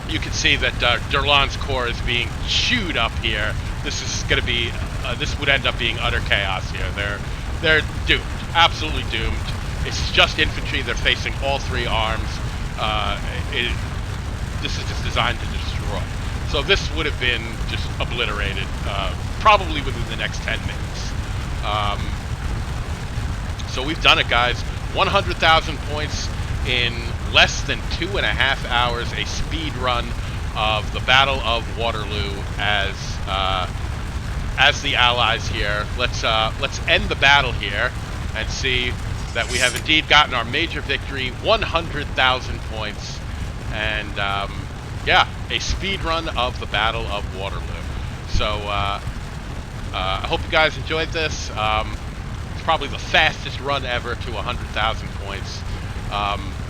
You can see that Durlan's core is being chewed up here. This is going to be, this would end up being utter chaos here. They're doomed, absolutely doomed. It's just infantry. They're facing all three arms. This is just designed to destroy. So this would have been just obliterated, probably within the next 10 minutes. So we've done it, guys. 100,000 points in less than 2.5 hours, a speed run of the Battle of Waterloo as the Allies here. Let's end the battle here and see that we have indeed gotten our major victory, 100,000 points, and yeah, a speed run of the Battle of Waterloo. So I hope you guys enjoyed this. It's probably the fastest run ever to 100,000 points.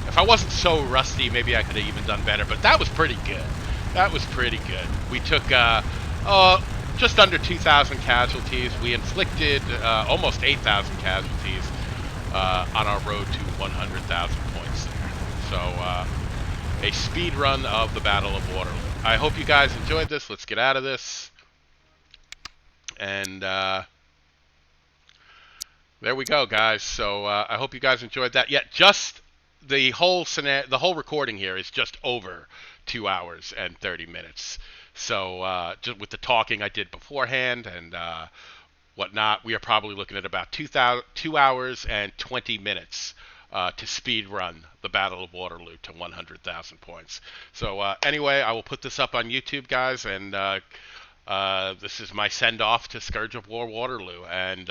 If I wasn't so rusty, maybe I could have even done better, but that was pretty good. That was pretty good. We took just under 2,000 casualties. We inflicted almost 8,000 casualties on our road to 100,000 points there. So a speed run of the Battle of Waterloo. I hope you guys enjoyed this. Let's get out of this. And there we go, guys. So I hope you guys enjoyed that. Yeah, just the whole scenario, the whole recording here is just over 2 hours and 30 minutes. So just with the talking I did beforehand and whatnot, we are probably looking at about 2 hours and 20 minutes to speed run the Battle of Waterloo to 100,000 points. So anyway, I will put this up on YouTube, guys, and this is my send-off to Scourge of War Waterloo. And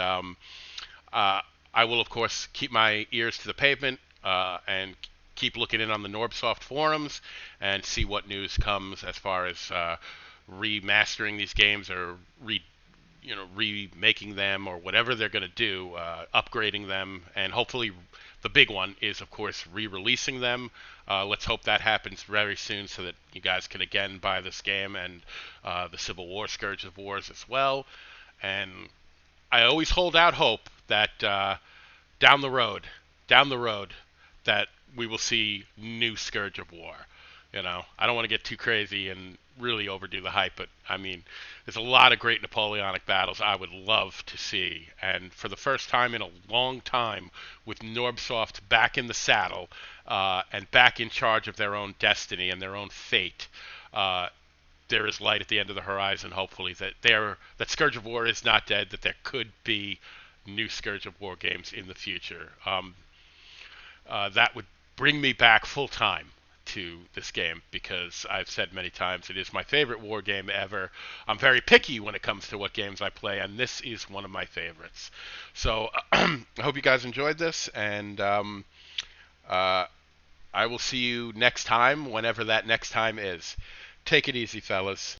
I will, of course, keep my ears to the pavement and keep looking in on the Norbsoft forums and see what news comes as far as remastering these games or remaking them or whatever they're going to do, upgrading them, and hopefully the big one is, of course, re-releasing them. Let's hope that happens very soon so that you guys can again buy this game and the Civil War Scourge of Wars as well. And I always hold out hope that down the road, that we will see new Scourge of War. You know, I don't want to get too crazy and really overdo the hype, but I mean, there's a lot of great Napoleonic battles I would love to see. And for the first time in a long time, with Norbsoft back in the saddle and back in charge of their own destiny and their own fate, there is light at the end of the horizon, hopefully, that Scourge of War is not dead, that there could be new Scourge of War games in the future. That would bring me back full time to this game because I've said many times it is my favorite war game ever. I'm very picky when it comes to what games I play, and this is one of my favorites. So I hope you guys enjoyed this, and I will see you next time, whenever that next time is. Take it easy, fellas.